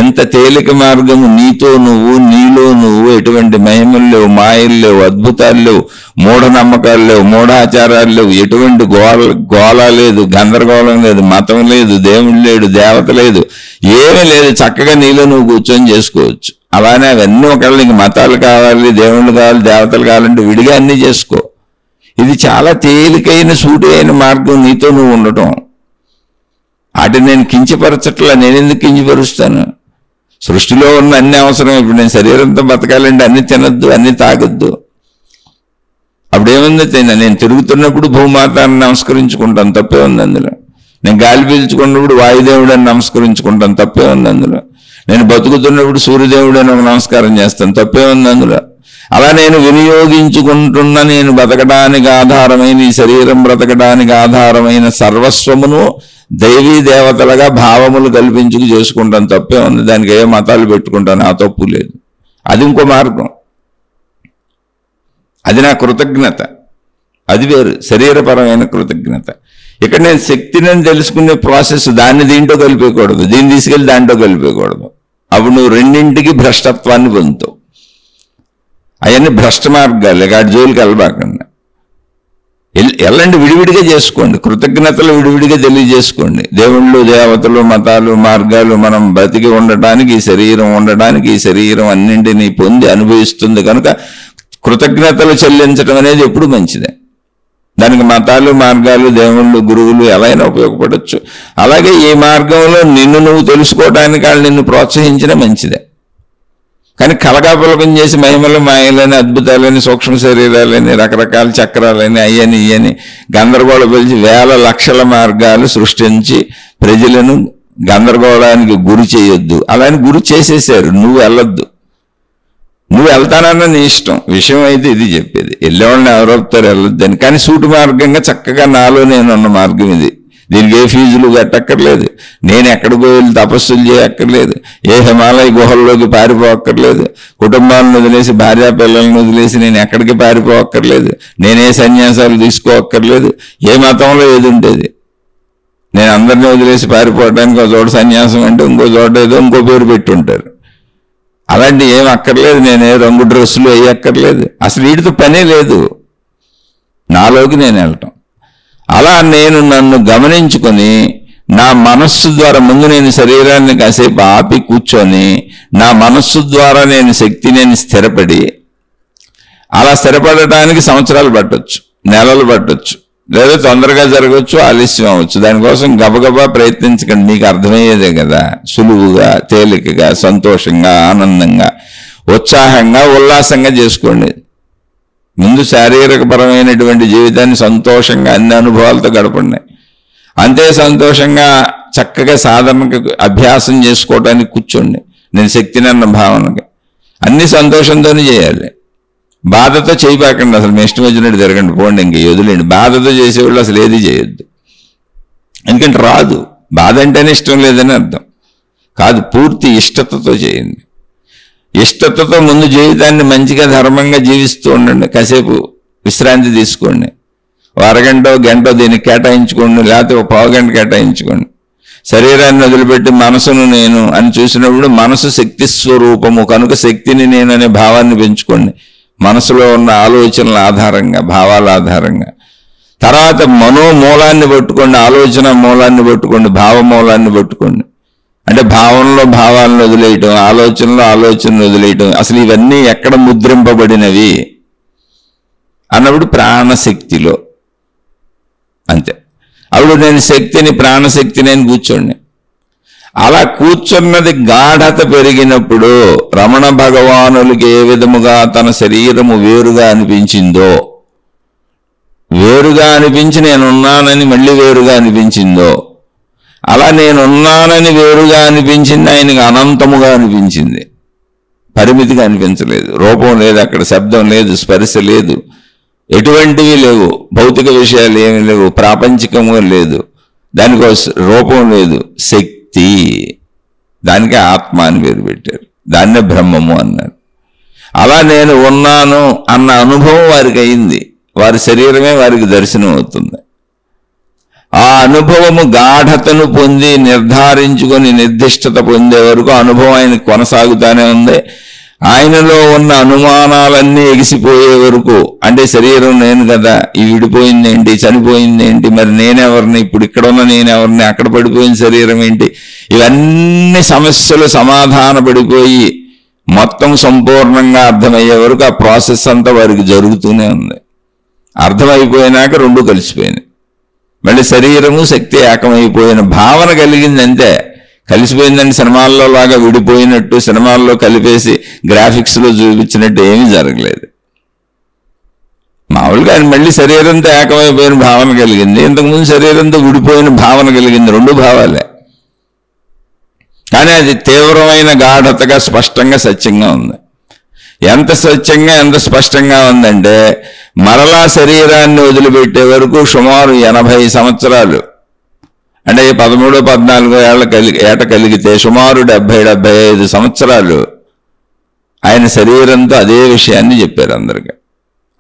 ఎంత తేలిక మార్గము, నీతో నువ్వు, నీలో నువ్వు ఎటువంటి మహిమలు లేవు, మాయలు లేవు, అద్భుతాలు లేవు, మూఢనమ్మకాలు లేవు, మూఢాచారాలు లేవు, ఎటువంటి గోళ లేదు, గందరగోళం లేదు, మతం లేదు, దేవుడు లేడు, దేవత లేదు, ఏమీ లేదు. చక్కగా నీలో నువ్వు కూర్చొని చేసుకోవచ్చు. అలానే అవన్నీ ఒకవేళ నీకు మతాలు కావాలి, దేవుళ్ళు కావాలి, దేవతలు కావాలంటే విడిగా అన్నీ చేసుకో. ఇది చాలా తేలికైన సూటి అయిన మార్గం, నీతో నువ్వు ఉండటం. వాటిని నేను కించపరచట్లా. నేను ఎందుకు కించపరుస్తాను? సృష్టిలో ఉన్న అన్ని అవసరం. ఇప్పుడు నేను శరీరంతో బతకాలంటే అన్ని తినద్దు, అన్ని తాగొద్దు. అప్పుడేముంది? నేను తిరుగుతున్నప్పుడు భూమాతాన్ని నమస్కరించుకుంటాను, తప్పే ఉంది అందులో. నేను గాలి పీల్చుకున్నప్పుడు వాయుదేవుడు అని నమస్కరించుకుంటాను, తప్పే ఉంది అందులో. నేను బతుకుతున్నప్పుడు సూర్యదేవుడు అని ఒక నమస్కారం చేస్తాను, తప్పే ఉంది అందులో. అలా నేను వినియోగించుకుంటున్న, నేను బతకడానికి ఆధారమైన ఈ శరీరం బ్రతకడానికి ఆధారమైన సర్వస్వమును దైవీ దేవతలుగా భావములు కల్పించుకు చేసుకుంటాను, తప్పే ఉంది. దానికి ఏ మతాలు పెట్టుకుంటాను, ఆ తప్పు లేదు. అది ఇంకో మార్గం. అది నా కృతజ్ఞత, అది వేరు, శరీరపరమైన కృతజ్ఞత. ఇక్కడ నేను శక్తిని తెలుసుకునే ప్రాసెస్, దాన్ని దీంట్లో కలిపేయకూడదు, దీన్ని తీసుకెళ్ళి దాంట్లో కలిపేయకూడదు. అప్పుడు నువ్వు రెండింటికి భ్రష్టత్వాన్ని పొందుతావు. అవన్నీ భ్రష్ట మార్గాలు, అటు జోలికి వెళ్ళబాకండి. ఎల్లండి, విడివిడిగా చేసుకోండి. కృతజ్ఞతలు విడివిడిగా తెలియజేసుకోండి. దేవుళ్ళు, దేవతలు, మతాలు, మార్గాలు మనం బతికి ఉండటానికి, ఈ శరీరం ఉండటానికి, ఈ శరీరం అన్నింటినీ పొంది అనుభవిస్తుంది కనుక కృతజ్ఞతలు చెల్లించడం అనేది ఎప్పుడు మంచిదే. దానికి మతాలు, మార్గాలు, దేవుళ్ళు, గురువులు ఎలా అయినా ఉపయోగపడవచ్చు. అలాగే ఈ మార్గంలో నిన్ను నువ్వు తెలుసుకోవడానికి వాళ్ళు నిన్ను ప్రోత్సహించినా మంచిదే. కానీ కలగాపులకం చేసి మహిమలు, మాయలని, అద్భుతాలని, సూక్ష్మ శరీరాలని, రకరకాల చక్రాలని, అయ్యని ఇయ్యని గందరగోళం పిలిచి వేల లక్షల మార్గాలు సృష్టించి ప్రజలను గందరగోళానికి గురి చేయొద్దు. అలాని గురి చేసేసారు. నువ్వు వెళ్ళొద్దు. నువ్వు వెళ్తానన్న నీ ఇష్టం. విషయం అయితే ఇది చెప్పేది. వెళ్ళేవాళ్ళని ఎవరొప్తారు, వెళ్ళొద్దని. కానీ సూటు మార్గంగా చక్కగా నాలో నేనున్న మార్గం ఇది. దీనికి ఏ ఫీజులు కట్టక్కర్లేదు. నేను ఎక్కడికో వెళ్ళి తపస్సులు చేయక్కర్లేదు. ఏ హిమాలయ గుహల్లోకి పారిపోక్కర్లేదు. కుటుంబాలను వదిలేసి, భార్యా పిల్లలను వదిలేసి నేను ఎక్కడికి పారిపోక్కర్లేదు. నేనే సన్యాసాలు తీసుకోక్కర్లేదు. ఏ మతంలో ఏది ఉంటుంది? నేను అందరినీ వదిలేసి పారిపోవడానికి ఒక చోట సన్యాసం అంటే ఇంకో చోట ఏదో ఇంకో పేరు పెట్టుంటారు. అలాంటి ఏం అక్కర్లేదు. నేనే రంగు డ్రెస్సులు వేయక్కర్లేదు. అసలు వీటితో పనే లేదు. నాలోకి నేను వెళ్ళటం. అలా నేను నన్ను గమనించుకొని నా మనస్సు ద్వారా ముందు నేను శరీరాన్ని కాసేపు ఆపి కూర్చొని నా మనస్సు ద్వారా నేను శక్తిని స్థిరపడి, అలా స్థిరపడటానికి సంవత్సరాలు పట్టొచ్చు, నెలలు పట్టొచ్చు, లేదా తొందరగా జరగవచ్చు, ఆలస్యం అవ్వచ్చు. దానికోసం గబగబా ప్రయత్నించకండి. మీకు అర్థమయ్యేదే కదా. సులువుగా, తేలికగా, సంతోషంగా, ఆనందంగా, ఉత్సాహంగా, ఉల్లాసంగా చేసుకోండి. ముందు శారీరకపరమైనటువంటి జీవితాన్ని సంతోషంగా అన్ని అనుభవాలతో గడపండి. అంతే సంతోషంగా చక్కగా సాధనకు అభ్యాసం చేసుకోవడానికి కూర్చోండి. నేను శక్తిని అన్న భావనగా అన్ని సంతోషంతోనే చేయాలి. బాధతో చేయబాకండి. అసలు మీ ఇష్టం వచ్చినట్టు తిరగండి, పోండి, ఇంక వదిలేండి. బాధతో చేసేవాళ్ళు అసలు ఏది చేయొద్దు. ఎందుకంటే రాదు. బాధ అంటేనే ఇష్టం లేదని అర్థం కాదు. పూర్తి ఇష్టతతో చేయండి. ఇష్టతతో ముందు జీవితాన్ని మంచిగా ధర్మంగా జీవిస్తూ ఉండండి. కాసేపు విశ్రాంతి తీసుకోండి. అరగంటో గంటో దీనికి కేటాయించుకోండి, లేకపోతే ఒక పావు గంట కేటాయించుకోండి. శరీరాన్ని వదిలిపెట్టి మనసును నేను అని చూసినప్పుడు మనసు శక్తి స్వరూపము కనుక శక్తిని నేను అనే భావాన్ని పెంచుకోండి. మనసులో ఉన్న ఆలోచనల ఆధారంగా, భావాల ఆధారంగా. తర్వాత మనోమూలాన్ని పట్టుకోండి, ఆలోచన మూలాన్ని పట్టుకోండి, భావ మూలాన్ని పట్టుకోండి. అంటే భావంలో భావాలను వదిలేయటం, ఆలోచనలో ఆలోచనలు వదిలేయటం. అసలు ఇవన్నీ ఎక్కడ ముద్రింపబడినవి అన్నప్పుడు ప్రాణశక్తిలో. అంతే. అప్పుడు నేను శక్తిని, ప్రాణశక్తిని అని కూర్చోండి. అలా కూర్చున్నది గాఢత పెరిగినప్పుడు రమణ భగవానులకి ఏ విధముగా తన శరీరము వేరుగా అనిపించిందో, వేరుగా అనిపించి నేనున్నానని మళ్ళీ వేరుగా అనిపించిందో, అలా నేనున్నానని వేరుగా అనిపించింది ఆయనకు అనంతముగా అనిపించింది. పరిమితిగా అనిపించలేదు. రూపం లేదు, అక్కడ శబ్దం లేదు, స్పర్శ లేదు, ఎటువంటివి లేవు, భౌతిక విషయాలు ఏమీ లేవు, ప్రాపంచికంగా లేదు, దానికి రూపం లేదు, శక్తి. దానికి ఆత్మ అని పేరు పెట్టారు, దాన్నే బ్రహ్మము అన్నారు. అలా నేను ఉన్నాను అన్న అనుభవం వారికి అయింది. వారి శరీరమే వారికి దర్శనం అవుతుంది. ఆ అనుభవము గాఢతను పొంది నిర్ధారించుకొని నిర్దిష్టత పొందే వరకు అనుభవం ఆయనకు కొనసాగుతానే ఉంది. ఆయనలో ఉన్న అనుమానాలన్నీ ఎగిసిపోయే వరకు, అంటే శరీరం నేను కదా, ఈ విడిపోయింది ఏంటి, చనిపోయింది ఏంటి, మరి నేనెవరిని, ఇప్పుడు ఇక్కడ ఉన్న నేనెవరిని, అక్కడ పడిపోయిన శరీరం ఏంటి, ఇవన్నీ సమస్యలు సమాధాన పడిపోయి మొత్తం సంపూర్ణంగా అర్థమయ్యే వరకు ఆ ప్రాసెస్ అంతా వారికి జరుగుతూనే ఉంది. అర్థమైపోయినాక రెండు కలిసిపోయినాయి. మళ్ళీ శరీరము శక్తి ఏకమైపోయిన భావన కలిగింది అంతే. కలిసిపోయిందని సినిమాల్లో లాగా విడిపోయినట్టు, సినిమాల్లో కలిపేసి గ్రాఫిక్స్లో చూపించినట్టు ఏమీ జరగలేదు. మామూలుగా ఆయన మళ్ళీ శరీరంతో ఏకమైపోయిన భావన కలిగింది, ఇంతకుముందు శరీరంతో విడిపోయిన భావన కలిగింది. రెండు భావాలే, కానీ అది తీవ్రమైన గాఢతగా స్పష్టంగా సత్యంగా ఉంది. ఎంత సత్యంగా ఎంత స్పష్టంగా ఉందంటే, మరలా శరీరాన్ని వదిలిపెట్టే వరకు సుమారు 80 సంవత్సరాలు, అంటే 13-14 ఏట కలిగితే సుమారు 70-75 సంవత్సరాలు ఆయన శరీరంతో అదే విషయాన్ని చెప్పారు అందరికీ.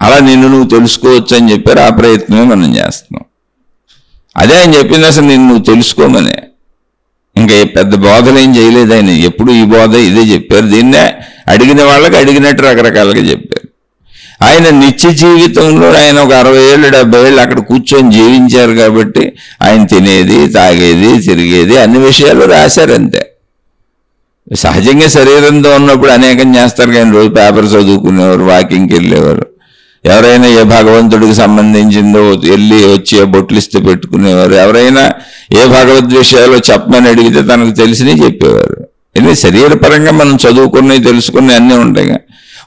అలా నిన్ను నువ్వు తెలుసుకోవచ్చు అని చెప్పారు. ఆ ప్రయత్నమే మనం చేస్తున్నాం. అదే ఆయన చెప్పింది, అసలు నిన్ను నువ్వు తెలుసుకోమనే. ఇంకా పెద్ద బోధలు ఏం చేయలేదు ఆయన. ఎప్పుడు ఈ బోధ ఇదే చెప్పారు. దీన్నే అడిగిన వాళ్ళకి అడిగినట్టు రకరకాలుగా చెప్పారు. ఆయన నిత్య జీవితంలో ఆయన ఒక 60 ఏళ్ళు 70 ఏళ్ళు అక్కడ కూర్చొని జీవించారు కాబట్టి ఆయన తినేది, తాగేది, తిరిగేది అన్ని విషయాలు రాశారంతే. సహజంగా శరీరంతో ఉన్నప్పుడు అనేకం చేస్తారు, కానీ రోజు పేపర్ చదువుకునేవారు, వాకింగ్కి వెళ్ళేవారు. ఎవరైనా ఏ భగవంతుడికి సంబంధించిందో వెళ్ళి వచ్చి బొట్లు ఇస్తే పెట్టుకునేవారు. ఎవరైనా ఏ భగవద్ విషయాలు చెప్పమని అడిగితే తనకు తెలిసినవి చెప్పేవారు. ఎందుకంటే శరీరపరంగా మనం చదువుకున్నవి తెలుసుకున్నవి అన్నీ ఉంటాయి.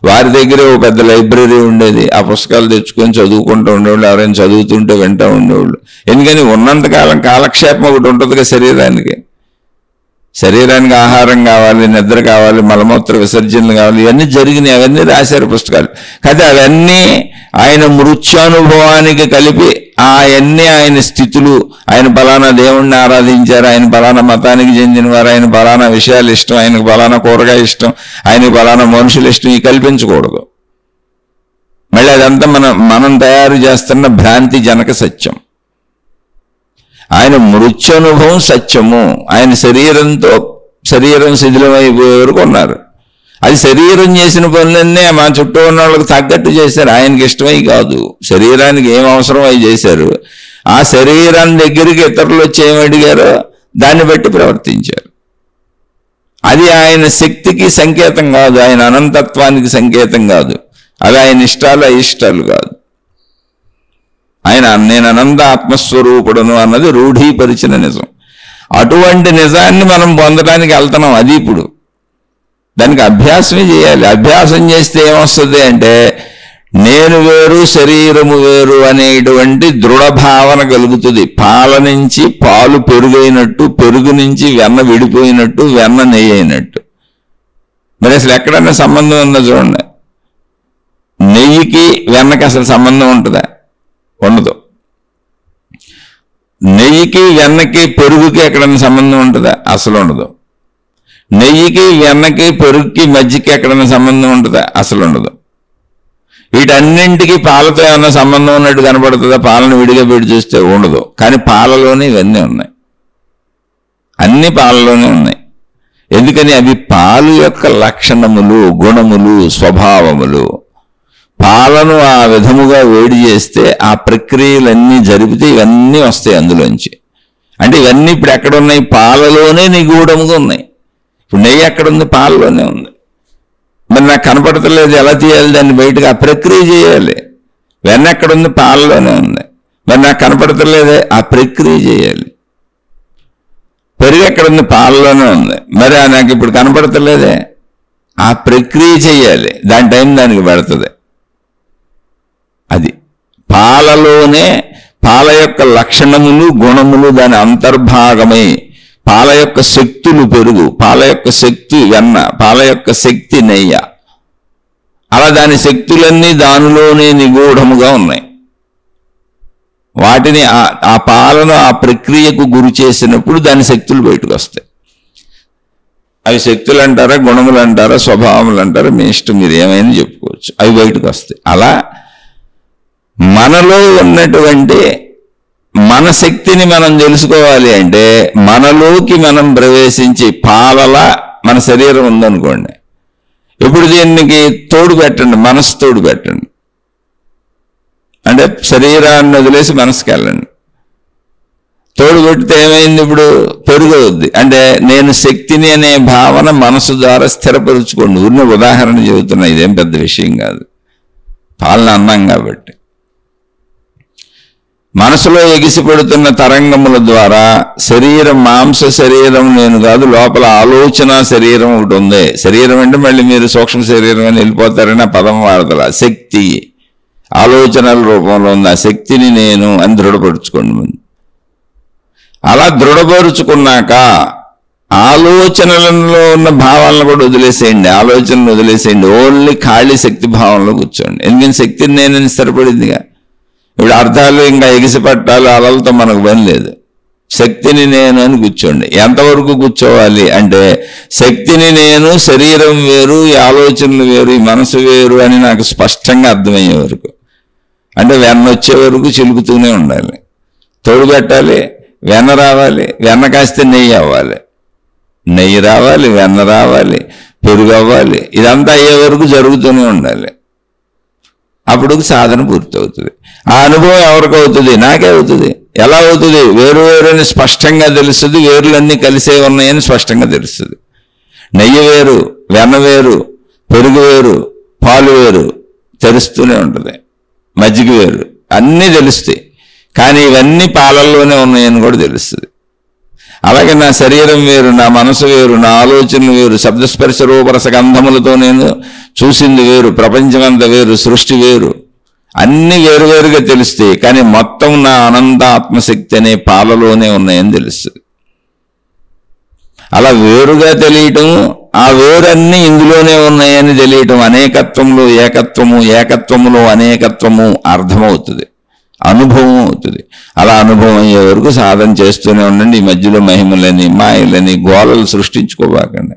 వారి దగ్గర ఒక పెద్ద లైబ్రరీ ఉండేది, ఆ పుస్తకాలు తెచ్చుకొని చదువుకుంటూ ఉండేవాళ్ళు. ఎవరైనా చదువుతుంటే వింటూ ఉండేవాళ్ళు. ఎందుకని ఉన్నంతకాలం కాలక్షేపం ఒకటి ఉంటుందిగా శరీరానికి. శరీరానికి ఆహారం కావాలి, నిద్ర కావాలి, మలమూత్ర విసర్జనలు కావాలి, ఇవన్నీ జరిగినాయి. అవన్నీ రాశారు పుస్తకాలు. కానీ అవన్నీ ఆయన మృత్యానుభవానికి కలిపి అవన్నీ ఆయన స్థితులు, ఆయన పలానా దేవుణ్ణి ఆరాధించారు, ఆయన పలానా మతానికి చెందినవారు, ఆయన పలానా విషయాలు ఇష్టం, ఆయనకు పలానా కూరగాయ ఇష్టం, ఆయనకు పలానా మనుషులు ఇష్టం, ఇవి కల్పించకూడదు. మళ్ళీ అదంతా మనం తయారు చేస్తున్న భ్రాంతి జనక సత్యం. ఆయన మృత్యనుభవం సత్యము. ఆయన శరీరం శిథిలమైపోయే వరకు ఉన్నారు. అది శరీరం చేసిన పనులన్నీ మా చుట్టూ ఉన్న వాళ్ళకి తగ్గట్టు చేశారు. ఆయనకి ఇష్టమై కాదు, శరీరానికి ఏం అవసరం అవి చేశారు. ఆ శరీరాన్ని దగ్గరికి ఇతరులు వచ్చి ఏమి అడిగారో దాన్ని బట్టి ప్రవర్తించారు. అది ఆయన శక్తికి సంకేతం కాదు, ఆయన అనంతత్వానికి సంకేతం కాదు. అవి ఆయన ఇష్టాలు అయిష్టాలు కాదు. ఆయన నేను అనంత ఆత్మస్వరూపుడను అన్నది రూఢీపరిచిన నిజం. అటువంటి నిజాన్ని మనం పొందడానికి వెళ్తున్నాం. అది ఇప్పుడు దానికి అభ్యాసమే చేయాలి. అభ్యాసం చేస్తే ఏమొస్తుంది అంటే, నేను వేరు శరీరము వేరు అనేటువంటి దృఢ భావన కలుగుతుంది. పాల నుంచి పాలు పెరుగైనట్టు, పెరుగు నుంచి వెన్న విడిపోయినట్టు, వెన్న నెయ్యి అయినట్టు. మరి అసలు ఎక్కడన్నా సంబంధం ఉందో చూడండి. నెయ్యికి వెన్నకి అసలు సంబంధం ఉంటుందా? ఉండదు. నెయ్యికి వెన్నకి పెరుగుకి ఎక్కడన్నా సంబంధం ఉంటుందా? అసలు ఉండదు. నెయ్యికి వెన్నకి పెరుగుకి మజ్జికి ఎక్కడన్నా సంబంధం ఉంటుందా? అసలు ఉండదు. వీటన్నింటికి పాలతో ఏమన్నా సంబంధం ఉన్నట్టు కనపడుతుందా? పాలను విడిగా పెట్టి చూస్తే ఉండదు. కానీ పాలలోనే ఇవన్నీ ఉన్నాయి, అన్ని పాలలోనే ఉన్నాయి. ఎందుకని? అవి పాలు యొక్క లక్షణములు, గుణములు, స్వభావములు. పాలను ఆ విధముగా వేడి చేస్తే ఆ ప్రక్రియలన్నీ జరిపితే ఇవన్నీ వస్తాయి అందులోంచి. అంటే ఇవన్నీ ఇప్పుడు ఎక్కడున్నాయి? పాలలోనే నిగూఢముగా ఉన్నాయి. ఇప్పుడు నెయ్యి ఎక్కడుంది? పాలలోనే ఉంది. మరి నాకు కనపడతలేదు, ఎలా తీయాలి దాన్ని బయటకు? ఆ ప్రక్రియ చేయాలి. వెన్న ఎక్కడుంది? పాలలోనే ఉంది. మరి నాకు కనపడతలేదే, ఆ ప్రక్రియ చేయాలి. పెరుగు ఎక్కడ ఎక్కడుంది? పాలలోనే ఉంది. మరి నాకు ఇప్పుడు కనపడతలేదే. ఆ ప్రక్రియ చెయ్యాలి, దాని టైం దానికి పడుతుంది. అది పాలలోనే పాల యొక్క లక్షణములు గుణములు దాని అంతర్భాగమై పాల యొక్క శక్తులు పెరుగు, పాల యొక్క శక్తి వెన్న, పాల యొక్క శక్తి నెయ్య, అలా దాని శక్తులన్నీ దానిలోనే నిగూఢముగా ఉన్నాయి. వాటిని ఆ పాలను ఆ ప్రక్రియకు గురి చేసినప్పుడు దాని శక్తులు బయటకు వస్తాయి. అవి శక్తులు అంటారా, గుణములు అంటారా, స్వభావములు అంటారా, మీ ఇష్టం, మీరు ఏమైనా చెప్పుకోవచ్చు. అవి బయటకు వస్తాయి. అలా మనలో ఉన్నటువంటి మన శక్తిని మనం తెలుసుకోవాలి అంటే మనలోకి మనం ప్రవేశించి పాలలా మన శరీరం ఉందనుకోండి. ఇప్పుడు దీనికి తోడు పెట్టండి, మనసు తోడు పెట్టండి. అంటే శరీరాన్ని వదిలేసి మనసుకి వెళ్ళండి. తోడు పెడితే ఏమైంది? ఇప్పుడు పెరుగవుద్ది. అంటే నేను శక్తిని అనే భావన మనసు ద్వారా స్థిరపరుచుకోండి. ఉన్న ఉదాహరణ చెబుతున్నా, ఇదేం పెద్ద విషయం కాదు. పాలన అన్నాం కాబట్టి మనసులో ఎగిసిపడుతున్న తరంగముల ద్వారా శరీరం, మాంస శరీరం నేను కాదు, లోపల ఆలోచన శరీరం ఒకటి ఉంది. శరీరం అంటే మళ్ళీ మీరు సూక్ష్మ శరీరం అని వెళ్ళిపోతారని ఆ పదం వాడతల. శక్తి ఆలోచనల రూపంలో ఉంది. ఆ శక్తిని నేను అని దృఢపరుచుకోండి ముందు. అలా దృఢపరుచుకున్నాక ఆలోచనలలో ఉన్న భావాలను కూడా వదిలేసేయండి, ఆలోచనలు వదిలేసేయండి. ఓన్లీ ఖాళీ శక్తి భావంలో కూర్చోండి. ఎందుకని శక్తిని నేనని స్థిరపడిందిగా. ఇప్పుడు అర్థాలు ఇంకా ఎగిసిపట్టాలు అలలతో మనకు పని లేదు. శక్తిని నేను అని కూర్చోండి. ఎంతవరకు కూర్చోవాలి అంటే శక్తిని నేను, శరీరం వేరు, ఈ ఆలోచనలు వేరు, ఈ మనసు వేరు అని నాకు స్పష్టంగా అర్థమయ్యే వరకు. అంటే వెన్న వచ్చే వరకు చిలుకుతూనే ఉండాలి. తోడు పెట్టాలి, వెన్న రావాలి, వెన్న కాస్తే నెయ్యి అవ్వాలి, నెయ్యి రావాలి, వెన్న రావాలి, పెరుగు అవ్వాలి. ఇదంతా అయ్యే వరకు జరుగుతూనే ఉండాలి. అప్పుడు సాధన పూర్తవుతుంది. ఆ అనుభవం ఎవరికి అవుతుంది? నాకే అవుతుంది. ఎలా అవుతుంది? వేరు వేరు అని స్పష్టంగా తెలుస్తుంది. వేరులన్నీ కలిసే ఉన్నాయని స్పష్టంగా తెలుస్తుంది. నెయ్యి వేరు, వెన్న వేరు, పెరుగు వేరు, పాలు వేరు తెలుస్తూనే ఉంటుంది. మజ్జిగ వేరు, అన్నీ తెలుస్తాయి. కానీ ఇవన్నీ పాలల్లోనే ఉన్నాయని కూడా తెలుస్తుంది. అలాగే నా శరీరం వేరు, నా మనసు వేరు, నా ఆలోచనలు వేరు, శబ్దస్పర్శ రూపరస గంధములతో నేను చూసింది వేరు, ప్రపంచమంతా వేరు, సృష్టి వేరు, అన్ని వేరువేరుగా తెలుస్తాయి. కానీ మొత్తం నా అనంత ఆత్మశక్తి అనే పాలలోనే ఉన్నాయని తెలుస్తుంది. అలా వేరుగా తెలియటం, ఆ వేరన్నీ ఇందులోనే ఉన్నాయని తెలియటం, అనేకత్వంలో ఏకత్వము, ఏకత్వములో అనేకత్వము అర్థమవుతుంది, అనుభవం అవుతుంది. అలా అనుభవం అయ్యే వరకు సాధన చేస్తూనే ఉండండి. ఈ మధ్యలో మహిమలని, మాయలని, గోళలు సృష్టించుకోబాకండి.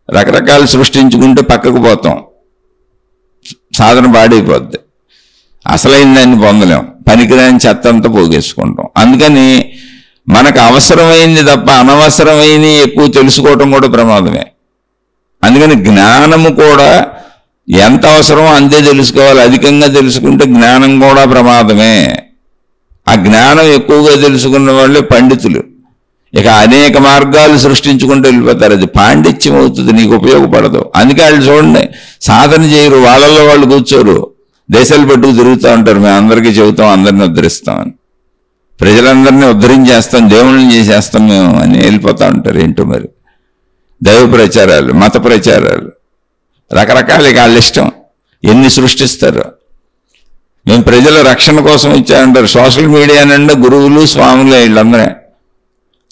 రకరకాలు సృష్టించుకుంటే పక్కకు పోతాం, సాధన పాడైపోద్ది. అసలైన దాన్ని పొందలేం, పనికిరాని చెత్త అంతా పోగేసుకుంటాం. అందుకని మనకు అవసరమైంది తప్ప అనవసరమైనవి ఎక్కువ తెలుసుకోవటం కూడా ప్రమాదమే. అందుకని జ్ఞానము కూడా ఎంత అవసరమో అంతే తెలుసుకోవాలి. అధికంగా తెలుసుకుంటే జ్ఞానం కూడా ప్రమాదమే. ఆ జ్ఞానం ఎక్కువగా తెలుసుకున్న వాళ్ళే పండితులు. ఇక అనేక మార్గాలు సృష్టించుకుంటూ వెళ్ళిపోతారు. అది పాండిత్యం అవుతుంది, నీకు ఉపయోగపడదు. అందుకే వాళ్ళు చూడండి, సాధన చేయరు, వాళ్ళల్లో వాళ్ళు కూర్చోరు, దేశాలు పట్టుకు తిరుగుతూ ఉంటారు. మేము అందరికీ చెబుతాం, అందరిని ఉద్ధరిస్తామని, ప్రజలందరినీ ఉద్ధరించేస్తాం, దేవుళ్ళని చేసేస్తాం మేము అని వెళ్ళిపోతూ ఉంటారు. ఏంటో మరి దైవ ప్రచారాలు, మత ప్రచారాలు, రకరకాల వాళ్ళ ఇష్టం, ఎన్ని సృష్టిస్తారు. మేము ప్రజల రక్షణ కోసం ఇచ్చామంటారు. సోషల్ మీడియా నిండా గురువులు, స్వాములు, వీళ్ళందరే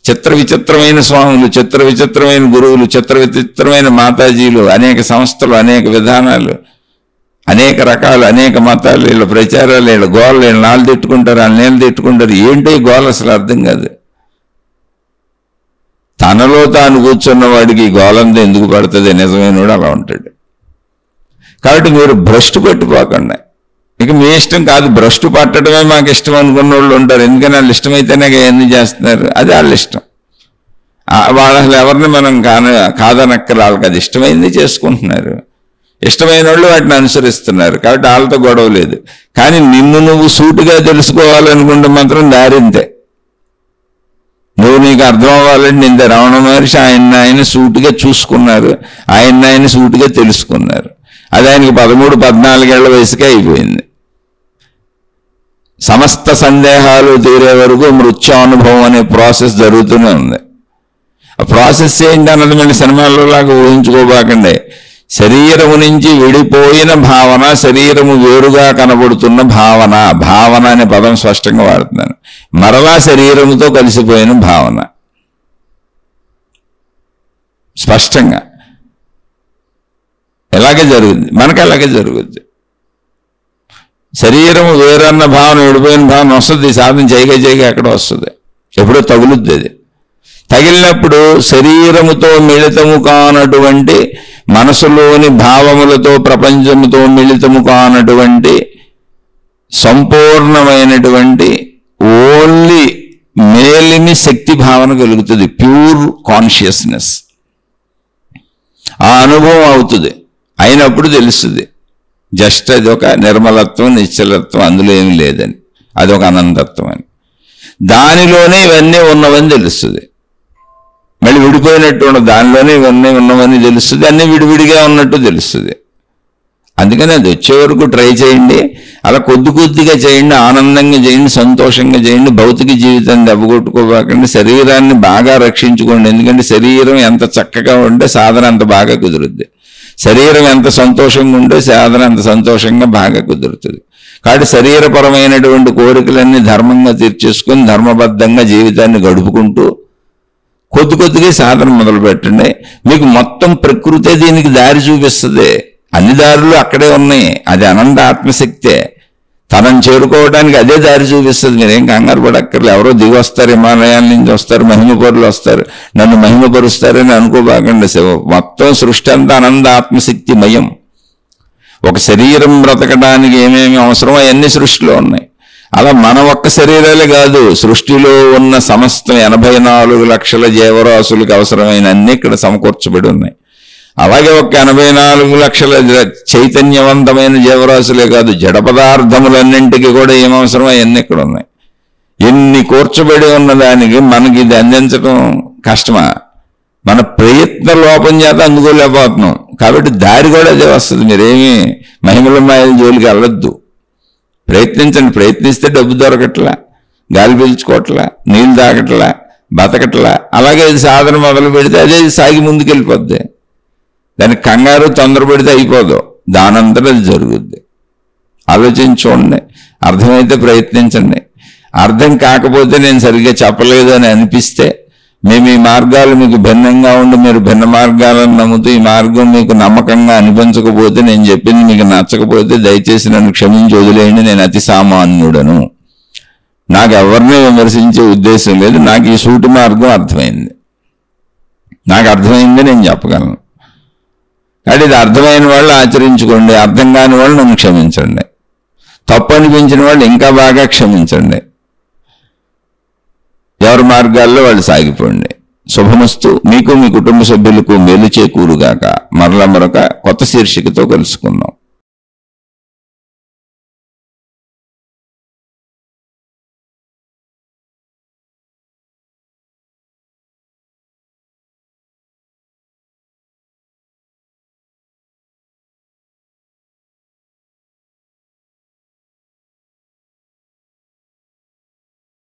చిత్ర విచిత్రమైన స్వాములు, చిత్ర విచిత్రమైన గురువులు, చిత్ర విచిత్రమైన మాతాజీలు, అనేక సంస్థలు, అనేక విధానాలు, అనేక రకాలు, అనేక మతాలు, వీళ్ళ ప్రచారాలు, వీళ్ళ గోళ్ళు, వీళ్ళు నాళ్ళు తిట్టుకుంటారు, వాళ్ళు నీళ్ళు తిట్టుకుంటారు. ఏంటో ఈ గోళ్ళు అసలు అర్థం కాదు. తనలో తాను కూర్చున్న వాడికి ఈ గోలంతా ఎందుకు పడుతుంది? నిజమైన వాడు అలా ఉంటాడు. కాబట్టి మీరు భ్రష్టు పట్టిపోకండి. ఇక మీ ఇష్టం కాదు, భ్రష్టు పట్టడమే మాకు ఇష్టం అనుకున్న వాళ్ళు ఉంటారు. ఎందుకని వాళ్ళు ఇష్టమైతేనే ఎన్ని చేస్తున్నారు, అది వాళ్ళ ఇష్టం. వాళ్ళు ఎవరిని మనం కాదనక్కర్, వాళ్ళకి అది ఇష్టమైంది చేసుకుంటున్నారు. ఇష్టమైన వాళ్ళు వాటిని అనుసరిస్తున్నారు. కాబట్టి వాళ్ళతో గొడవ లేదు. కానీ నిన్ను నువ్వు సూటిగా తెలుసుకోవాలనుకుంటే మాత్రం దారింతే. నువ్వు నీకు అర్థం అవ్వాలంటే ఇంత రమణ మహర్షి ఆయన సూటిగా చూసుకున్నారు, ఆయన సూటిగా తెలుసుకున్నారు. అది ఆయనకి 13-14 ఏళ్ల వయసుకే అయిపోయింది. సమస్త సందేహాలు తీరే వరకు మృత్యానుభవం అనే ప్రాసెస్ జరుగుతూనే ఉంది. ఆ ప్రాసెస్ ఏంటి అన్నది మళ్ళీ సినిమాల్లో లాగా ఊహించుకోబాకండి. శరీరము నుంచి విడిపోయిన భావన, శరీరము వేరుగా కనబడుతున్న భావన, భావన అనే పదం స్పష్టంగా వాడుతున్నాను. మరలా శరీరముతో కలిసిపోయిన భావన స్పష్టంగా ఎలాగే జరుగుద్ది, మనకు అలాగే జరుగుద్ది. శరీరము వేరన్న భావన, విడిపోయిన భావన వస్తుంది, సాధన చేయగా ఎక్కడ వస్తుంది, ఎప్పుడో తగులుద్ది. అది తగిలినప్పుడు శరీరముతో మిళితము కానటువంటి, మనసులోని భావములతో ప్రపంచముతో మిళితము కానటువంటి సంపూర్ణమైనటువంటి ఓన్లీ మేలిమి శక్తి భావన కలుగుతుంది, ప్యూర్ కాన్షియస్నెస్. ఆ అనుభవం అవుతుంది, అయినప్పుడు తెలుస్తుంది జస్ట్ అది ఒక నిర్మలత్వం, నిశ్చలత్వం, అందులో ఏమి లేదని, అదొక అనంతత్వం అని. దానిలోనే ఇవన్నీ ఉన్నవని తెలుస్తుంది. మళ్ళీ విడిపోయినట్టు ఉండదు, దానిలోనే ఇవన్నీ ఉన్నవని తెలుస్తుంది, అన్నీ విడివిడిగా ఉన్నట్టు తెలుస్తుంది. అందుకని అది వచ్చే వరకు ట్రై చేయండి, అలా కొద్ది కొద్దిగా చేయండి, ఆనందంగా చేయండి, సంతోషంగా చేయండి. భౌతిక జీవితాన్ని దెబ్బకొట్టుకోబాకండి, శరీరాన్ని బాగా రక్షించుకోండి. ఎందుకంటే శరీరం ఎంత చక్కగా ఉంటే సాధన అంత బాగా కుదురుద్ది, శరీరం ఎంత సంతోషంగా ఉంటే సాధన అంత సంతోషంగా బాగా కుదురుతుంది. కాబట్టి శరీరపరమైనటువంటి కోరికలన్నీ ధర్మంగా తీర్చేసుకొని ధర్మబద్ధంగా జీవితాన్ని గడుపుకుంటూ కొద్ది కొద్దిగా సాధన మొదలు పెట్టండి. మీకు మొత్తం ప్రకృతే దీనికి దారి చూపిస్తుంది, అన్ని దారులు అక్కడే ఉన్నాయి. అది అనంత ఆత్మశక్తే, తనని చేరుకోవడానికి అదే దారి చూపిస్తుంది. మీరేం కంగారు పడక్కర్లేదు. ఎవరో దిగి వస్తారు, హిమాలయాల నుంచి వస్తారు, మహిమపరులు వస్తారు, నన్ను మహిమపరుస్తారని అనుకోబాకండి. మొత్తం సృష్టి అంతా అనంత ఆత్మశక్తిమయం. ఒక శరీరం బ్రతకడానికి ఏమేమి అవసరమో అవన్నీ సృష్టిలో ఉన్నాయి. అలా మన ఒక్క శరీరాలే కాదు, సృష్టిలో ఉన్న సమస్తం 84 లక్షల జీవరాశులకు అవసరమైన అన్ని ఇక్కడ సమకూర్చబడి ఉన్నాయి. అలాగే ఒక 84 లక్షల చైతన్యవంతమైన జీవరాశులే కాదు, జడ పదార్థములన్నింటికి కూడా ఏమవసరమో అవన్నీ ఇక్కడ ఉన్నాయి. ఎన్ని కూర్చబడి ఉన్న దానికి మనకి ఇది అందించడం కష్టమా? మన ప్రయత్న లోపం చేత అందుకోలేకపోతున్నాం. కాబట్టి దారి కూడా అదే వస్తుంది. మీరేమి మహిమల మాయల జోలికి వెళ్ళొద్దు, ప్రయత్నించండి. ప్రయత్నిస్తే డబ్బు దొరకట్లా, గాలి పీల్చుకోవట్లా, నీళ్ళు తాగట్లా, బతకట్లా. అలాగే ఇది సాధన మొదలు పెడితే అదే సాగి ముందుకెళ్ళిపోద్ది. దానికి కంగారు తొందర పెడితే అయిపోదు, దానంతటా అది జరుగుద్ది. ఆలోచించుకోండి, అర్థమైతే ప్రయత్నించండి. అర్థం కాకపోతే నేను సరిగ్గా చెప్పలేదు అని అనిపిస్తే, మేము ఈ మార్గాలు మీకు భిన్నంగా ఉండి మీరు భిన్న మార్గాలను నమ్ముతూ ఈ మార్గం మీకు నమ్మకంగా అనిపించకపోతే, నేను చెప్పింది మీకు నచ్చకపోతే దయచేసి నన్ను క్షమించి వదిలేయండి. నేను అతి సామాన్యుడను, నాకు ఎవరిని విమర్శించే ఉద్దేశం లేదు. నాకు ఈ సూటి మార్గం అర్థమైంది, నాకు అర్థమైంది, నేను చెప్పగలను. కాబట్టి ఇది అర్థమైన వాళ్ళు ఆచరించుకోండి, అర్థం కాని వాళ్ళు నన్ను క్షమించండి, తప్పు అనిపించిన వాళ్ళు ఇంకా బాగా క్షమించండి. ఎవరి మార్గాల్లో వాళ్ళు సాగిపోండి. శుభమస్తు. మీకు మీ కుటుంబ సభ్యులకు మేలు చేకూరుగాక. మరలా మరొక కొత్త శీర్షికతో కలుసుకుందాం.